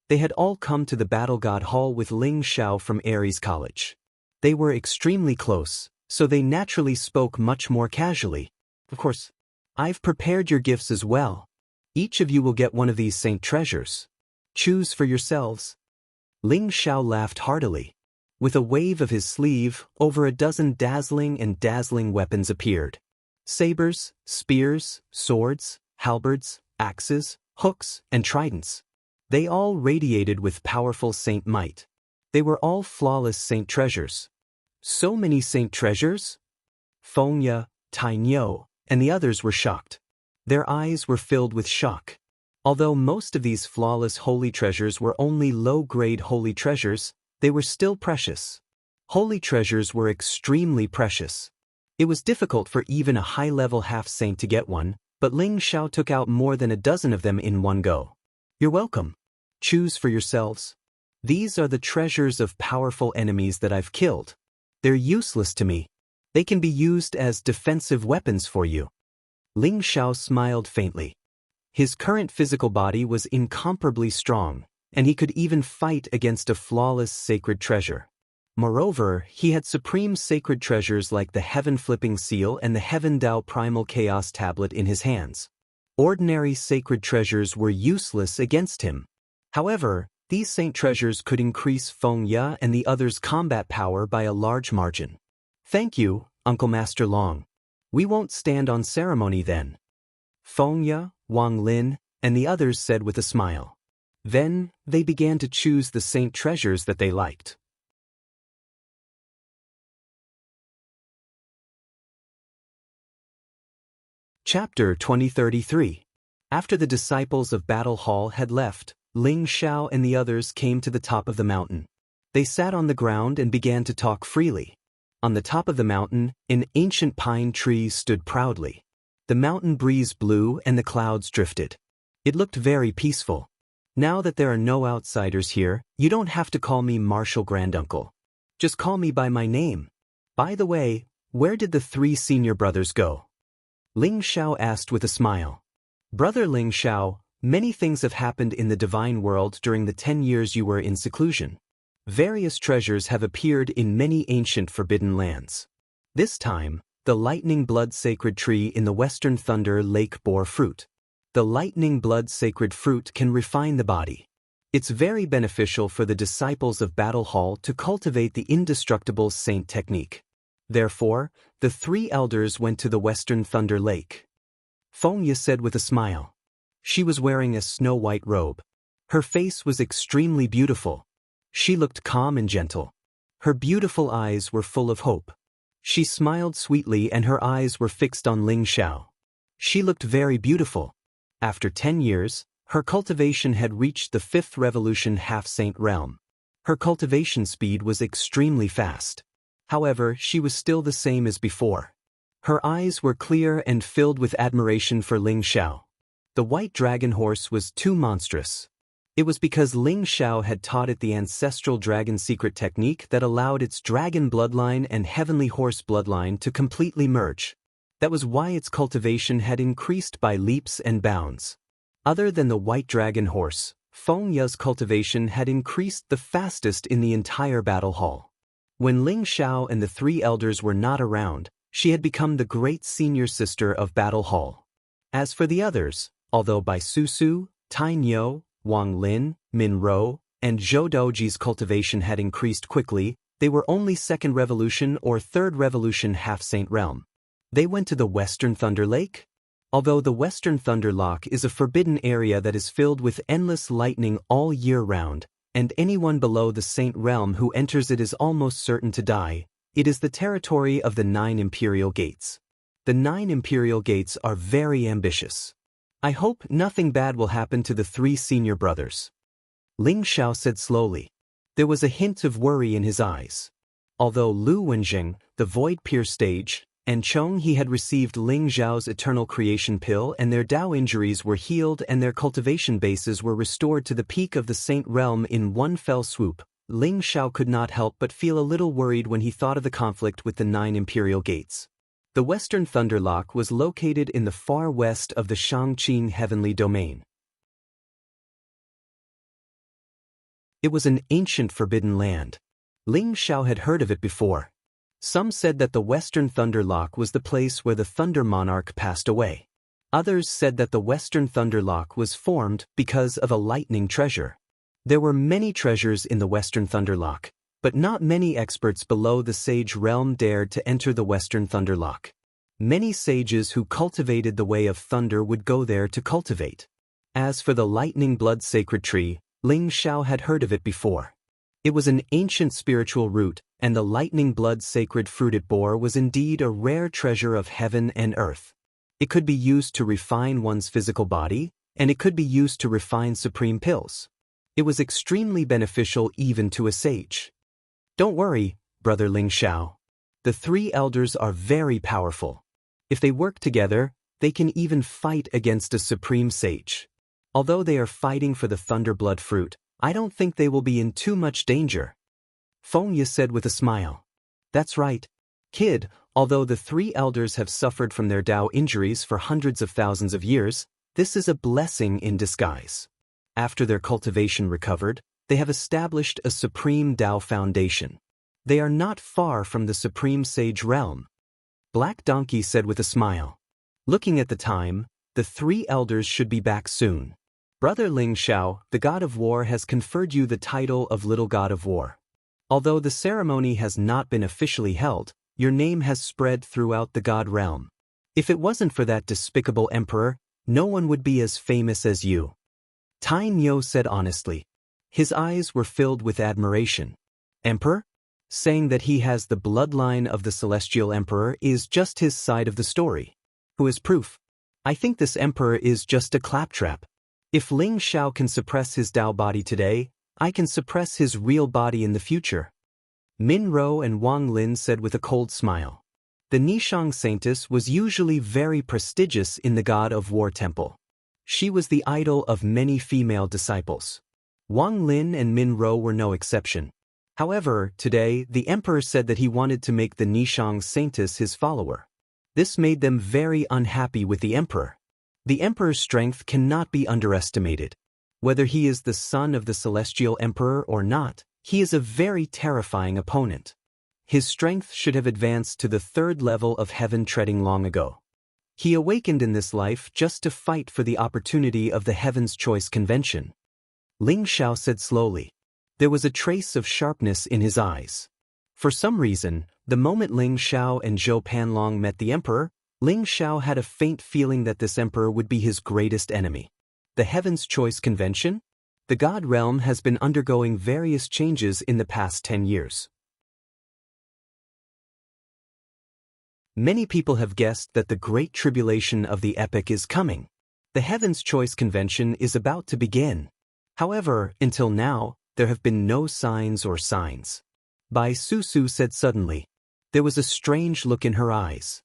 They had all come to the Battle God Hall with Ling Xiao from Aries College. They were extremely close, so they naturally spoke much more casually. Of course, I've prepared your gifts as well. Each of you will get one of these saint treasures. Choose for yourselves. Ling Xiao laughed heartily. With a wave of his sleeve, over a dozen dazzling weapons appeared. Sabers, spears, swords, halberds, axes, hooks, and tridents. They all radiated with powerful saint might. They were all flawless saint treasures. So many saint treasures? Fengya, Tainyo, and the others were shocked. Their eyes were filled with shock. Although most of these flawless holy treasures were only low-grade holy treasures, they were still precious. Holy treasures were extremely precious. It was difficult for even a high-level half-saint to get one, but Ling Xiao took out more than a dozen of them in one go. You're welcome. Choose for yourselves. These are the treasures of powerful enemies that I've killed. They're useless to me. They can be used as defensive weapons for you. Ling Xiao smiled faintly. His current physical body was incomparably strong, and he could even fight against a flawless sacred treasure. Moreover, he had supreme sacred treasures like the Heaven-Flipping Seal and the Heaven Dao Primal Chaos Tablet in his hands. Ordinary sacred treasures were useless against him. However, these saint treasures could increase Fengya and the others' combat power by a large margin. Thank you, Uncle Master Long. We won't stand on ceremony then. Fengya, Wang Lin, and the others said with a smile. Then, they began to choose the saint treasures that they liked. Chapter 2033. After the disciples of Battle Hall had left, Ling Xiao and the others came to the top of the mountain. They sat on the ground and began to talk freely. On the top of the mountain, an ancient pine tree stood proudly. The mountain breeze blew and the clouds drifted. It looked very peaceful. Now that there are no outsiders here, you don't have to call me Marshal Granduncle. Just call me by my name. By the way, where did the 3 senior brothers go? Ling Xiao asked with a smile. Brother Ling Xiao, many things have happened in the divine world during the 10 years you were in seclusion. Various treasures have appeared in many ancient forbidden lands. This time, the lightning blood sacred tree in the Western Thunder Lake bore fruit. The lightning blood sacred fruit can refine the body. It's very beneficial for the disciples of Battle Hall to cultivate the indestructible saint technique. Therefore, the 3 elders went to the Western Thunder Lake. Fengya said with a smile. She was wearing a snow-white robe. Her face was extremely beautiful. She looked calm and gentle. Her beautiful eyes were full of hope. She smiled sweetly and her eyes were fixed on Ling Xiao. She looked very beautiful. After 10 years, her cultivation had reached the 5th revolution half-saint realm. Her cultivation speed was extremely fast. However, she was still the same as before. Her eyes were clear and filled with admiration for Ling Xiao. The white dragon horse was too monstrous. It was because Ling Xiao had taught it the ancestral dragon secret technique that allowed its dragon bloodline and heavenly horse bloodline to completely merge. That was why its cultivation had increased by leaps and bounds. Other than the white dragon horse, Fengya's cultivation had increased the fastest in the entire battle hall. When Ling Xiao and the 3 elders were not around, she had become the great senior sister of Battle Hall. As for the others, although Bai Susu, Tainyo, Wang Lin, Min Ro, and Zhou Douji's cultivation had increased quickly, they were only 2nd revolution or 3rd revolution half-saint realm. They went to the Western Thunder Lake? Although the Western Thunder Lock is a forbidden area that is filled with endless lightning all year round, and anyone below the Saint Realm who enters it is almost certain to die, it is the territory of the 9 Imperial Gates. The 9 Imperial Gates are very ambitious. I hope nothing bad will happen to the 3 senior brothers. Ling Xiao said slowly. There was a hint of worry in his eyes. Although Lu Wenjing, the void-pierced stage, and Chong He had received Ling Zhao's eternal creation pill and their Dao injuries were healed and their cultivation bases were restored to the peak of the Saint Realm in one fell swoop, Ling Xiao could not help but feel a little worried when he thought of the conflict with the 9 Imperial Gates. The Western Thunderlock was located in the far west of the Shangqing Heavenly Domain. It was an ancient forbidden land. Ling Xiao had heard of it before. Some said that the Western Thunderlock was the place where the Thunder Monarch passed away. Others said that the Western Thunderlock was formed because of a lightning treasure. There were many treasures in the Western Thunderlock, but not many experts below the Sage Realm dared to enter the Western Thunderlock. Many sages who cultivated the Way of Thunder would go there to cultivate. As for the Lightning Blood Sacred Tree, Ling Xiao had heard of it before. It was an ancient spiritual root, and the lightning blood sacred fruit it bore was indeed a rare treasure of heaven and earth. It could be used to refine one's physical body, and it could be used to refine supreme pills. It was extremely beneficial even to a sage. Don't worry, Brother Ling Xiao. The three elders are very powerful. If they work together, they can even fight against a supreme sage. Although they are fighting for the Thunderblood fruit, I don't think they will be in too much danger. Feng Ye said with a smile. That's right, kid, although the three elders have suffered from their Tao injuries for hundreds of thousands of years, this is a blessing in disguise. After their cultivation recovered, they have established a supreme Tao foundation. They are not far from the supreme sage realm. Black Donkey said with a smile. Looking at the time, the three elders should be back soon. Brother Ling Xiao, the god of war has conferred you the title of Little God of War. Although the ceremony has not been officially held, your name has spread throughout the god realm. If it wasn't for that despicable emperor, no one would be as famous as you. Tai Nio said honestly. His eyes were filled with admiration. Emperor? Saying that he has the bloodline of the celestial emperor is just his side of the story. Who is proof? I think this emperor is just a claptrap. If Ling Xiao can suppress his Tao body today, I can suppress his real body in the future. Min Ro and Wang Lin said with a cold smile. The Nishang Saintess was usually very prestigious in the God of War temple. She was the idol of many female disciples. Wang Lin and Min Ro were no exception. However, today, the emperor said that he wanted to make the Nishang Saintess his follower. This made them very unhappy with the emperor. The emperor's strength cannot be underestimated. Whether he is the son of the celestial emperor or not, he is a very terrifying opponent. His strength should have advanced to the third level of heaven treading long ago. He awakened in this life just to fight for the opportunity of the Heaven's Choice Convention. Ling Xiao said slowly. There was a trace of sharpness in his eyes. For some reason, the moment Ling Xiao and Zhou Panlong met the emperor, Ling Xiao had a faint feeling that this emperor would be his greatest enemy. The Heaven's Choice Convention? The God realm has been undergoing various changes in the past 10 years. Many people have guessed that the Great Tribulation of the epic is coming. The Heaven's Choice Convention is about to begin. However, until now, there have been no signs or signs. Bai Susu said suddenly. There was a strange look in her eyes.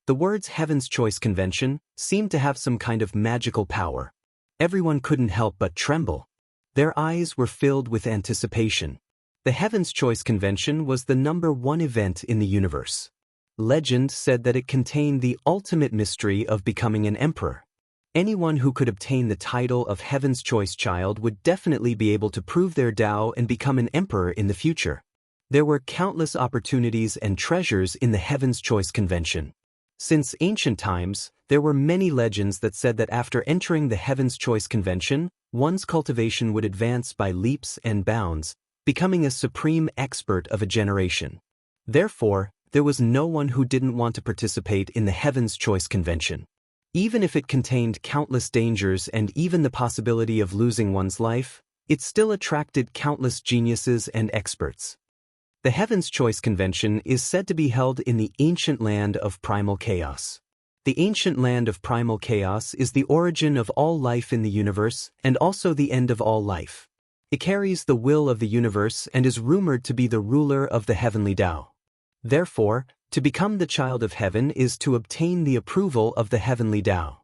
The words Heaven's Choice Convention seemed to have some kind of magical power. Everyone couldn't help but tremble. Their eyes were filled with anticipation. The Heaven's Choice Convention was the #1 event in the universe. Legend said that it contained the ultimate mystery of becoming an emperor. Anyone who could obtain the title of Heaven's Choice Child would definitely be able to prove their Tao and become an emperor in the future. There were countless opportunities and treasures in the Heaven's Choice Convention. Since ancient times, there were many legends that said that after entering the Heaven's Choice Convention, one's cultivation would advance by leaps and bounds, becoming a supreme expert of a generation. Therefore, there was no one who didn't want to participate in the Heaven's Choice Convention. Even if it contained countless dangers and even the possibility of losing one's life, it still attracted countless geniuses and experts. The Heaven's Choice Convention is said to be held in the ancient land of primal chaos. The ancient land of primal chaos is the origin of all life in the universe and also the end of all life. It carries the will of the universe and is rumored to be the ruler of the heavenly Tao. Therefore, to become the child of heaven is to obtain the approval of the heavenly Tao.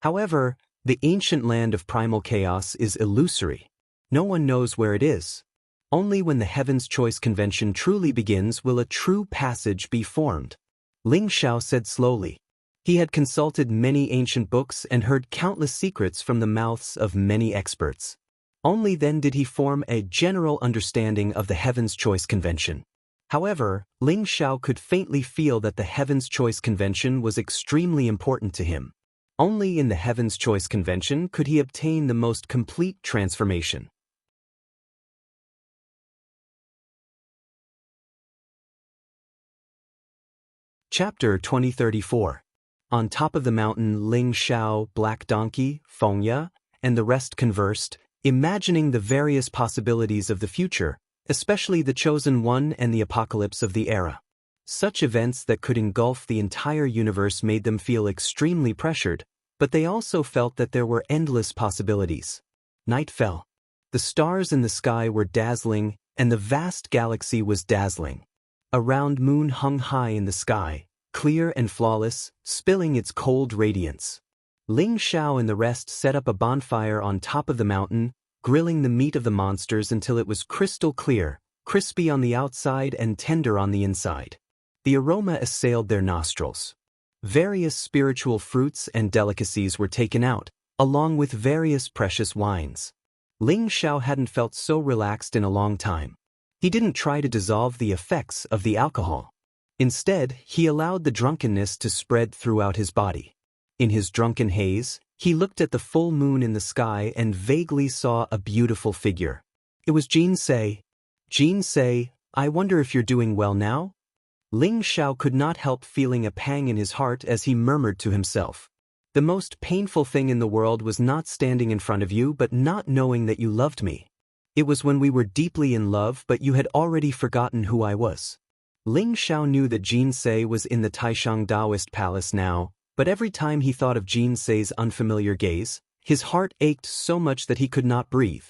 However, the ancient land of primal chaos is illusory. No one knows where it is. Only when the Heaven's Choice Convention truly begins will a true passage be formed. Ling Xiao said slowly. He had consulted many ancient books and heard countless secrets from the mouths of many experts. Only then did he form a general understanding of the Heaven's Choice Convention. However, Ling Xiao could faintly feel that the Heaven's Choice Convention was extremely important to him. Only in the Heaven's Choice Convention could he obtain the most complete transformation. Chapter 2034. On top of the mountain, Ling Xiao, Black Donkey, Feng Ye, and the rest conversed, imagining the various possibilities of the future, especially the Chosen One and the apocalypse of the era. Such events that could engulf the entire universe made them feel extremely pressured, but they also felt that there were endless possibilities. Night fell. The stars in the sky were dazzling, and the vast galaxy was dazzling. A round moon hung high in the sky, clear and flawless, spilling its cold radiance. Ling Xiao and the rest set up a bonfire on top of the mountain, grilling the meat of the monsters until it was crystal clear, crispy on the outside and tender on the inside. The aroma assailed their nostrils. Various spiritual fruits and delicacies were taken out, along with various precious wines. Ling Xiao hadn't felt so relaxed in a long time. He didn't try to dissolve the effects of the alcohol. Instead, he allowed the drunkenness to spread throughout his body. In his drunken haze, he looked at the full moon in the sky and vaguely saw a beautiful figure. It was Jin Se. Jin Se, I wonder if you're doing well now? Ling Xiao could not help feeling a pang in his heart as he murmured to himself. The most painful thing in the world was not standing in front of you but not knowing that you loved me. It was when we were deeply in love but you had already forgotten who I was. Ling Xiao knew that Jin Se was in the Taishang Daoist palace now, but every time he thought of Jin Se's unfamiliar gaze, his heart ached so much that he could not breathe.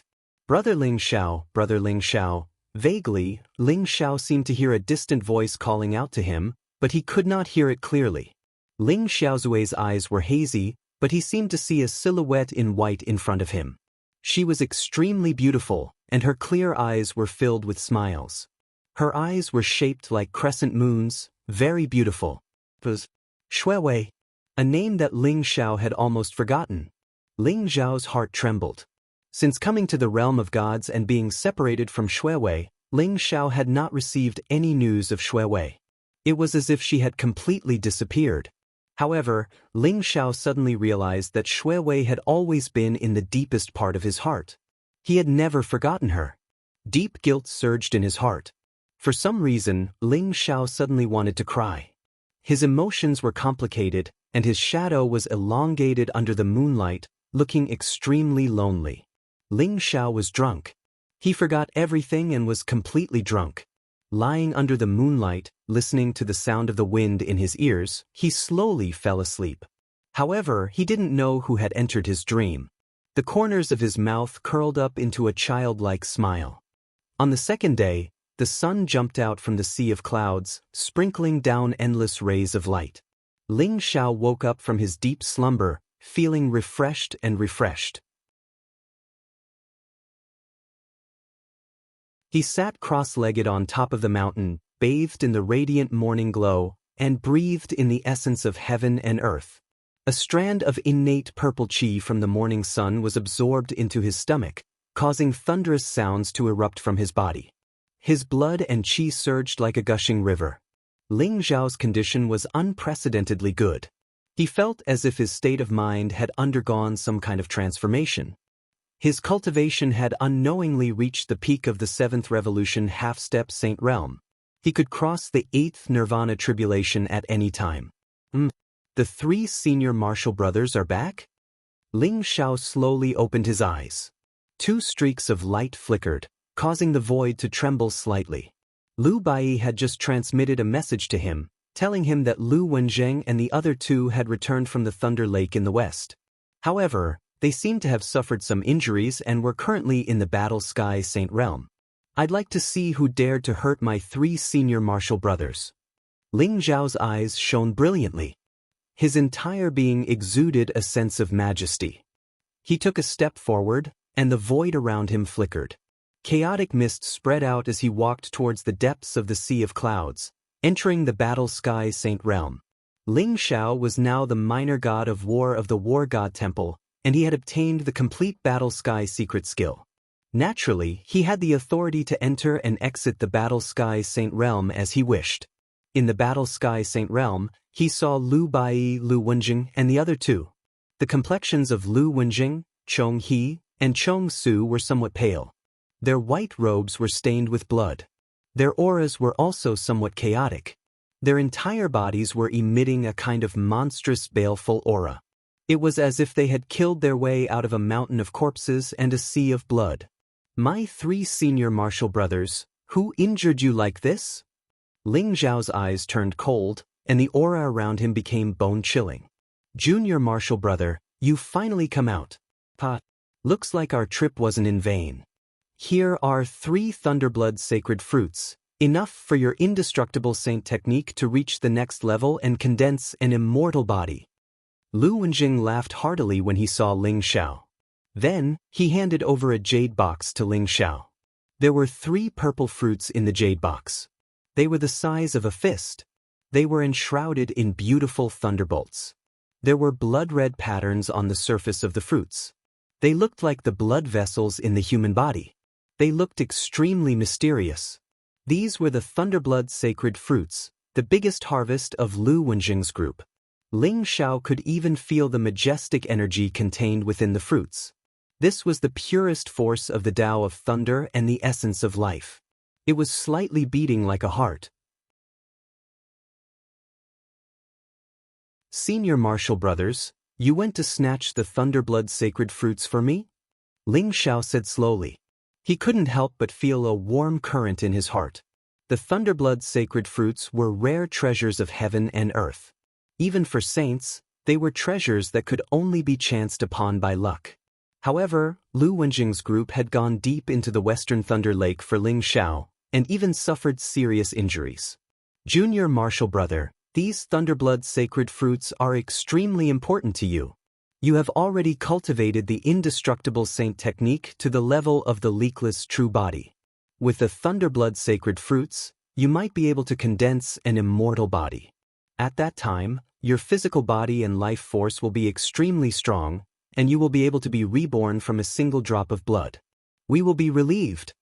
Brother Ling Xiao, Brother Ling Xiao. Vaguely, Ling Xiao seemed to hear a distant voice calling out to him, but he could not hear it clearly. Ling Xiaozui's eyes were hazy, but he seemed to see a silhouette in white in front of him. She was extremely beautiful, and her clear eyes were filled with smiles. Her eyes were shaped like crescent moons, very beautiful. It was Shuiwei, a name that Ling Xiao had almost forgotten. Ling Xiao's heart trembled. Since coming to the realm of gods and being separated from Shuiwei, Ling Xiao had not received any news of Shuiwei. It was as if she had completely disappeared. However, Ling Xiao suddenly realized that Shuiwei had always been in the deepest part of his heart. He had never forgotten her. Deep guilt surged in his heart. For some reason, Ling Xiao suddenly wanted to cry. His emotions were complicated, and his shadow was elongated under the moonlight, looking extremely lonely. Ling Xiao was drunk. He forgot everything and was completely drunk. Lying under the moonlight, listening to the sound of the wind in his ears, he slowly fell asleep. However, he didn't know who had entered his dream. The corners of his mouth curled up into a childlike smile. On the second day, the sun jumped out from the sea of clouds, sprinkling down endless rays of light. Ling Xiao woke up from his deep slumber, feeling refreshed and refreshed. He sat cross-legged on top of the mountain, bathed in the radiant morning glow, and breathed in the essence of heaven and earth. A strand of innate purple qi from the morning sun was absorbed into his stomach, causing thunderous sounds to erupt from his body. His blood and qi surged like a gushing river. Ling Xiao's condition was unprecedentedly good. He felt as if his state of mind had undergone some kind of transformation. His cultivation had unknowingly reached the peak of the 7th revolution half-step saint realm. He could cross the 8th nirvana tribulation at any time. The 3 senior martial brothers are back? Ling Xiao slowly opened his eyes. 2 streaks of light flickered, causing the void to tremble slightly. Lu Bai had just transmitted a message to him, telling him that Lu Wenzheng and the other 2 had returned from the Thunder Lake in the west. However, they seemed to have suffered some injuries and were currently in the Battle Sky Saint Realm. I'd like to see who dared to hurt my 3 senior martial brothers. Ling Xiao's eyes shone brilliantly. His entire being exuded a sense of majesty. He took a step forward, and the void around him flickered. Chaotic mist spread out as he walked towards the depths of the Sea of Clouds, entering the Battle Sky Saint Realm. Ling Xiao was now the minor god of war of the War God Temple, and he had obtained the complete Battle Sky secret skill. Naturally, he had the authority to enter and exit the Battle Sky Saint Realm as he wished. In the Battle Sky Saint Realm, he saw Lu Bai, Lu Wenjing, and the other 2. The complexions of Lu Wenjing, Chong He, and Chong Su were somewhat pale. Their white robes were stained with blood. Their auras were also somewhat chaotic. Their entire bodies were emitting a kind of monstrous baleful aura. It was as if they had killed their way out of a mountain of corpses and a sea of blood. My 3 senior martial brothers, who injured you like this? Ling Zhao's eyes turned cold, and the aura around him became bone-chilling. Junior martial brother, you've finally come out. Pa. Looks like our trip wasn't in vain. Here are 3 Thunderblood sacred fruits, enough for your indestructible saint technique to reach the next level and condense an immortal body. Lu Wenjing laughed heartily when he saw Ling Xiao. Then, he handed over a jade box to Ling Xiao. There were 3 purple fruits in the jade box. They were the size of a fist. They were enshrouded in beautiful thunderbolts. There were blood-red patterns on the surface of the fruits. They looked like the blood vessels in the human body. They looked extremely mysterious. These were the Thunderblood sacred fruits, the biggest harvest of Lu Wenjing's group. Ling Xiao could even feel the majestic energy contained within the fruits. This was the purest force of the Tao of thunder and the essence of life. It was slightly beating like a heart. Senior martial brothers, you went to snatch the Thunderblood sacred fruits for me? Ling Xiao said slowly. He couldn't help but feel a warm current in his heart. The Thunderblood sacred fruits were rare treasures of heaven and earth. Even for saints, they were treasures that could only be chanced upon by luck. However, Lu Wenjing's group had gone deep into the Western Thunder Lake for Ling Xiao, and even suffered serious injuries. Junior martial brother, these Thunderblood sacred fruits are extremely important to you. You have already cultivated the indestructible saint technique to the level of the leakless true body. With the Thunderblood sacred fruits, you might be able to condense an immortal body. At that time, your physical body and life force will be extremely strong, and you will be able to be reborn from a single drop of blood. We will be relieved.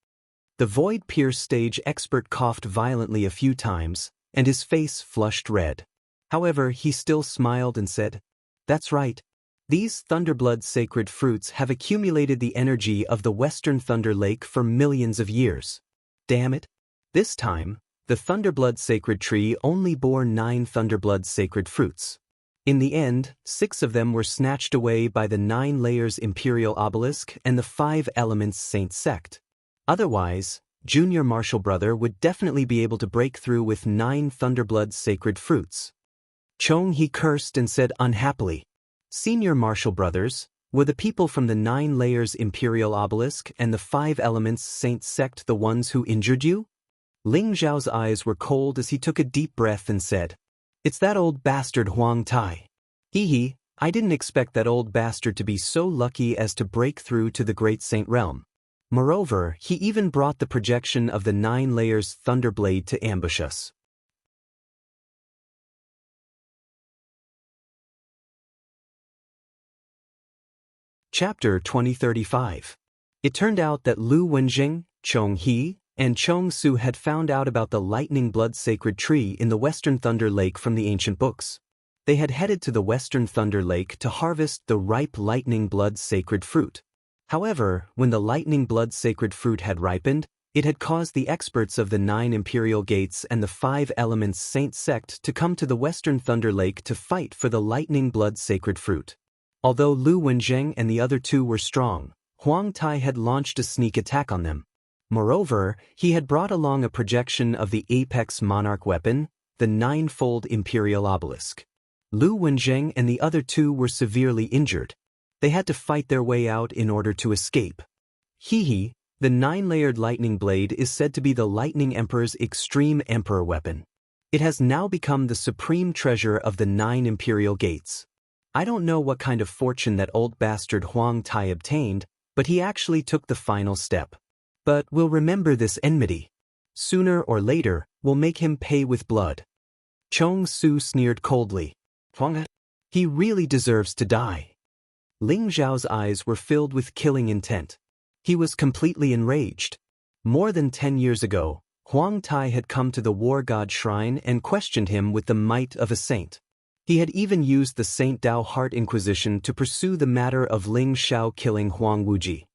The Void Pierce stage expert coughed violently a few times, and his face flushed red. However, he still smiled and said, "That's right. These Thunderblood sacred fruits have accumulated the energy of the Western Thunder Lake for millions of years. Damn it. This time, the Thunderblood sacred tree only bore 9 Thunderblood sacred fruits. In the end, 6 of them were snatched away by the 9 Layers Imperial Obelisk and the 5 Elements Saint Sect. Otherwise, Junior Martial Brother would definitely be able to break through with 9 Thunderblood sacred fruits." Chong he cursed and said unhappily, "Senior Martial Brothers, were the people from the 9 Layers Imperial Obelisk and the 5 Elements Saint Sect the ones who injured you?" Ling Zhao's eyes were cold as he took a deep breath and said, "It's that old bastard Huang Tai. Hee, I didn't expect that old bastard to be so lucky as to break through to the Great Saint Realm. Moreover, he even brought the projection of the 9 Layers Thunderblade to ambush us." Chapter 2035. It turned out that Lu Wenjing, Chong He, and Chong Su had found out about the Lightning Blood Sacred Tree in the Western Thunder Lake from the ancient books. They had headed to the Western Thunder Lake to harvest the ripe Lightning Blood Sacred Fruit. However, when the Lightning Blood Sacred Fruit had ripened, it had caused the experts of the 9 Imperial Gates and the 5 Elements Saint Sect to come to the Western Thunder Lake to fight for the Lightning Blood Sacred Fruit. Although Lu Wenjing and the other 2 were strong, Huang Tai had launched a sneak attack on them. Moreover, he had brought along a projection of the apex monarch weapon, the 9-fold Imperial Obelisk. Lu Wenjing and the other 2 were severely injured. They had to fight their way out in order to escape. The 9-layered lightning blade is said to be the Lightning Emperor's extreme emperor weapon. It has now become the supreme treasure of the 9 Imperial Gates. I don't know what kind of fortune that old bastard Huang Tai obtained, but he actually took the final step. But we'll remember this enmity. Sooner or later, we'll make him pay with blood." Chong Su sneered coldly. "Huang, he really deserves to die." Ling Zhao's eyes were filled with killing intent. He was completely enraged. More than 10 years ago, Huang Tai had come to the War God Shrine and questioned him with the might of a saint. He had even used the Saint Dao Heart Inquisition to pursue the matter of Ling Xiao killing Huang Wuji.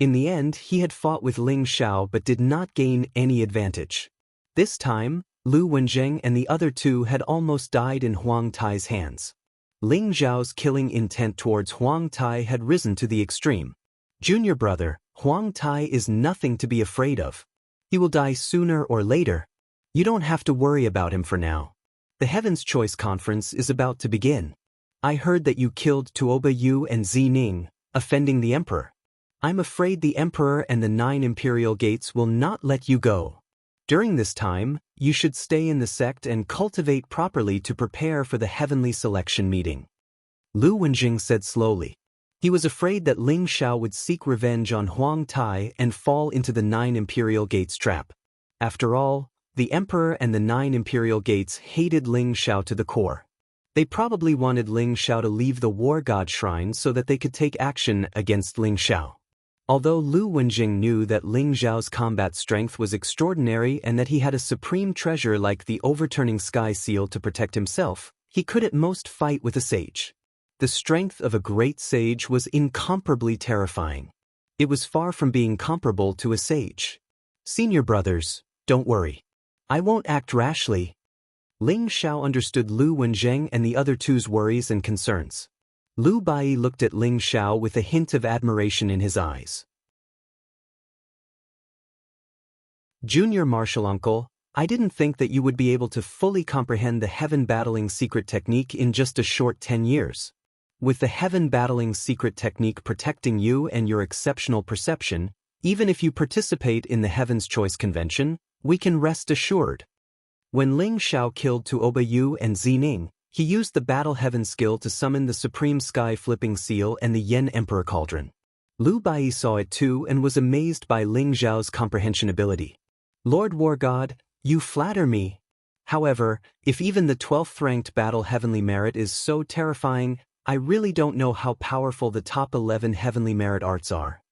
In the end, he had fought with Ling Xiao but did not gain any advantage. This time, Lu Wenjing and the other 2 had almost died in Huang Tai's hands. Ling Zhao's killing intent towards Huang Tai had risen to the extreme. "Junior brother, Huang Tai is nothing to be afraid of. He will die sooner or later. You don't have to worry about him for now. The Heaven's Choice Conference is about to begin. I heard that you killed Tuoba Yu and Zining, offending the Emperor. I'm afraid the Emperor and the 9 Imperial Gates will not let you go. During this time, you should stay in the sect and cultivate properly to prepare for the heavenly selection meeting. Lu Wenjing said slowly. He was afraid that Ling Xiao would seek revenge on Huang Tai and fall into the 9 Imperial Gates trap. After all, the Emperor and the 9 Imperial Gates hated Ling Xiao to the core. They probably wanted Ling Xiao to leave the War God Shrine so that they could take action against Ling Xiao. Although Lu Wenjing knew that Ling Xiao's combat strength was extraordinary and that he had a supreme treasure like the overturning sky seal to protect himself, he could at most fight with a sage. The strength of a great sage was incomparably terrifying. It was far from being comparable to a sage. Senior brothers, don't worry. I won't act rashly. Ling Xiao understood Lu Wenjing and the other two's worries and concerns. Lu Bai looked at Ling Xiao with a hint of admiration in his eyes. Junior Martial Uncle, I didn't think that you would be able to fully comprehend the Heaven Battling Secret Technique in just a short 10 years. With the Heaven Battling Secret Technique protecting you and your exceptional perception, even if you participate in the Heaven's Choice Convention, we can rest assured. When Ling Xiao killed Tuoba Yu and Zining, he used the Battle Heaven skill to summon the Supreme Sky Flipping Seal and the Yen Emperor Cauldron. Lu Bai saw it too and was amazed by Ling Xiao's comprehension ability. Lord War God, you flatter me. However, if even the 12th ranked Battle Heavenly Merit is so terrifying, I really don't know how powerful the top 11 Heavenly Merit arts are.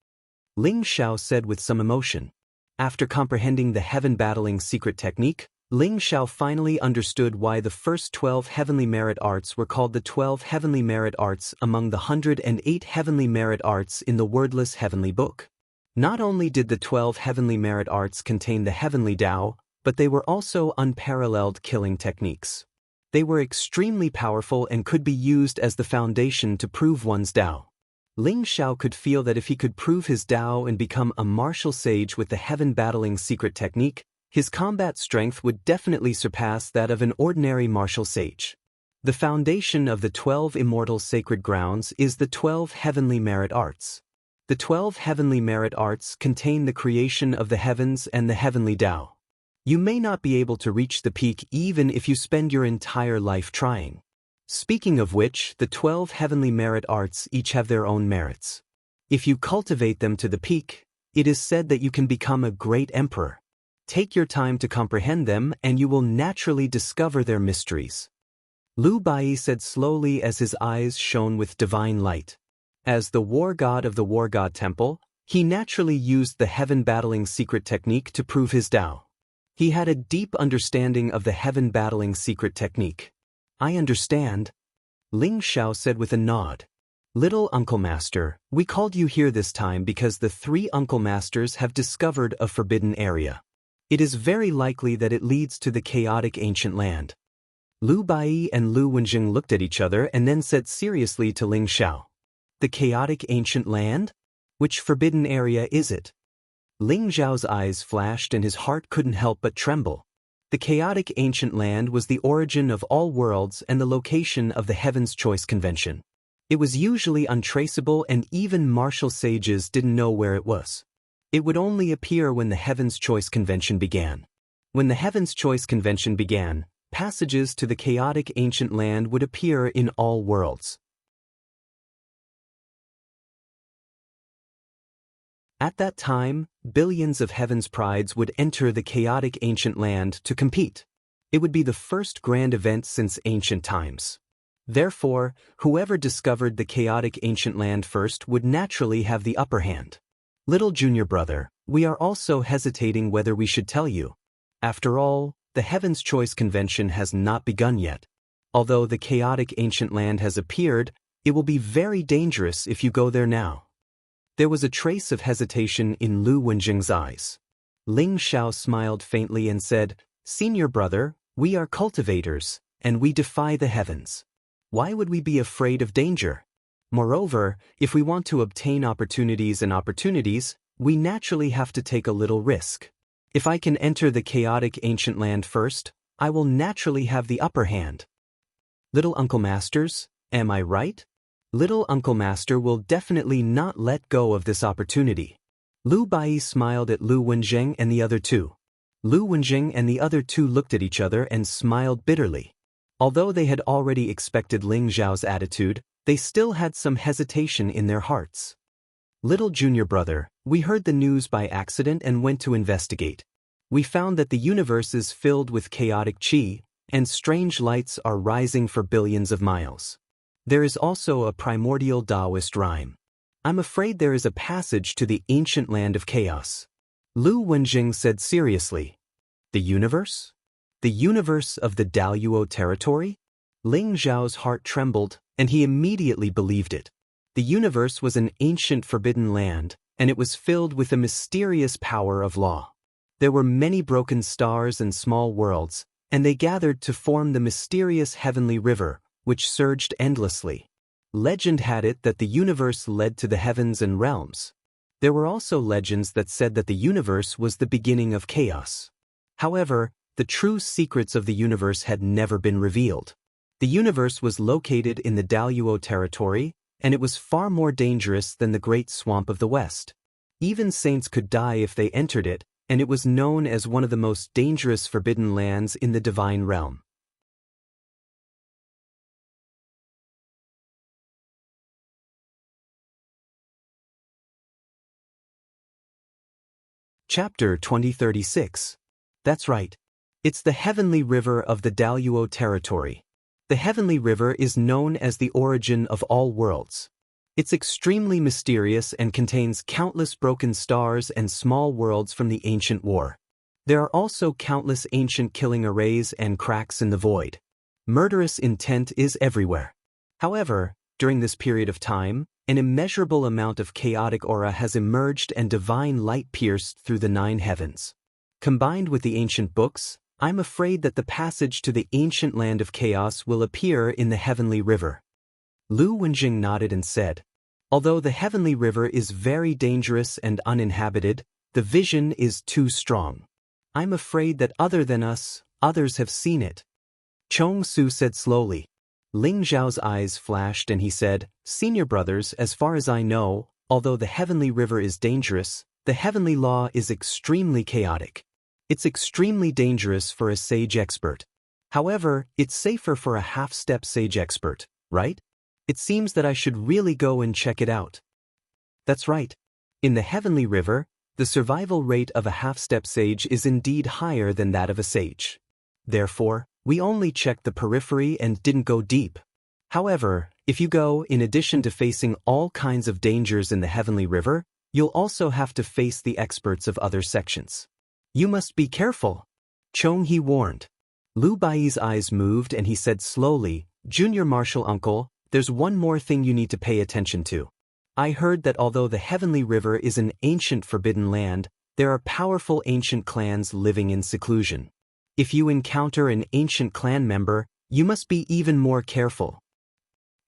Ling Xiao said with some emotion. After comprehending the Heaven Battling Secret Technique, Ling Xiao finally understood why the first 12 Heavenly Merit Arts were called the 12 Heavenly Merit Arts among the 108 Heavenly Merit Arts in the Wordless Heavenly Book. Not only did the 12 Heavenly Merit Arts contain the Heavenly Tao, but they were also unparalleled killing techniques. They were extremely powerful and could be used as the foundation to prove one's Tao. Ling Xiao could feel that if he could prove his Tao and become a martial sage with the Heaven Battling Secret Technique, his combat strength would definitely surpass that of an ordinary martial sage. The foundation of the 12 immortal sacred grounds is the 12 Heavenly Merit Arts. The 12 Heavenly Merit Arts contain the creation of the heavens and the Heavenly Tao. You may not be able to reach the peak even if you spend your entire life trying. Speaking of which, the 12 Heavenly Merit Arts each have their own merits. If you cultivate them to the peak, it is said that you can become a great emperor. Take your time to comprehend them and you will naturally discover their mysteries. Lu Bai said slowly as his eyes shone with divine light. As the war god of the War God Temple, he naturally used the Heaven Battling Secret Technique to prove his Tao. He had a deep understanding of the Heaven Battling Secret Technique. I understand. Ling Xiao said with a nod. Little Uncle Master, we called you here this time because the 3 Uncle Masters have discovered a forbidden area. It is very likely that it leads to the chaotic ancient land. Lu Bai and Lu Wenjing looked at each other and then said seriously to Ling Xiao. The chaotic ancient land? Which forbidden area is it? Ling Xiao's eyes flashed and his heart couldn't help but tremble. The chaotic ancient land was the origin of all worlds and the location of the Heaven's Choice Convention. It was usually untraceable and even martial sages didn't know where it was. It would only appear when the Heaven's Choice Convention began. When the Heaven's Choice Convention began, passages to the chaotic ancient land would appear in all worlds. At that time, billions of Heaven's Prides would enter the chaotic ancient land to compete. It would be the first grand event since ancient times. Therefore, whoever discovered the chaotic ancient land first would naturally have the upper hand. Little junior brother, we are also hesitating whether we should tell you. After all, the Heaven's Choice Convention has not begun yet. Although the chaotic ancient land has appeared, it will be very dangerous if you go there now. There was a trace of hesitation in Lu Wenjing's eyes. Ling Xiao smiled faintly and said, Senior brother, we are cultivators, and we defy the heavens. Why would we be afraid of danger? Moreover, if we want to obtain opportunities, we naturally have to take a little risk. If I can enter the chaotic ancient land first, I will naturally have the upper hand. Little Uncle Masters, am I right? Little Uncle Master will definitely not let go of this opportunity. Lu Bai smiled at Lu Wenjing and the other two. Lu Wenjing and the other two looked at each other and smiled bitterly. Although they had already expected Ling Zhao's attitude, they still had some hesitation in their hearts. Little junior brother, we heard the news by accident and went to investigate. We found that the universe is filled with chaotic qi, and strange lights are rising for billions of miles. There is also a primordial Taoist rhyme. I'm afraid there is a passage to the ancient land of chaos. Lu Wenjing said seriously. The universe? The universe of the Daluo territory? Ling Zhao's heart trembled, and he immediately believed it. The universe was an ancient forbidden land, and it was filled with a mysterious power of law. There were many broken stars and small worlds, and they gathered to form the mysterious heavenly river, which surged endlessly. Legend had it that the universe led to the heavens and realms. There were also legends that said that the universe was the beginning of chaos. However, the true secrets of the universe had never been revealed. The universe was located in the Daluo territory, and it was far more dangerous than the Great Swamp of the West. Even saints could die if they entered it, and it was known as one of the most dangerous forbidden lands in the divine realm. Chapter 2036. That's right. It's the heavenly river of the Daluo territory. The heavenly river is known as the origin of all worlds. It's extremely mysterious and contains countless broken stars and small worlds from the ancient war. There are also countless ancient killing arrays and cracks in the void. Murderous intent is everywhere. However, during this period of time, an immeasurable amount of chaotic aura has emerged and divine light pierced through the 9 heavens. Combined with the ancient books, I'm afraid that the passage to the ancient land of chaos will appear in the heavenly river. Lu Wenjing nodded and said, although the heavenly river is very dangerous and uninhabited, the vision is too strong. I'm afraid that other than us, others have seen it. Chong Su said slowly. Ling Zhao's eyes flashed and he said, Senior brothers, as far as I know, although the heavenly river is dangerous, the heavenly law is extremely chaotic. It's extremely dangerous for a sage expert. However, it's safer for a half-step sage expert, right? It seems that I should really go and check it out. That's right. In the heavenly river, the survival rate of a half-step sage is indeed higher than that of a sage. Therefore, we only checked the periphery and didn't go deep. However, if you go, in addition to facing all kinds of dangers in the heavenly river, you'll also have to face the experts of other sections. You must be careful. Chong He warned. Lu Bai's eyes moved and he said slowly, Junior Marshal Uncle, there's one more thing you need to pay attention to. I heard that although the heavenly river is an ancient forbidden land, there are powerful ancient clans living in seclusion. If you encounter an ancient clan member, you must be even more careful.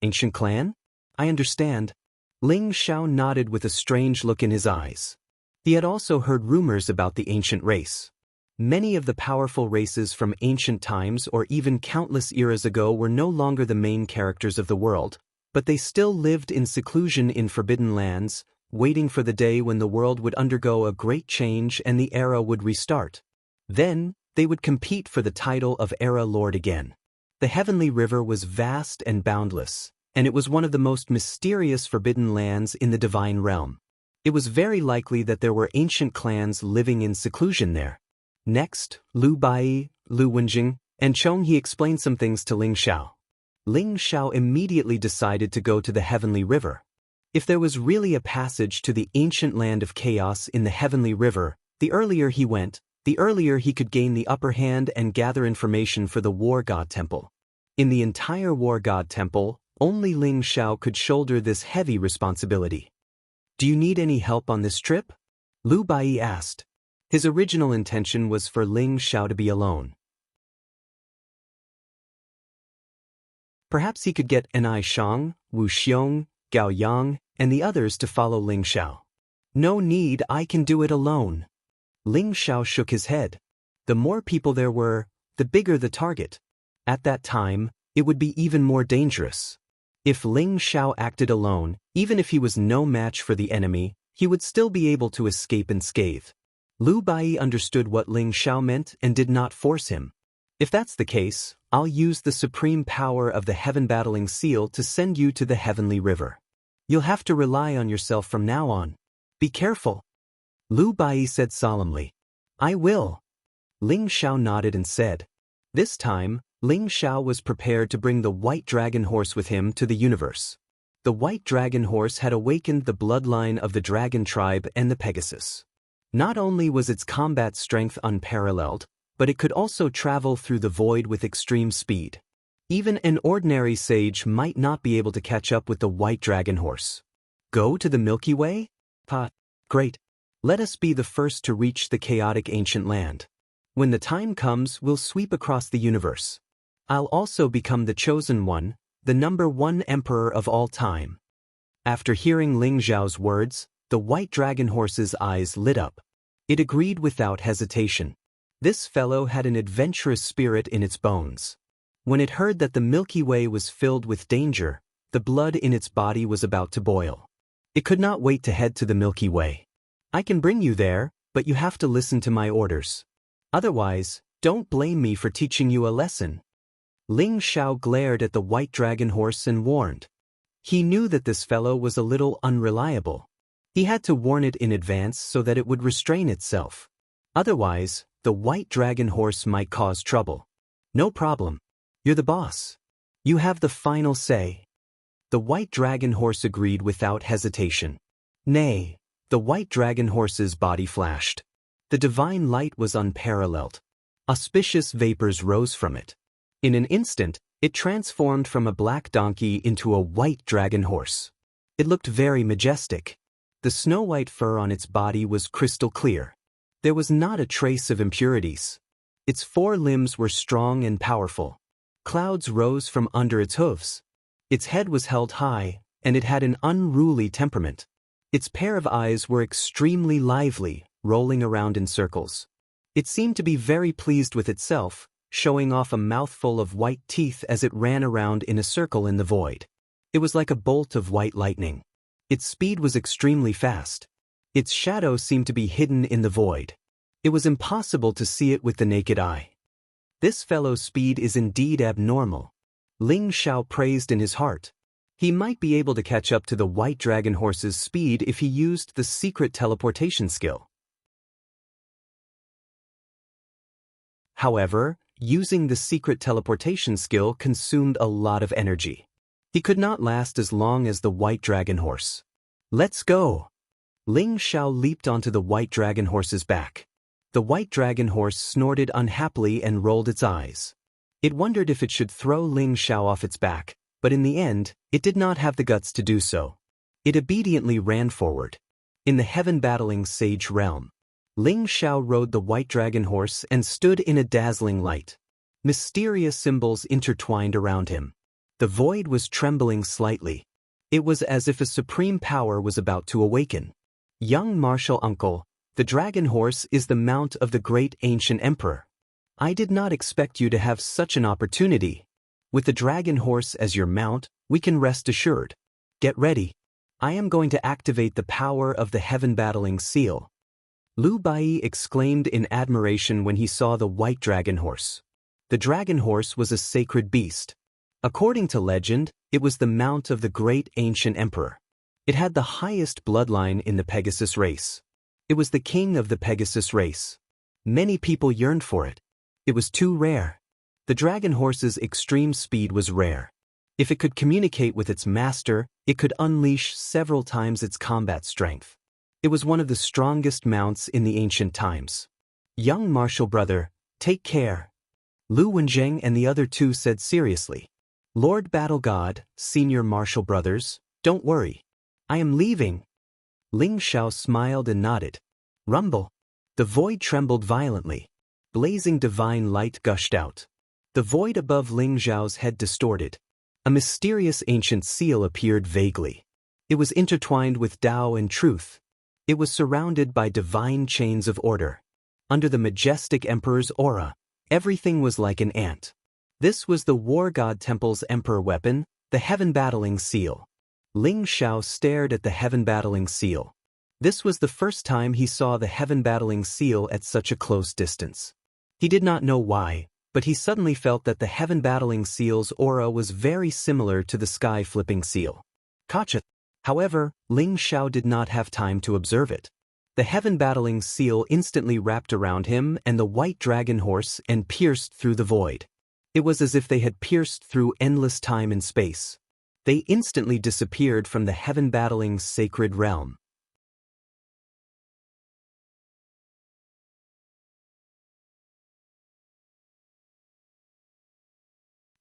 Ancient clan? I understand. Ling Xiao nodded with a strange look in his eyes. He had also heard rumors about the ancient race. Many of the powerful races from ancient times or even countless eras ago were no longer the main characters of the world, but they still lived in seclusion in forbidden lands, waiting for the day when the world would undergo a great change and the era would restart. Then, they would compete for the title of Era Lord again. The heavenly river was vast and boundless, and it was one of the most mysterious forbidden lands in the divine realm. It was very likely that there were ancient clans living in seclusion there. Next, Lu Bai, Lu Wenjing, and Chong He explained some things to Ling Xiao. Ling Xiao immediately decided to go to the heavenly river. If there was really a passage to the ancient land of chaos in the heavenly river, the earlier he went, the earlier he could gain the upper hand and gather information for the War God Temple. In the entire War God Temple, only Ling Xiao could shoulder this heavy responsibility. Do you need any help on this trip? Lu Bai asked. His original intention was for Ling Xiao to be alone. Perhaps he could get Anai Shang, Wu Xiong, Gao Yang, and the others to follow Ling Xiao. No need, I can do it alone. Ling Xiao shook his head. The more people there were, the bigger the target. At that time, it would be even more dangerous. If Ling Xiao acted alone, even if he was no match for the enemy, he would still be able to escape unscathed. Lu Bai understood what Ling Xiao meant and did not force him. If that's the case, I'll use the supreme power of the heaven battling seal to send you to the heavenly river. You'll have to rely on yourself from now on. Be careful. Lu Bai said solemnly. I will. Ling Xiao nodded and said. This time, Ling Xiao was prepared to bring the white dragon horse with him to the universe. The white dragon horse had awakened the bloodline of the dragon tribe and the Pegasus. Not only was its combat strength unparalleled, but it could also travel through the void with extreme speed. Even an ordinary sage might not be able to catch up with the white dragon horse. Go to the Milky Way? Great. Let us be the first to reach the chaotic ancient land. When the time comes, we'll sweep across the universe. I'll also become the chosen one, the #1 emperor of all time. After hearing Ling Xiao's words, the white dragon horse's eyes lit up. It agreed without hesitation. This fellow had an adventurous spirit in its bones. When it heard that the Milky Way was filled with danger, the blood in its body was about to boil. It could not wait to head to the Milky Way. I can bring you there, but you have to listen to my orders. Otherwise, don't blame me for teaching you a lesson. Ling Xiao glared at the white dragon horse and warned. He knew that this fellow was a little unreliable. He had to warn it in advance so that it would restrain itself. Otherwise, the white dragon horse might cause trouble. No problem. You're the boss. You have the final say. The white dragon horse agreed without hesitation. Nay, the white dragon horse's body flashed. The divine light was unparalleled. Auspicious vapors rose from it. In an instant, it transformed from a black donkey into a white dragon horse. It looked very majestic. The snow-white fur on its body was crystal clear. There was not a trace of impurities. Its 4 limbs were strong and powerful. Clouds rose from under its hooves. Its head was held high, and it had an unruly temperament. Its pair of eyes were extremely lively, rolling around in circles. It seemed to be very pleased with itself, showing off a mouthful of white teeth as it ran around in a circle in the void. It was like a bolt of white lightning. Its speed was extremely fast. Its shadow seemed to be hidden in the void. It was impossible to see it with the naked eye. This fellow's speed is indeed abnormal. Ling Xiao praised in his heart. He might be able to catch up to the white dragon horse's speed if he used the secret teleportation skill. However, using the secret teleportation skill consumed a lot of energy. He could not last as long as the white dragon horse. Let's go! Ling Xiao leaped onto the white dragon horse's back. The white dragon horse snorted unhappily and rolled its eyes. It wondered if it should throw Ling Xiao off its back, but in the end, it did not have the guts to do so. It obediently ran forward. In the heaven-battling sage realm, Ling Xiao rode the white dragon horse and stood in a dazzling light. Mysterious symbols intertwined around him. The void was trembling slightly. It was as if a supreme power was about to awaken. Young martial uncle, the dragon horse is the mount of the great ancient emperor. I did not expect you to have such an opportunity. With the dragon horse as your mount, we can rest assured. Get ready. I am going to activate the power of the heaven-battling seal. Lu Bai exclaimed in admiration when he saw the white dragon horse. The dragon horse was a sacred beast. According to legend, it was the mount of the great ancient emperor. It had the highest bloodline in the Pegasus race. It was the king of the Pegasus race. Many people yearned for it. It was too rare. The dragon horse's extreme speed was rare. If it could communicate with its master, it could unleash several times its combat strength. It was one of the strongest mounts in the ancient times. Young martial brother, take care. Lu Wenzheng and the other 2 said seriously. Lord Battle God, senior martial brothers, don't worry. I am leaving. Ling Xiao smiled and nodded. Rumble. The void trembled violently. Blazing divine light gushed out. The void above Ling Xiao's head distorted. A mysterious ancient seal appeared vaguely. It was intertwined with Tao and truth. It was surrounded by divine chains of order. Under the majestic emperor's aura, everything was like an ant. This was the war god temple's emperor weapon, the heaven-battling seal. Ling Xiao stared at the heaven-battling seal. This was the first time he saw the heaven-battling seal at such a close distance. He did not know why, but he suddenly felt that the heaven-battling seal's aura was very similar to the sky-flipping seal. Gotcha. However, Ling Xiao did not have time to observe it. The heaven-battling seal instantly wrapped around him and the white dragon horse and pierced through the void. It was as if they had pierced through endless time and space. They instantly disappeared from the heaven-battling sacred realm.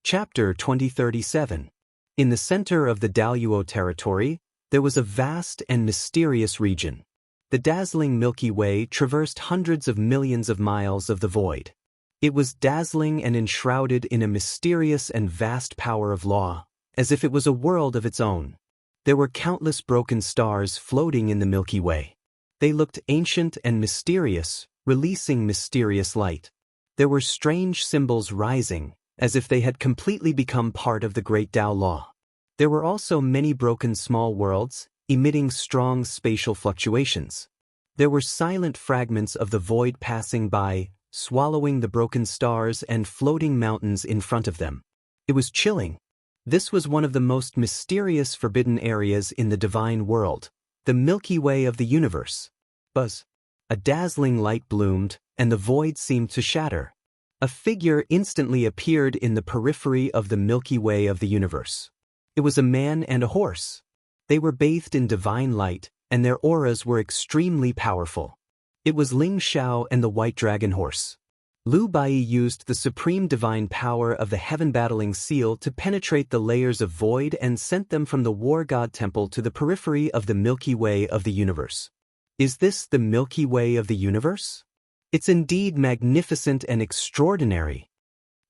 Chapter 2037. In the center of the Daluo territory, there was a vast and mysterious region. The dazzling Milky Way traversed hundreds of millions of miles of the void. It was dazzling and enshrouded in a mysterious and vast power of law, as if it was a world of its own. There were countless broken stars floating in the Milky Way. They looked ancient and mysterious, releasing mysterious light. There were strange symbols rising, as if they had completely become part of the great Tao law. There were also many broken small worlds, emitting strong spatial fluctuations. There were silent fragments of the void passing by, swallowing the broken stars and floating mountains in front of them. It was chilling. This was one of the most mysterious forbidden areas in the divine world, the Milky Way of the universe. Buzz. A dazzling light bloomed, and the void seemed to shatter. A figure instantly appeared in the periphery of the Milky Way of the universe. It was a man and a horse. They were bathed in divine light, and their auras were extremely powerful. It was Ling Xiao and the white dragon horse. Lu Bai used the supreme divine power of the heaven-battling seal to penetrate the layers of void and sent them from the war god temple to the periphery of the Milky Way of the universe. Is this the Milky Way of the universe? It's indeed magnificent and extraordinary.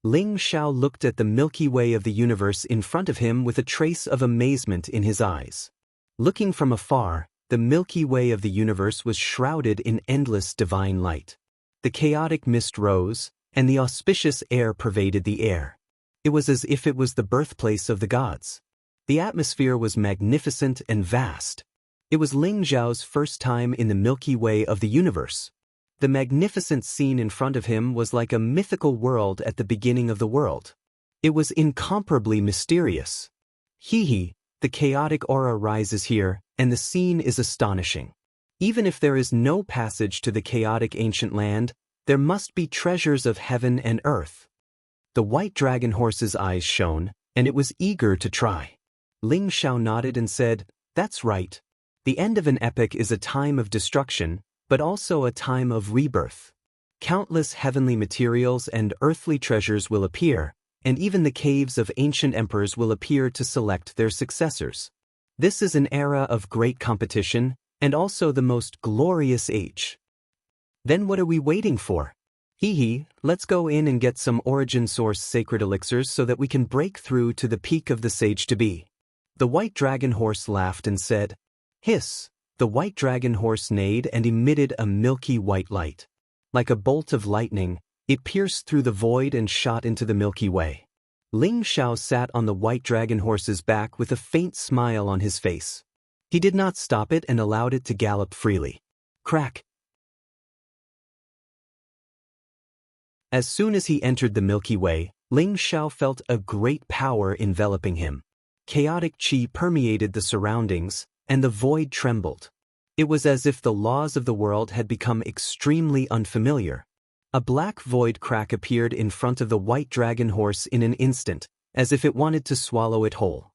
Ling Xiao looked at the Milky Way of the universe in front of him with a trace of amazement in his eyes. Looking from afar, the Milky Way of the universe was shrouded in endless divine light. The chaotic mist rose, and the auspicious air pervaded the air. It was as if it was the birthplace of the gods. The atmosphere was magnificent and vast. It was Ling Xiao's first time in the Milky Way of the universe. The magnificent scene in front of him was like a mythical world at the beginning of the world. It was incomparably mysterious. The chaotic aura rises here, and the scene is astonishing. Even if there is no passage to the chaotic ancient land, there must be treasures of heaven and earth. The white dragon horse's eyes shone, and it was eager to try. Ling Xiao nodded and said, "That's right. The end of an epoch is a time of destruction, but also a time of rebirth. Countless heavenly materials and earthly treasures will appear, and even the caves of ancient emperors will appear to select their successors. This is an era of great competition, and also the most glorious age. Then what are we waiting for? Let's go in and get some origin source sacred elixirs so that we can break through to the peak of the sage-to-be." The white dragon horse laughed and said, "Hiss." The white dragon horse neighed and emitted a milky white light. Like a bolt of lightning, it pierced through the void and shot into the Milky Way. Ling Xiao sat on the white dragon horse's back with a faint smile on his face. He did not stop it and allowed it to gallop freely. Crack! As soon as he entered the Milky Way, Ling Xiao felt a great power enveloping him. Chaotic qi permeated the surroundings, and the void trembled. It was as if the laws of the world had become extremely unfamiliar. A black void crack appeared in front of the white dragon horse in an instant, as if it wanted to swallow it whole.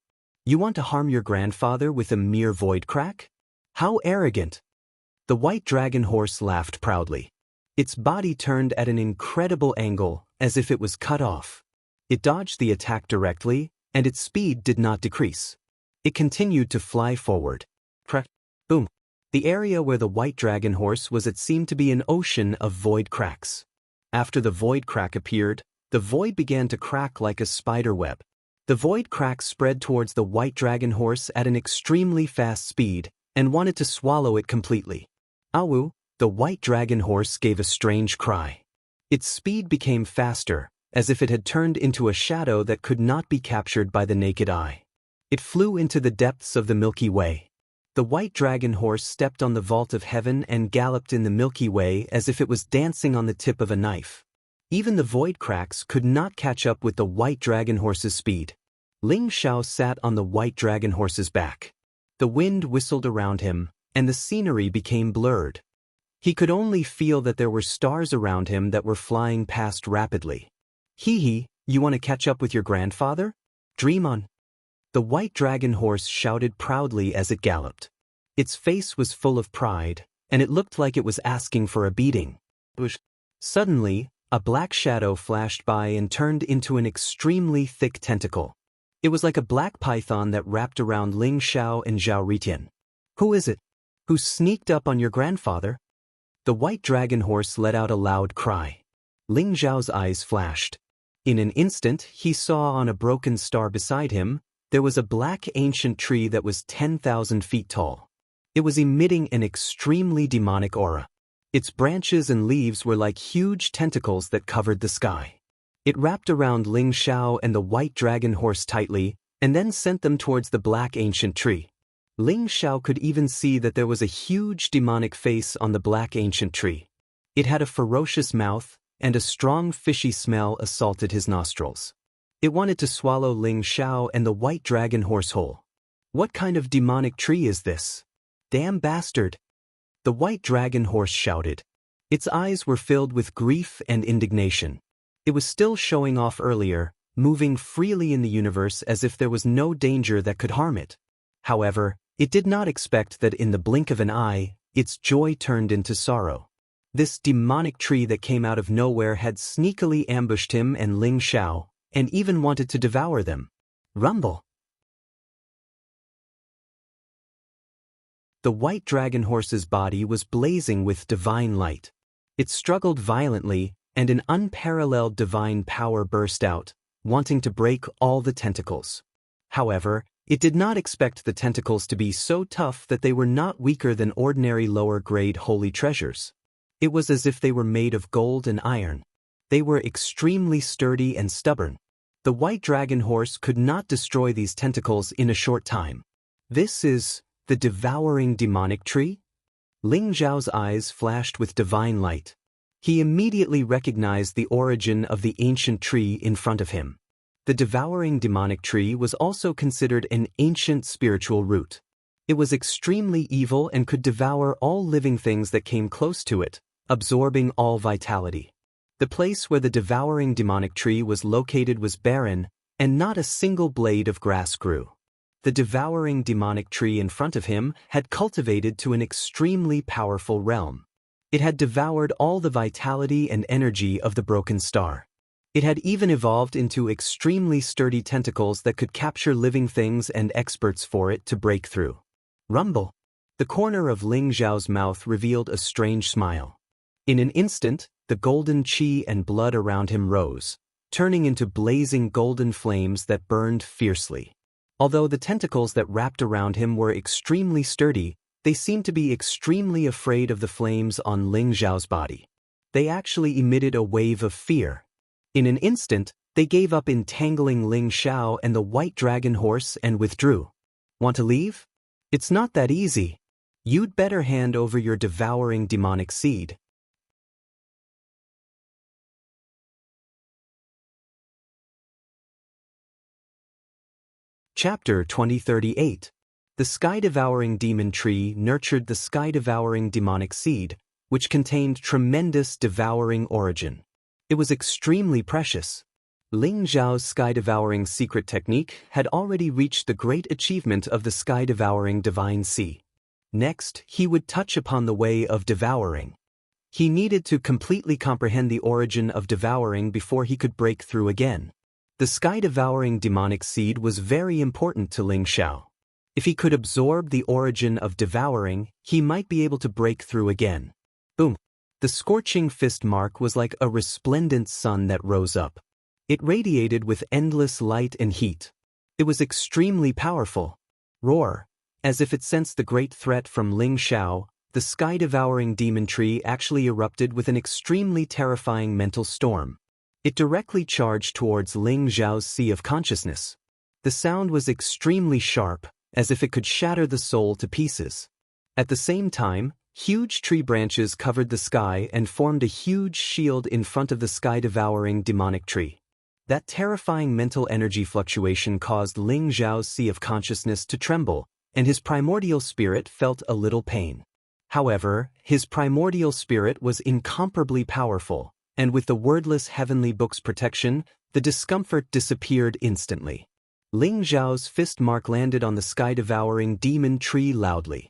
"You want to harm your grandfather with a mere void crack? How arrogant!" The white dragon horse laughed proudly. Its body turned at an incredible angle, as if it was cut off. It dodged the attack directly, and its speed did not decrease. It continued to fly forward. Crack! Boom! The area where the white dragon horse was seemed to be an ocean of void cracks. After the void crack appeared, the void began to crack like a spider web. The void crack spread towards the white dragon horse at an extremely fast speed and wanted to swallow it completely. Awu, the white dragon horse gave a strange cry. Its speed became faster, as if it had turned into a shadow that could not be captured by the naked eye. It flew into the depths of the Milky Way. The white dragon horse stepped on the vault of heaven and galloped in the Milky Way as if it was dancing on the tip of a knife. Even the void cracks could not catch up with the white dragon horse's speed. Ling Xiao sat on the white dragon horse's back. The wind whistled around him, and the scenery became blurred. He could only feel that there were stars around him that were flying past rapidly. Hee, you want to catch up with your grandfather? Dream on. The white dragon horse shouted proudly as it galloped. Its face was full of pride, and it looked like it was asking for a beating. Suddenly, a black shadow flashed by and turned into an extremely thick tentacle. It was like a black python that wrapped around Ling Xiao and Zhao Ritian. Who is it? Who sneaked up on your grandfather? The white dragon horse let out a loud cry. Ling Zhao's eyes flashed. In an instant, he saw on a broken star beside him, there was a black ancient tree that was 10,000 feet tall. It was emitting an extremely demonic aura. Its branches and leaves were like huge tentacles that covered the sky. It wrapped around Ling Xiao and the white dragon horse tightly, and then sent them towards the black ancient tree. Ling Xiao could even see that there was a huge demonic face on the black ancient tree. It had a ferocious mouth, and a strong fishy smell assaulted his nostrils. It wanted to swallow Ling Xiao and the white dragon horse whole. What kind of demonic tree is this? Damn bastard! The white dragon horse shouted. Its eyes were filled with grief and indignation. It was still showing off earlier, moving freely in the universe as if there was no danger that could harm it. However, it did not expect that in the blink of an eye, its joy turned into sorrow. This demonic tree that came out of nowhere had sneakily ambushed him and Ling Xiao, and even wanted to devour them. Rumble! The white dragon horse's body was blazing with divine light. It struggled violently, and an unparalleled divine power burst out, wanting to break all the tentacles. However, it did not expect the tentacles to be so tough that they were not weaker than ordinary lower-grade holy treasures. It was as if they were made of gold and iron. They were extremely sturdy and stubborn. The white dragon horse could not destroy these tentacles in a short time. This is the devouring demonic tree? Ling Zhao's eyes flashed with divine light. He immediately recognized the origin of the ancient tree in front of him. The devouring demonic tree was also considered an ancient spiritual root. It was extremely evil and could devour all living things that came close to it, absorbing all vitality. The place where the devouring demonic tree was located was barren, and not a single blade of grass grew. The devouring demonic tree in front of him had cultivated to an extremely powerful realm. It had devoured all the vitality and energy of the broken star. It had even evolved into extremely sturdy tentacles that could capture living things and experts for it to break through. Rumble! The corner of Ling Zhao's mouth revealed a strange smile. In an instant, the golden qi and blood around him rose, turning into blazing golden flames that burned fiercely. Although the tentacles that wrapped around him were extremely sturdy, they seemed to be extremely afraid of the flames on Ling Zhao's body. They actually emitted a wave of fear. In an instant, they gave up entangling Ling Xiao and the white dragon horse and withdrew. Want to leave? It's not that easy. You'd better hand over your devouring demonic seed. Chapter 2038. The sky-devouring demon tree nurtured the sky-devouring demonic seed, which contained tremendous devouring origin. It was extremely precious. Ling Zhao's sky-devouring secret technique had already reached the great achievement of the sky-devouring divine sea. Next, he would touch upon the way of devouring. He needed to completely comprehend the origin of devouring before he could break through again. The sky-devouring demonic seed was very important to Ling Xiao. If he could absorb the origin of devouring, he might be able to break through again. Boom! The scorching fist mark was like a resplendent sun that rose up. It radiated with endless light and heat. It was extremely powerful. Roar! As if it sensed the great threat from Ling Xiao, the sky-devouring demon tree actually erupted with an extremely terrifying mental storm. It directly charged towards Ling Xiao's sea of consciousness. The sound was extremely sharp, as if it could shatter the soul to pieces. At the same time, huge tree branches covered the sky and formed a huge shield in front of the sky-devouring demonic tree. That terrifying mental energy fluctuation caused Ling Xiao's sea of consciousness to tremble, and his primordial spirit felt a little pain. However, his primordial spirit was incomparably powerful, and with the wordless heavenly book's protection, the discomfort disappeared instantly. Ling Xiao's fist mark landed on the sky-devouring demon tree loudly.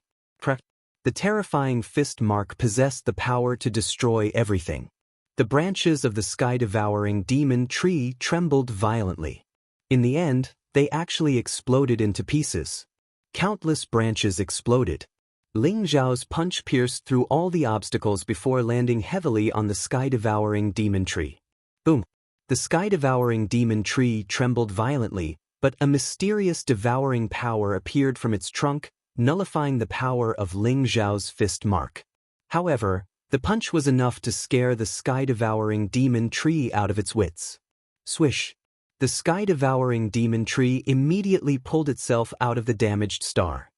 The terrifying fist mark possessed the power to destroy everything. The branches of the sky-devouring demon tree trembled violently. In the end, they actually exploded into pieces. Countless branches exploded. Ling Xiao's punch pierced through all the obstacles before landing heavily on the sky-devouring demon tree. Boom! The sky-devouring demon tree trembled violently, but a mysterious devouring power appeared from its trunk, nullifying the power of Ling Xiao's fist mark. However, the punch was enough to scare the sky-devouring demon tree out of its wits. Swish! The sky-devouring demon tree immediately pulled itself out of the damaged star.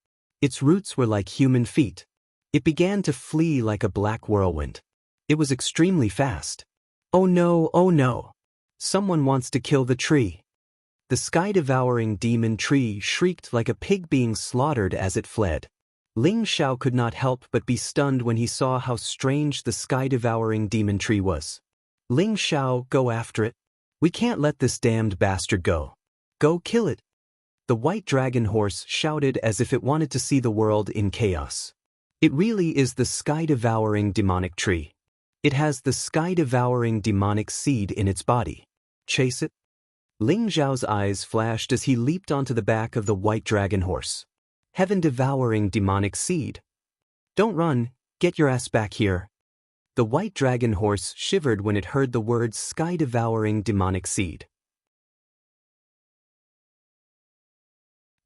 Its roots were like human feet. It began to flee like a black whirlwind. It was extremely fast. Oh no, oh no! Someone wants to kill the tree. The sky-devouring demon tree shrieked like a pig being slaughtered as it fled. Ling Xiao could not help but be stunned when he saw how strange the sky-devouring demon tree was. Ling Xiao, go after it. We can't let this damned bastard go. Go kill it. The white dragon horse shouted as if it wanted to see the world in chaos. It really is the sky-devouring demonic tree. It has the sky-devouring demonic seed in its body. Chase it. Ling Xiao's eyes flashed as he leaped onto the back of the white dragon horse. Heaven-devouring demonic seed. Don't run, get your ass back here. The white dragon horse shivered when it heard the words sky-devouring demonic seed.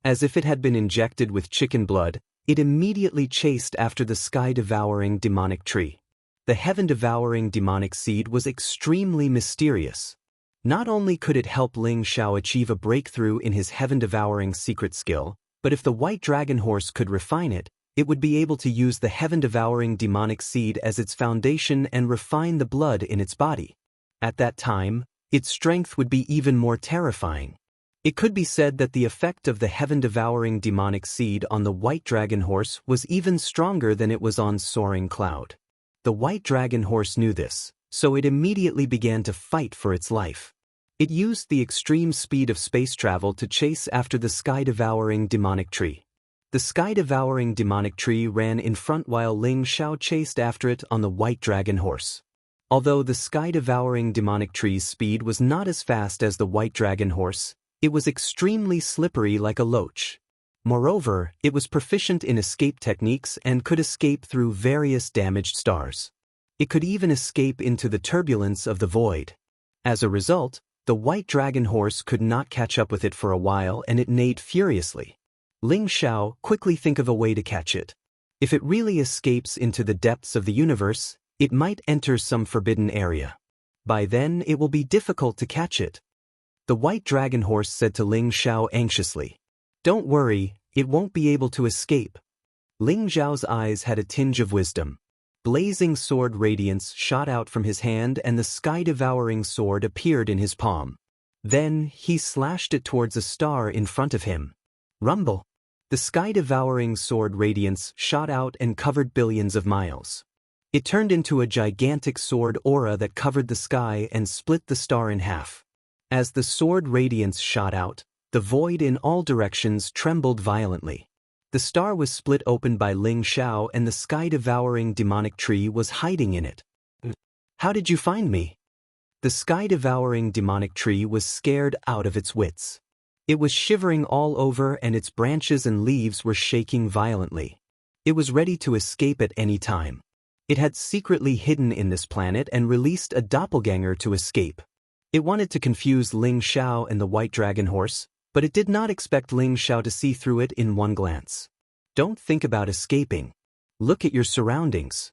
As if it had been injected with chicken blood, it immediately chased after the sky-devouring demonic tree. The heaven-devouring demonic seed was extremely mysterious. Not only could it help Ling Xiao achieve a breakthrough in his heaven-devouring secret skill, but if the white dragon horse could refine it, it would be able to use the heaven-devouring demonic seed as its foundation and refine the blood in its body. At that time, its strength would be even more terrifying. It could be said that the effect of the heaven-devouring demonic seed on the white dragon horse was even stronger than it was on Soaring Cloud. The white dragon horse knew this, so it immediately began to fight for its life. It used the extreme speed of space travel to chase after the sky-devouring demonic tree. The sky-devouring demonic tree ran in front while Ling Xiao chased after it on the white dragon horse. Although the sky-devouring demonic tree's speed was not as fast as the white dragon horse, it was extremely slippery like a loach. Moreover, it was proficient in escape techniques and could escape through various damaged stars. It could even escape into the turbulence of the void. As a result, the white dragon horse could not catch up with it for a while and it neighed furiously. Ling Xiao, quickly think of a way to catch it. If it really escapes into the depths of the universe, it might enter some forbidden area. By then, it will be difficult to catch it. The white dragon horse said to Ling Xiao anxiously. Don't worry, it won't be able to escape. Ling Xiao's eyes had a tinge of wisdom. Blazing sword radiance shot out from his hand and the sky-devouring sword appeared in his palm. Then, he slashed it towards a star in front of him. Rumble! The sky-devouring sword radiance shot out and covered billions of miles. It turned into a gigantic sword aura that covered the sky and split the star in half. As the sword radiance shot out, the void in all directions trembled violently. The star was split open by Ling Xiao and the sky-devouring demonic tree was hiding in it. How did you find me? The sky-devouring demonic tree was scared out of its wits. It was shivering all over and its branches and leaves were shaking violently. It was ready to escape at any time. It had secretly hidden in this planet and released a doppelganger to escape. It wanted to confuse Ling Xiao and the white dragon horse, but it did not expect Ling Xiao to see through it in one glance. Don't think about escaping. Look at your surroundings.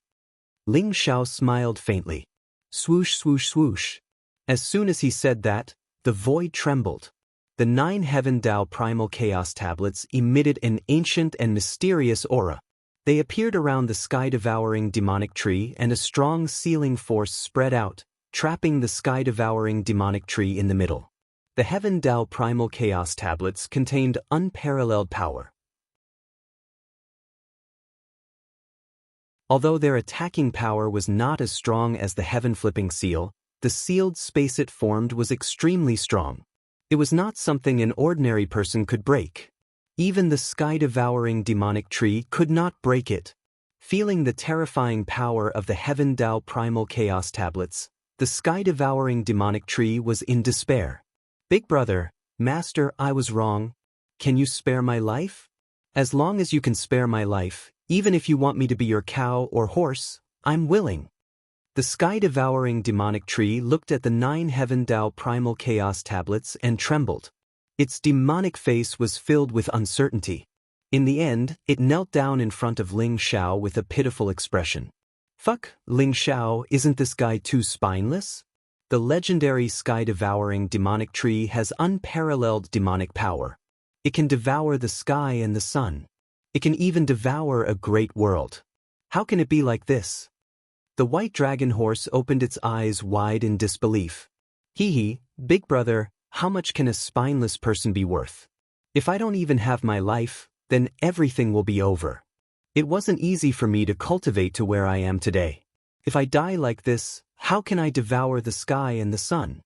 Ling Xiao smiled faintly. Swoosh, swoosh, swoosh. As soon as he said that, the void trembled. The 9 Heaven Tao Primal Chaos Tablets emitted an ancient and mysterious aura. They appeared around the sky-devouring demonic tree, and a strong sealing force spread out, trapping the sky-devouring demonic tree in the middle. The Heaven Tao Primal Chaos Tablets contained unparalleled power. Although their attacking power was not as strong as the heaven-flipping seal, the sealed space it formed was extremely strong. It was not something an ordinary person could break. Even the sky-devouring demonic tree could not break it. Feeling the terrifying power of the Heaven Tao Primal Chaos Tablets, the sky-devouring demonic tree was in despair. Big brother, master, I was wrong. Can you spare my life? As long as you can spare my life, even if you want me to be your cow or horse, I'm willing. The sky-devouring demonic tree looked at the 9 Heaven Tao Primal Chaos Tablets and trembled. Its demonic face was filled with uncertainty. In the end, it knelt down in front of Ling Xiao with a pitiful expression. Fuck, Ling Xiao, isn't this guy too spineless? The legendary sky-devouring demonic tree has unparalleled demonic power. It can devour the sky and the sun. It can even devour a great world. How can it be like this? The white dragon horse opened its eyes wide in disbelief. Hee, big brother, how much can a spineless person be worth? If I don't even have my life, then everything will be over. It wasn't easy for me to cultivate to where I am today. If I die like this, how can I devour the sky and the sun?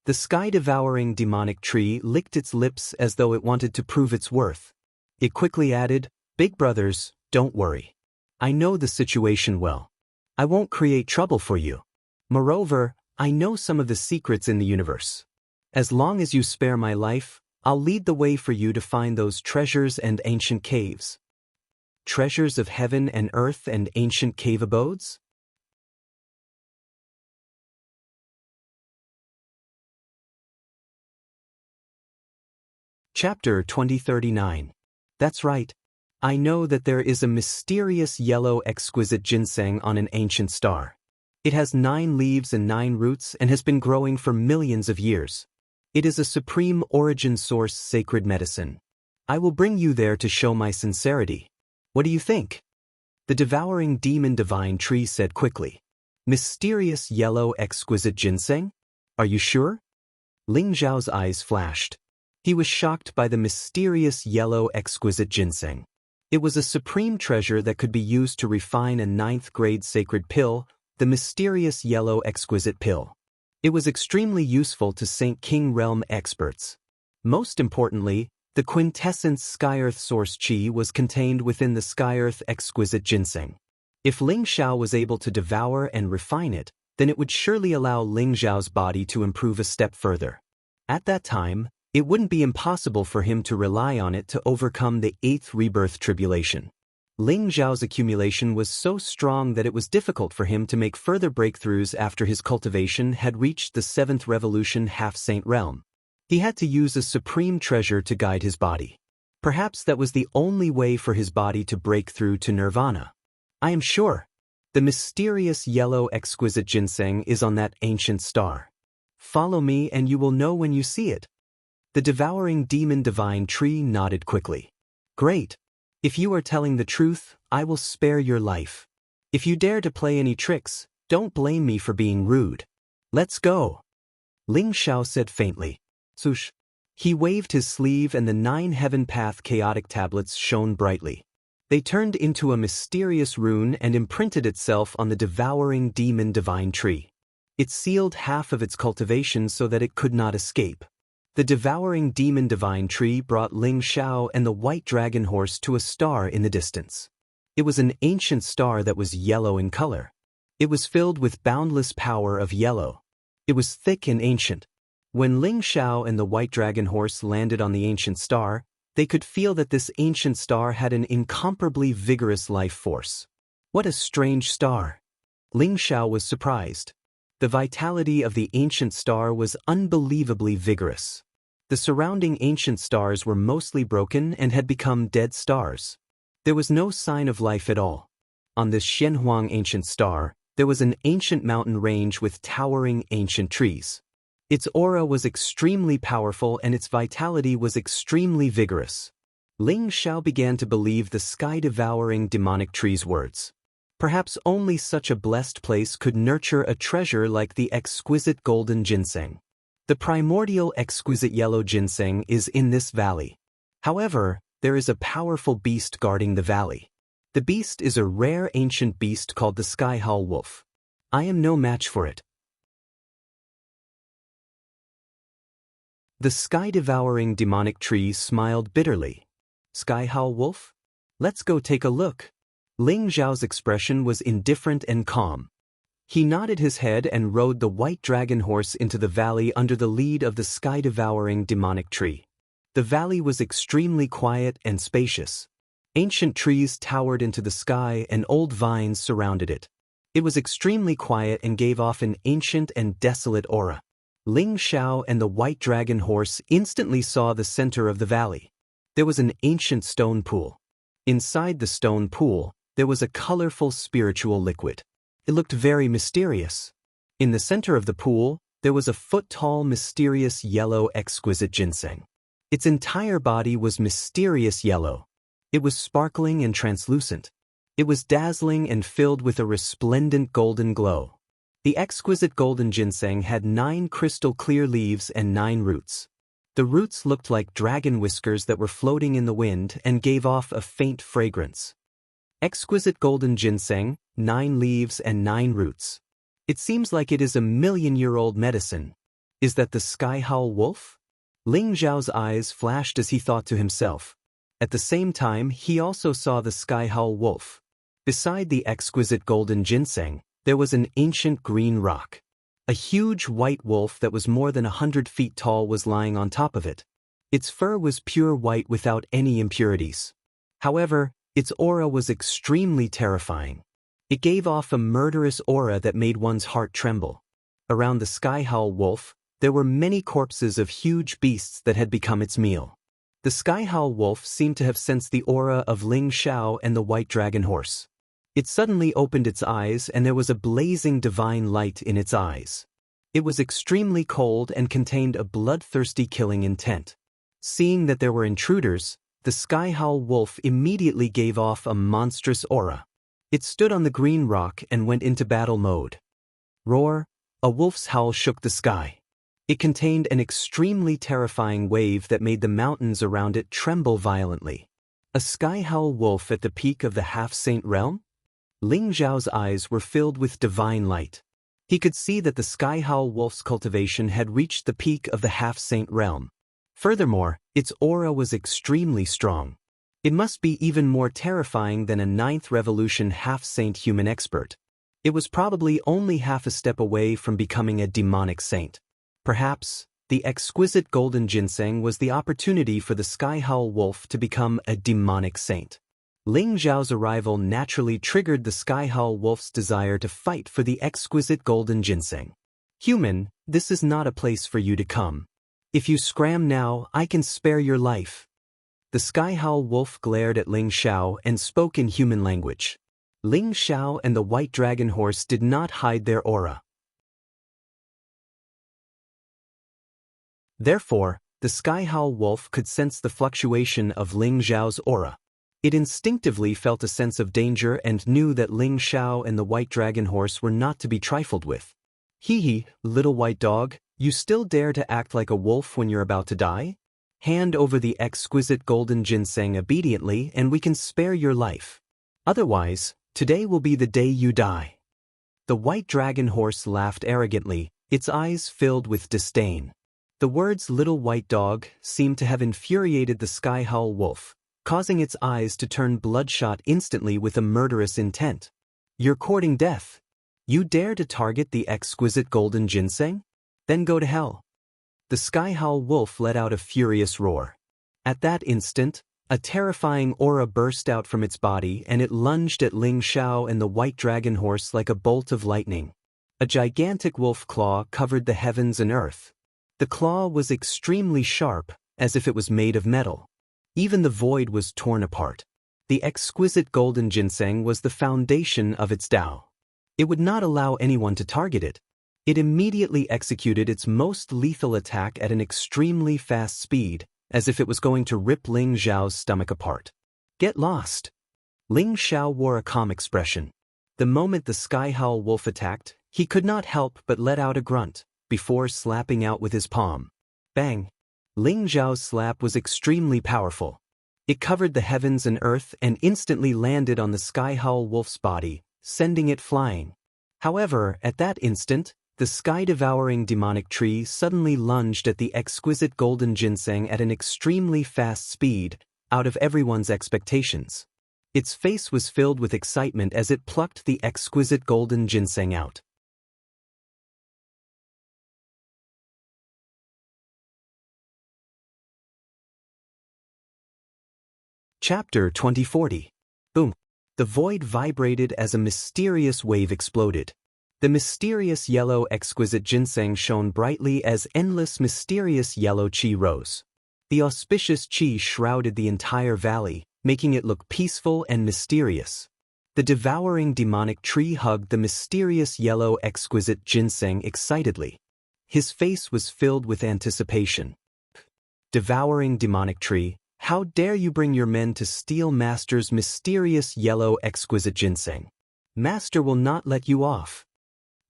The sky-devouring demonic tree licked its lips as though it wanted to prove its worth. It quickly added, Big brothers, don't worry. I know the situation well. I won't create trouble for you. Moreover, I know some of the secrets in the universe. As long as you spare my life, I'll lead the way for you to find those treasures and ancient caves. Treasures of heaven and earth and ancient cave abodes? Chapter 2039. That's right. I know that there is a mysterious yellow exquisite ginseng on an ancient star. It has 9 leaves and 9 roots and has been growing for millions of years. It is a supreme origin source sacred medicine. I will bring you there to show my sincerity. What do you think? The devouring demon divine tree said quickly. Mysterious yellow exquisite ginseng? Are you sure? Ling Zhao's eyes flashed. He was shocked by the mysterious yellow exquisite ginseng. It was a supreme treasure that could be used to refine a 9th-grade sacred pill, the mysterious yellow exquisite pill. It was extremely useful to Saint King realm experts. Most importantly, the quintessence Sky-Earth source chi was contained within the Sky-Earth exquisite ginseng. If Ling Xiao was able to devour and refine it, then it would surely allow Ling Zhao's body to improve a step further. At that time, it wouldn't be impossible for him to rely on it to overcome the 8th rebirth tribulation. Ling Zhao's accumulation was so strong that it was difficult for him to make further breakthroughs after his cultivation had reached the 7th revolution half-saint realm. He had to use a supreme treasure to guide his body. Perhaps that was the only way for his body to break through to nirvana. I am sure. The mysterious yellow exquisite ginseng is on that ancient star. Follow me and you will know when you see it. The devouring demon divine tree nodded quickly. Great. If you are telling the truth, I will spare your life. If you dare to play any tricks, don't blame me for being rude. Let's go. Ling Xiao said faintly. Swoosh. He waved his sleeve and the 9 heaven path chaotic tablets shone brightly. They turned into a mysterious rune and imprinted itself on the devouring demon divine tree. It sealed half of its cultivation so that it could not escape. The devouring demon divine tree brought Ling Xiao and the white dragon horse to a star in the distance. It was an ancient star that was yellow in color. It was filled with boundless power of yellow. It was thick and ancient. When Ling Xiao and the white dragon horse landed on the ancient star, they could feel that this ancient star had an incomparably vigorous life force. What a strange star! Ling Xiao was surprised. The vitality of the ancient star was unbelievably vigorous. The surrounding ancient stars were mostly broken and had become dead stars. There was no sign of life at all. On this Xianhuang ancient star, there was an ancient mountain range with towering ancient trees. Its aura was extremely powerful and its vitality was extremely vigorous. Ling Xiao began to believe the sky-devouring demonic tree's words. Perhaps only such a blessed place could nurture a treasure like the exquisite golden ginseng. The primordial exquisite yellow ginseng is in this valley. However, there is a powerful beast guarding the valley. The beast is a rare ancient beast called the Sky-Howl Wolf. I am no match for it. The sky-devouring demonic tree smiled bitterly. Sky-Howl Wolf? Let's go take a look. Ling Xiao's expression was indifferent and calm. He nodded his head and rode the white dragon horse into the valley under the lead of the sky-devouring demonic tree. The valley was extremely quiet and spacious. Ancient trees towered into the sky and old vines surrounded it. It was extremely quiet and gave off an ancient and desolate aura. Ling Xiao and the white dragon horse instantly saw the center of the valley. There was an ancient stone pool. Inside the stone pool, there was a colorful spiritual liquid. It looked very mysterious. In the center of the pool, there was a foot-tall mysterious yellow exquisite ginseng. Its entire body was mysterious yellow. It was sparkling and translucent. It was dazzling and filled with a resplendent golden glow. The exquisite golden ginseng had 9 crystal-clear leaves and 9 roots. The roots looked like dragon whiskers that were floating in the wind and gave off a faint fragrance. Exquisite golden ginseng, 9 leaves and 9 roots. It seems like it is a million-year-old medicine. Is that the Sky-Howl Wolf? Ling Xiao's eyes flashed as he thought to himself. At the same time, he also saw the Sky-Howl Wolf. Beside the exquisite golden ginseng, there was an ancient green rock. A huge white wolf that was more than 100 feet tall was lying on top of it. Its fur was pure white without any impurities. However, its aura was extremely terrifying. It gave off a murderous aura that made one's heart tremble. Around the Sky-Howl Wolf, there were many corpses of huge beasts that had become its meal. The Sky-Howl Wolf seemed to have sensed the aura of Ling Xiao and the white dragon horse. It suddenly opened its eyes and there was a blazing divine light in its eyes. It was extremely cold and contained a bloodthirsty killing intent. Seeing that there were intruders, the Sky-Howl Wolf immediately gave off a monstrous aura. It stood on the green rock and went into battle mode. Roar! A wolf's howl shook the sky. It contained an extremely terrifying wave that made the mountains around it tremble violently. A Sky-Howl Wolf at the peak of the half-saint realm? Ling Xiao's eyes were filled with divine light. He could see that the Sky-Howl Wolf's cultivation had reached the peak of the half-saint realm. Furthermore, its aura was extremely strong. It must be even more terrifying than a 9th revolution half-saint human expert. It was probably only half a step away from becoming a demonic saint. Perhaps, the exquisite golden ginseng was the opportunity for the Sky-Howl Wolf to become a demonic saint. Ling Xiao's arrival naturally triggered the Sky-Howl Wolf's desire to fight for the exquisite golden ginseng. Human, this is not a place for you to come. If you scram now, I can spare your life. The Sky-Howl Wolf glared at Ling Xiao and spoke in human language. Ling Xiao and the white dragon horse did not hide their aura. Therefore, the Sky-Howl Wolf could sense the fluctuation of Ling Xiao's aura. It instinctively felt a sense of danger and knew that Ling Xiao and the white dragon horse were not to be trifled with. Hee, little white dog, you still dare to act like a wolf when you're about to die? Hand over the exquisite golden ginseng obediently and we can spare your life. Otherwise, today will be the day you die. The white dragon horse laughed arrogantly, its eyes filled with disdain. The words little white dog seemed to have infuriated the Sky-Howl Wolf, causing its eyes to turn bloodshot instantly with a murderous intent. You're courting death. You dare to target the exquisite golden ginseng? Then go to hell. The Sky-Howl Wolf let out a furious roar. At that instant, a terrifying aura burst out from its body and it lunged at Ling Xiao and the white dragon horse like a bolt of lightning. A gigantic wolf claw covered the heavens and earth. The claw was extremely sharp, as if it was made of metal. Even the void was torn apart. The exquisite golden ginseng was the foundation of its Tao. It would not allow anyone to target it. It immediately executed its most lethal attack at an extremely fast speed, as if it was going to rip Ling Xiao's stomach apart. Get lost. Ling Xiao wore a calm expression. The moment the Sky Howl Wolf attacked, he could not help but let out a grunt, before slapping out with his palm. Bang! Ling Xiao's slap was extremely powerful. It covered the heavens and earth and instantly landed on the Sky Howl Wolf's body, sending it flying. However, at that instant, the sky-devouring demonic tree suddenly lunged at the exquisite golden ginseng at an extremely fast speed, out of everyone's expectations. Its face was filled with excitement as it plucked the exquisite golden ginseng out. Chapter 2040. Boom. The void vibrated as a mysterious wave exploded. The mysterious yellow exquisite ginseng shone brightly as endless mysterious yellow qi rose. The auspicious qi shrouded the entire valley, making it look peaceful and mysterious. The devouring demonic tree hugged the mysterious yellow exquisite ginseng excitedly. His face was filled with anticipation. Devouring demonic tree, how dare you bring your men to steal Master's mysterious yellow exquisite ginseng? Master will not let you off.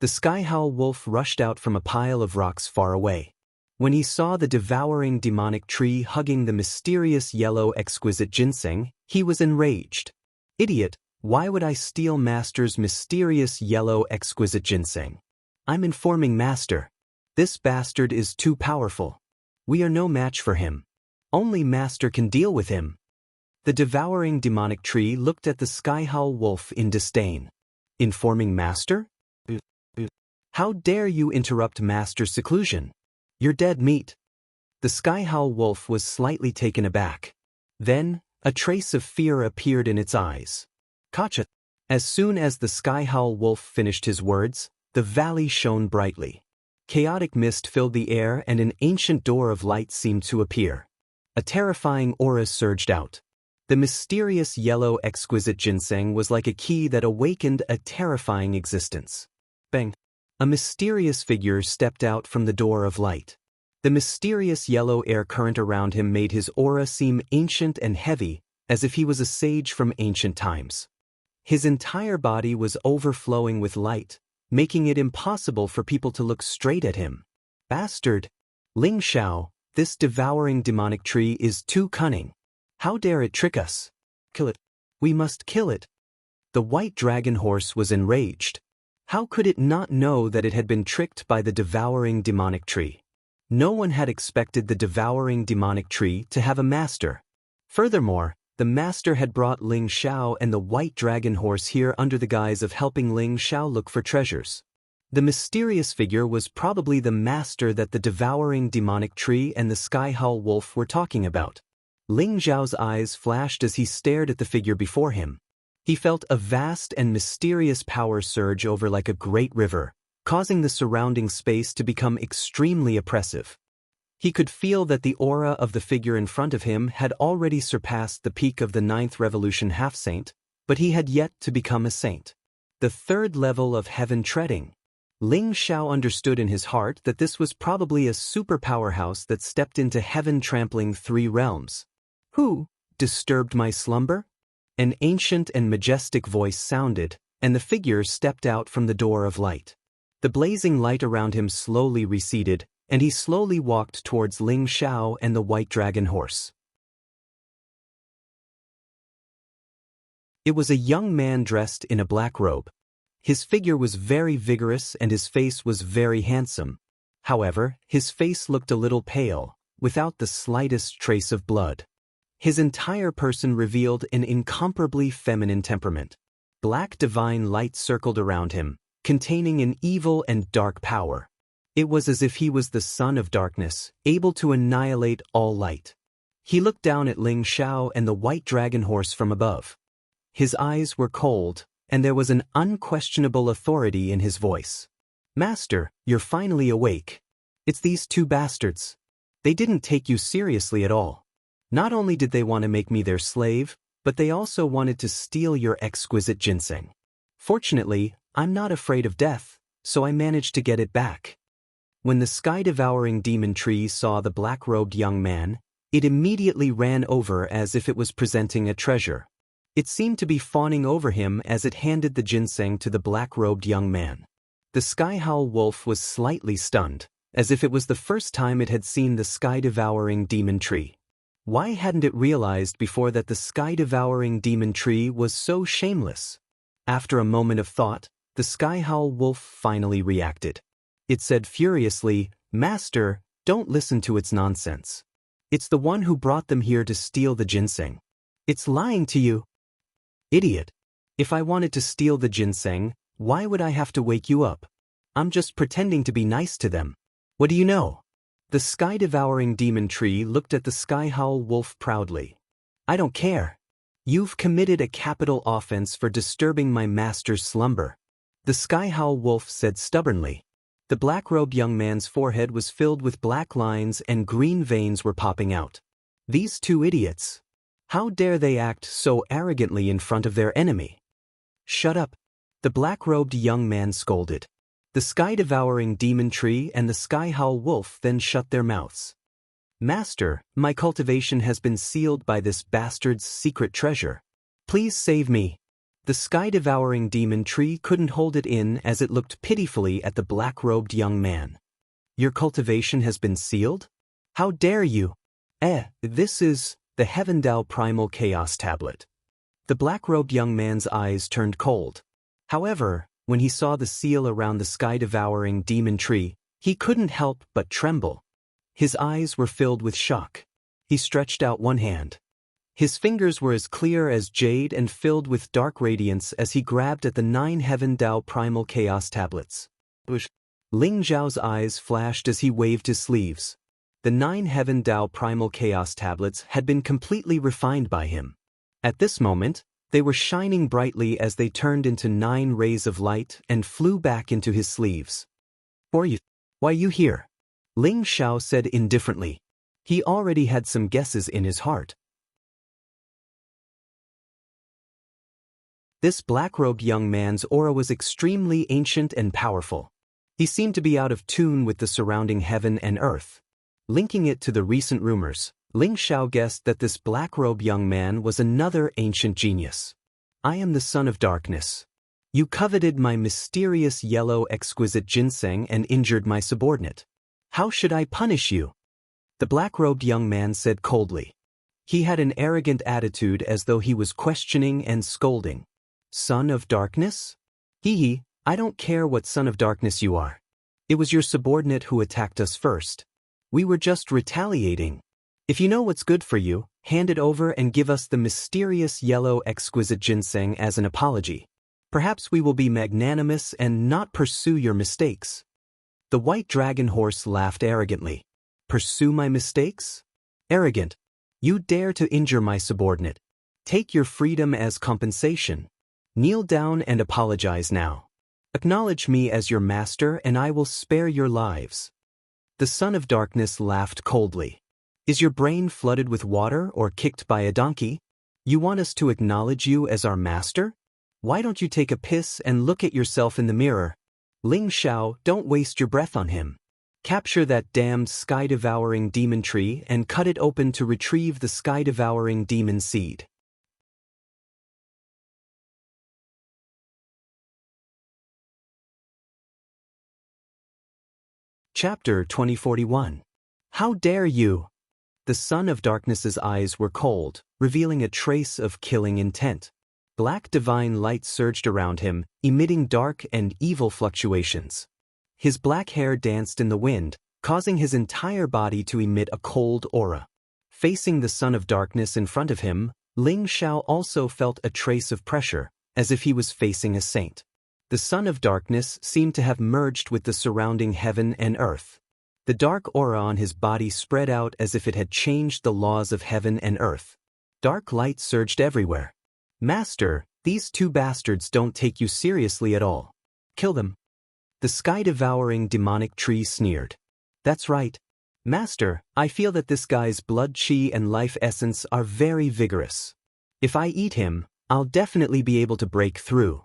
The Sky Howl Wolf rushed out from a pile of rocks far away. When he saw the devouring demonic tree hugging the mysterious yellow exquisite ginseng, he was enraged. Idiot, why would I steal Master's mysterious yellow exquisite ginseng? I'm informing Master. This bastard is too powerful. We are no match for him. Only Master can deal with him. The devouring demonic tree looked at the Sky Howl Wolf in disdain. Informing Master? How dare you interrupt Master's seclusion? You're dead meat. The Sky Howl Wolf was slightly taken aback. Then, a trace of fear appeared in its eyes. Gotcha. As soon as the Sky Howl Wolf finished his words, the valley shone brightly. Chaotic mist filled the air and an ancient door of light seemed to appear. A terrifying aura surged out. The mysterious yellow exquisite ginseng was like a key that awakened a terrifying existence. Bang! A mysterious figure stepped out from the door of light. The mysterious yellow air current around him made his aura seem ancient and heavy, as if he was a sage from ancient times. His entire body was overflowing with light, making it impossible for people to look straight at him. Bastard! Ling Xiao, this devouring demonic tree is too cunning. How dare it trick us? Kill it. We must kill it. The white dragon horse was enraged. How could it not know that it had been tricked by the devouring demonic tree? No one had expected the devouring demonic tree to have a master. Furthermore, the master had brought Ling Xiao and the white dragon horse here under the guise of helping Ling Xiao look for treasures. The mysterious figure was probably the master that the devouring demonic tree and the Sky Howl Wolf were talking about. Ling Xiao's eyes flashed as he stared at the figure before him. He felt a vast and mysterious power surge over like a great river, causing the surrounding space to become extremely oppressive. He could feel that the aura of the figure in front of him had already surpassed the peak of the 9th Revolution half-saint, but he had yet to become a saint. The 3rd level of heaven treading. Ling Xiao understood in his heart that this was probably a super powerhouse that stepped into heaven trampling 3 realms. Who disturbed my slumber? An ancient and majestic voice sounded, and the figure stepped out from the door of light. The blazing light around him slowly receded, and he slowly walked towards Ling Xiao and the white dragon horse. It was a young man dressed in a black robe. His figure was very vigorous and his face was very handsome. However, his face looked a little pale, without the slightest trace of blood. His entire person revealed an incomparably feminine temperament. Black divine light circled around him, containing an evil and dark power. It was as if he was the son of darkness, able to annihilate all light. He looked down at Ling Xiao and the white dragon horse from above. His eyes were cold, and there was an unquestionable authority in his voice. Master, you're finally awake. It's these 2 bastards. They didn't take you seriously at all. Not only did they want to make me their slave, but they also wanted to steal your exquisite ginseng. Fortunately, I'm not afraid of death, so I managed to get it back." When the sky-devouring demon tree saw the black-robed young man, it immediately ran over as if it was presenting a treasure. It seemed to be fawning over him as it handed the ginseng to the black-robed young man. The sky-howl wolf was slightly stunned, as if it was the first time it had seen the sky-devouring demon tree. Why hadn't it realized before that the sky-devouring demon tree was so shameless? After a moment of thought, the sky-howl wolf finally reacted. It said furiously, "Master, don't listen to its nonsense. It's the one who brought them here to steal the ginseng. It's lying to you." "Idiot. If I wanted to steal the ginseng, why would I have to wake you up? I'm just pretending to be nice to them. What do you know?" The sky-devouring demon tree looked at the sky-howl wolf proudly. "I don't care. You've committed a capital offense for disturbing my master's slumber," the sky-howl wolf said stubbornly. The black-robed young man's forehead was filled with black lines and green veins were popping out. These two idiots. How dare they act so arrogantly in front of their enemy? "Shut up," the black-robed young man scolded. The sky-devouring demon tree and the sky-howl wolf then shut their mouths. "Master, my cultivation has been sealed by this bastard's secret treasure. Please save me." The sky-devouring demon tree couldn't hold it in as it looked pitifully at the black-robed young man. "Your cultivation has been sealed? How dare you?" This is the Heavendao Primal Chaos Tablet." The black-robed young man's eyes turned cold. However, when he saw the seal around the sky-devouring demon tree, he couldn't help but tremble. His eyes were filled with shock. He stretched out one hand. His fingers were as clear as jade and filled with dark radiance as he grabbed at the 9 Heavendao Primal Chaos Tablets. Ling Zhao's eyes flashed as he waved his sleeves. The 9 Heavendao Primal Chaos Tablets had been completely refined by him. At this moment, they were shining brightly as they turned into 9 rays of light and flew back into his sleeves. Why are you here?" Ling Zhao said indifferently. He already had some guesses in his heart. This black-robed young man's aura was extremely ancient and powerful. He seemed to be out of tune with the surrounding heaven and earth. Linking it to the recent rumors, Ling Zhao guessed that this black-robed young man was another ancient genius. "I am the son of darkness. You coveted my mysterious yellow exquisite ginseng and injured my subordinate. How should I punish you?" The black-robed young man said coldly. He had an arrogant attitude as though he was questioning and scolding. "Son of darkness? Hee, I don't care what son of darkness you are. It was your subordinate who attacked us first. We were just retaliating. If you know what's good for you, hand it over and give us the mysterious yellow exquisite ginseng as an apology. Perhaps we will be magnanimous and not pursue your mistakes." The white dragon horse laughed arrogantly. "Pursue my mistakes? Arrogant. You dare to injure my subordinate. Take your freedom as compensation. Kneel down and apologize now. Acknowledge me as your master and I will spare your lives." The son of darkness laughed coldly. "Is your brain flooded with water or kicked by a donkey? You want us to acknowledge you as our master? Why don't you take a piss and look at yourself in the mirror? Ling Zhao, don't waste your breath on him. Capture that damned sky-devouring demon tree and cut it open to retrieve the sky-devouring demon seed." Chapter 2041. How dare you? The son of darkness's eyes were cold, revealing a trace of killing intent. Black divine light surged around him, emitting dark and evil fluctuations. His black hair danced in the wind, causing his entire body to emit a cold aura. Facing the son of darkness in front of him, Ling Zhao also felt a trace of pressure, as if he was facing a saint. The son of darkness seemed to have merged with the surrounding heaven and earth. The dark aura on his body spread out as if it had changed the laws of heaven and earth. Dark light surged everywhere. "Master, these two bastards don't take you seriously at all. Kill them." The sky-devouring demonic tree sneered. "That's right. Master, I feel that this guy's blood chi and life essence are very vigorous. If I eat him, I'll definitely be able to break through.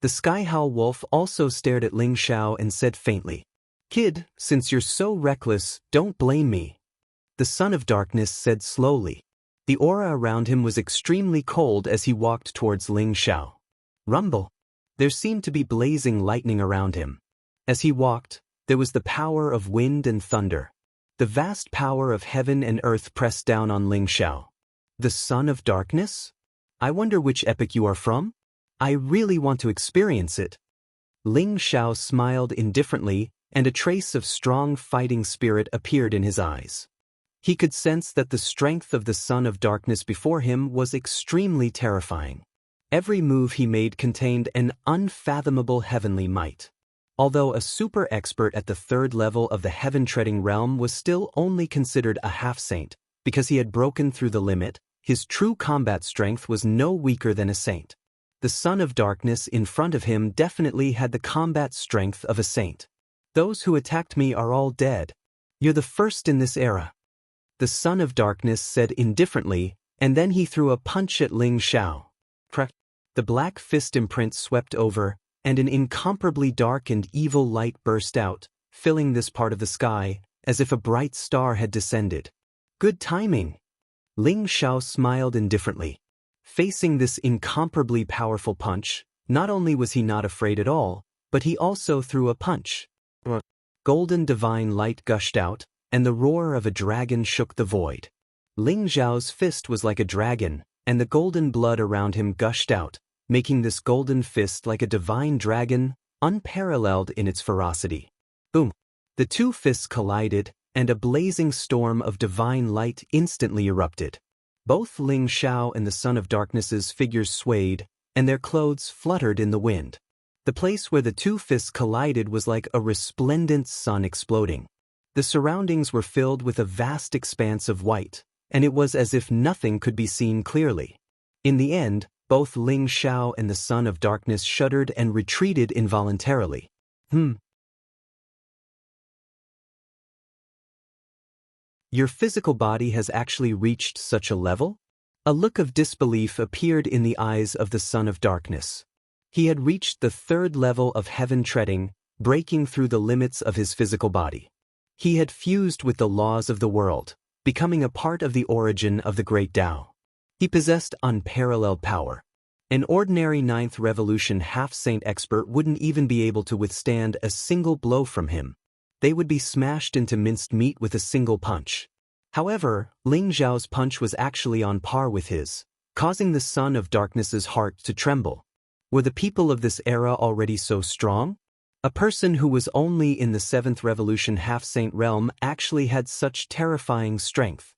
The Sky-Howl Wolf also stared at Ling Xiao and said faintly, "Kid, since you're so reckless, don't blame me." The Son of Darkness said slowly. The aura around him was extremely cold as he walked towards Ling Xiao. Rumble. There seemed to be blazing lightning around him. As he walked, there was the power of wind and thunder. The vast power of heaven and earth pressed down on Ling Xiao. The Son of Darkness? I wonder which epic you are from? I really want to experience it. Ling Xiao smiled indifferently, and a trace of strong fighting spirit appeared in his eyes. He could sense that the strength of the Son of Darkness before him was extremely terrifying. Every move he made contained an unfathomable heavenly might. Although a super expert at the third level of the heaven-treading realm was still only considered a half-saint, because he had broken through the limit, his true combat strength was no weaker than a saint. The Son of Darkness in front of him definitely had the combat strength of a saint. Those who attacked me are all dead. You're the first in this era. The Son of Darkness said indifferently, and then he threw a punch at Ling Xiao. Crack. The black fist imprint swept over, and an incomparably dark and evil light burst out, filling this part of the sky, as if a bright star had descended. Good timing. Ling Xiao smiled indifferently. Facing this incomparably powerful punch, not only was he not afraid at all, but he also threw a punch. Golden divine light gushed out, and the roar of a dragon shook the void. Ling Xiao's fist was like a dragon, and the golden blood around him gushed out, making this golden fist like a divine dragon, unparalleled in its ferocity. Boom! The two fists collided, and a blazing storm of divine light instantly erupted. Both Ling Xiao and the Son of Darkness's figures swayed, and their clothes fluttered in the wind. The place where the two fists collided was like a resplendent sun exploding. The surroundings were filled with a vast expanse of white, and it was as if nothing could be seen clearly. In the end, both Ling Xiao and the Son of Darkness shuddered and retreated involuntarily. Your physical body has actually reached such a level? A look of disbelief appeared in the eyes of the Son of Darkness. He had reached the third level of heaven treading, breaking through the limits of his physical body. He had fused with the laws of the world, becoming a part of the origin of the great Tao. He possessed unparalleled power. An ordinary ninth revolution half-saint expert wouldn't even be able to withstand a single blow from him. They would be smashed into minced meat with a single punch. However, Ling Xiao's punch was actually on par with his, causing the Son of Darkness's heart to tremble. Were the people of this era already so strong? A person who was only in the seventh revolution half-saint realm actually had such terrifying strength.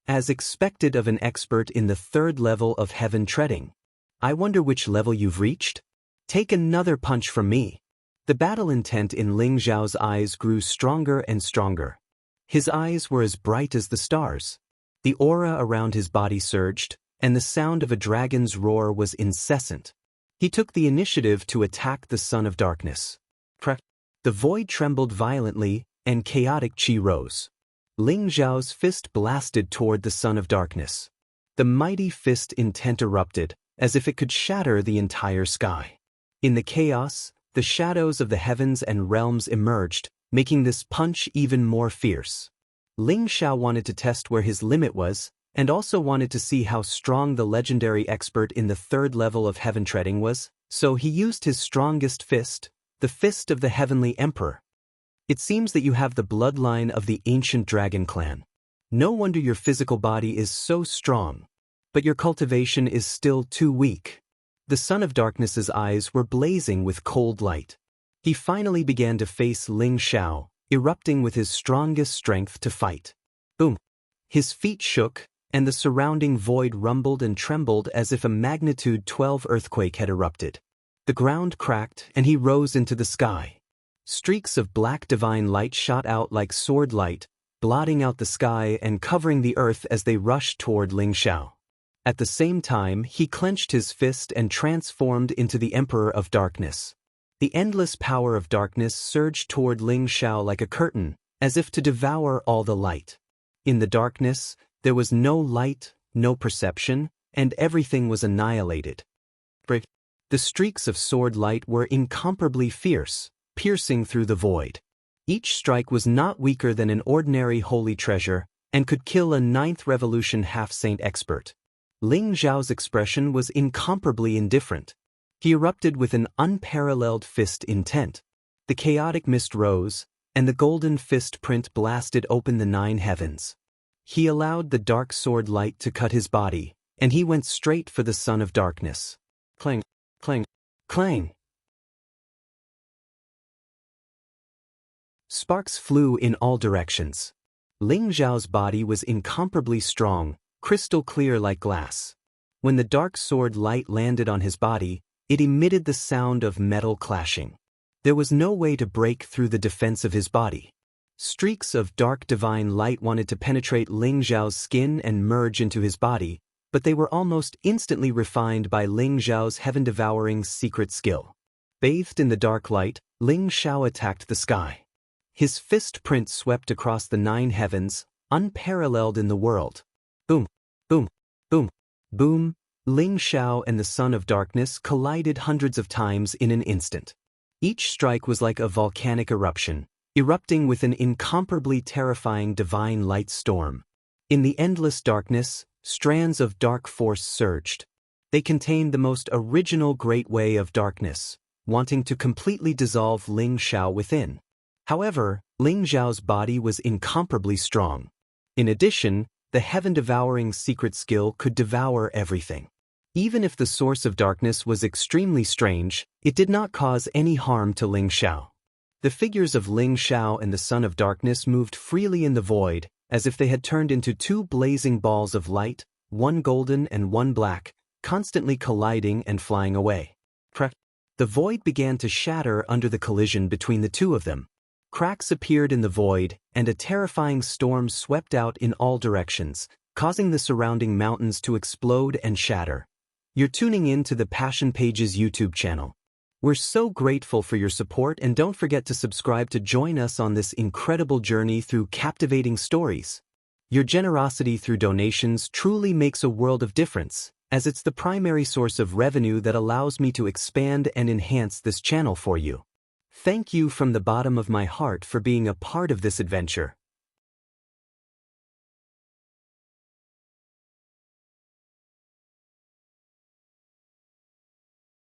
As expected of an expert in the third level of heaven treading. I wonder which level you've reached? Take another punch from me. The battle intent in Ling Xiao's eyes grew stronger and stronger. His eyes were as bright as the stars. The aura around his body surged, and the sound of a dragon's roar was incessant. He took the initiative to attack the Son of Darkness. The void trembled violently, and chaotic chi rose. Ling Xiao's fist blasted toward the Son of Darkness. The mighty fist intent erupted, as if it could shatter the entire sky. In the chaos, the shadows of the heavens and realms emerged, making this punch even more fierce. Ling Xiao wanted to test where his limit was, and also wanted to see how strong the legendary expert in the third level of heaven treading was, so he used his strongest fist, the fist of the Heavenly Emperor. It seems that you have the bloodline of the ancient dragon clan. No wonder your physical body is so strong, but your cultivation is still too weak. The Son of Darkness's eyes were blazing with cold light. He finally began to face Ling Xiao, erupting with his strongest strength to fight. Boom! His feet shook, and the surrounding void rumbled and trembled as if a magnitude 12 earthquake had erupted. The ground cracked, and he rose into the sky. Streaks of black divine light shot out like sword light, blotting out the sky and covering the earth as they rushed toward Ling Xiao. At the same time, he clenched his fist and transformed into the Emperor of Darkness. The endless power of darkness surged toward Ling Xiao like a curtain, as if to devour all the light. In the darkness, there was no light, no perception, and everything was annihilated. The streaks of sword light were incomparably fierce, piercing through the void. Each strike was not weaker than an ordinary holy treasure, and could kill a 9th revolution half-saint expert. Ling Xiao's expression was incomparably indifferent. He erupted with an unparalleled fist intent. The chaotic mist rose, and the golden fist print blasted open the 9 heavens. He allowed the dark sword light to cut his body, and he went straight for the son of darkness. Clang, clang, clang. Sparks flew in all directions. Ling Xiao's body was incomparably strong, crystal clear like glass. When the dark sword light landed on his body, it emitted the sound of metal clashing. There was no way to break through the defense of his body. Streaks of dark divine light wanted to penetrate Ling Xiao's skin and merge into his body, but they were almost instantly refined by Ling Xiao's heaven-devouring secret skill. Bathed in the dark light, Ling Xiao attacked the sky. His fist print swept across the 9 heavens, unparalleled in the world. Boom, boom, boom, boom. Ling Xiao and the Son of Darkness collided hundreds of times in an instant. Each strike was like a volcanic eruption, erupting with an incomparably terrifying divine light storm. In the endless darkness, strands of dark force surged. They contained the most original great way of darkness, wanting to completely dissolve Ling Xiao within. However, Ling Xiao's body was incomparably strong. In addition, the heaven-devouring secret skill could devour everything. Even if the source of darkness was extremely strange, it did not cause any harm to Ling Xiao. The figures of Ling Xiao and the Son of Darkness moved freely in the void, as if they had turned into 2 blazing balls of light, one golden and one black, constantly colliding and flying away. The void began to shatter under the collision between the 2 of them. Cracks appeared in the void, and a terrifying storm swept out in all directions, causing the surrounding mountains to explode and shatter. You're tuning in to the Passion Pages YouTube channel. We're so grateful for your support, and don't forget to subscribe to join us on this incredible journey through captivating stories. Your generosity through donations truly makes a world of difference, as it's the primary source of revenue that allows me to expand and enhance this channel for you. Thank you from the bottom of my heart for being a part of this adventure.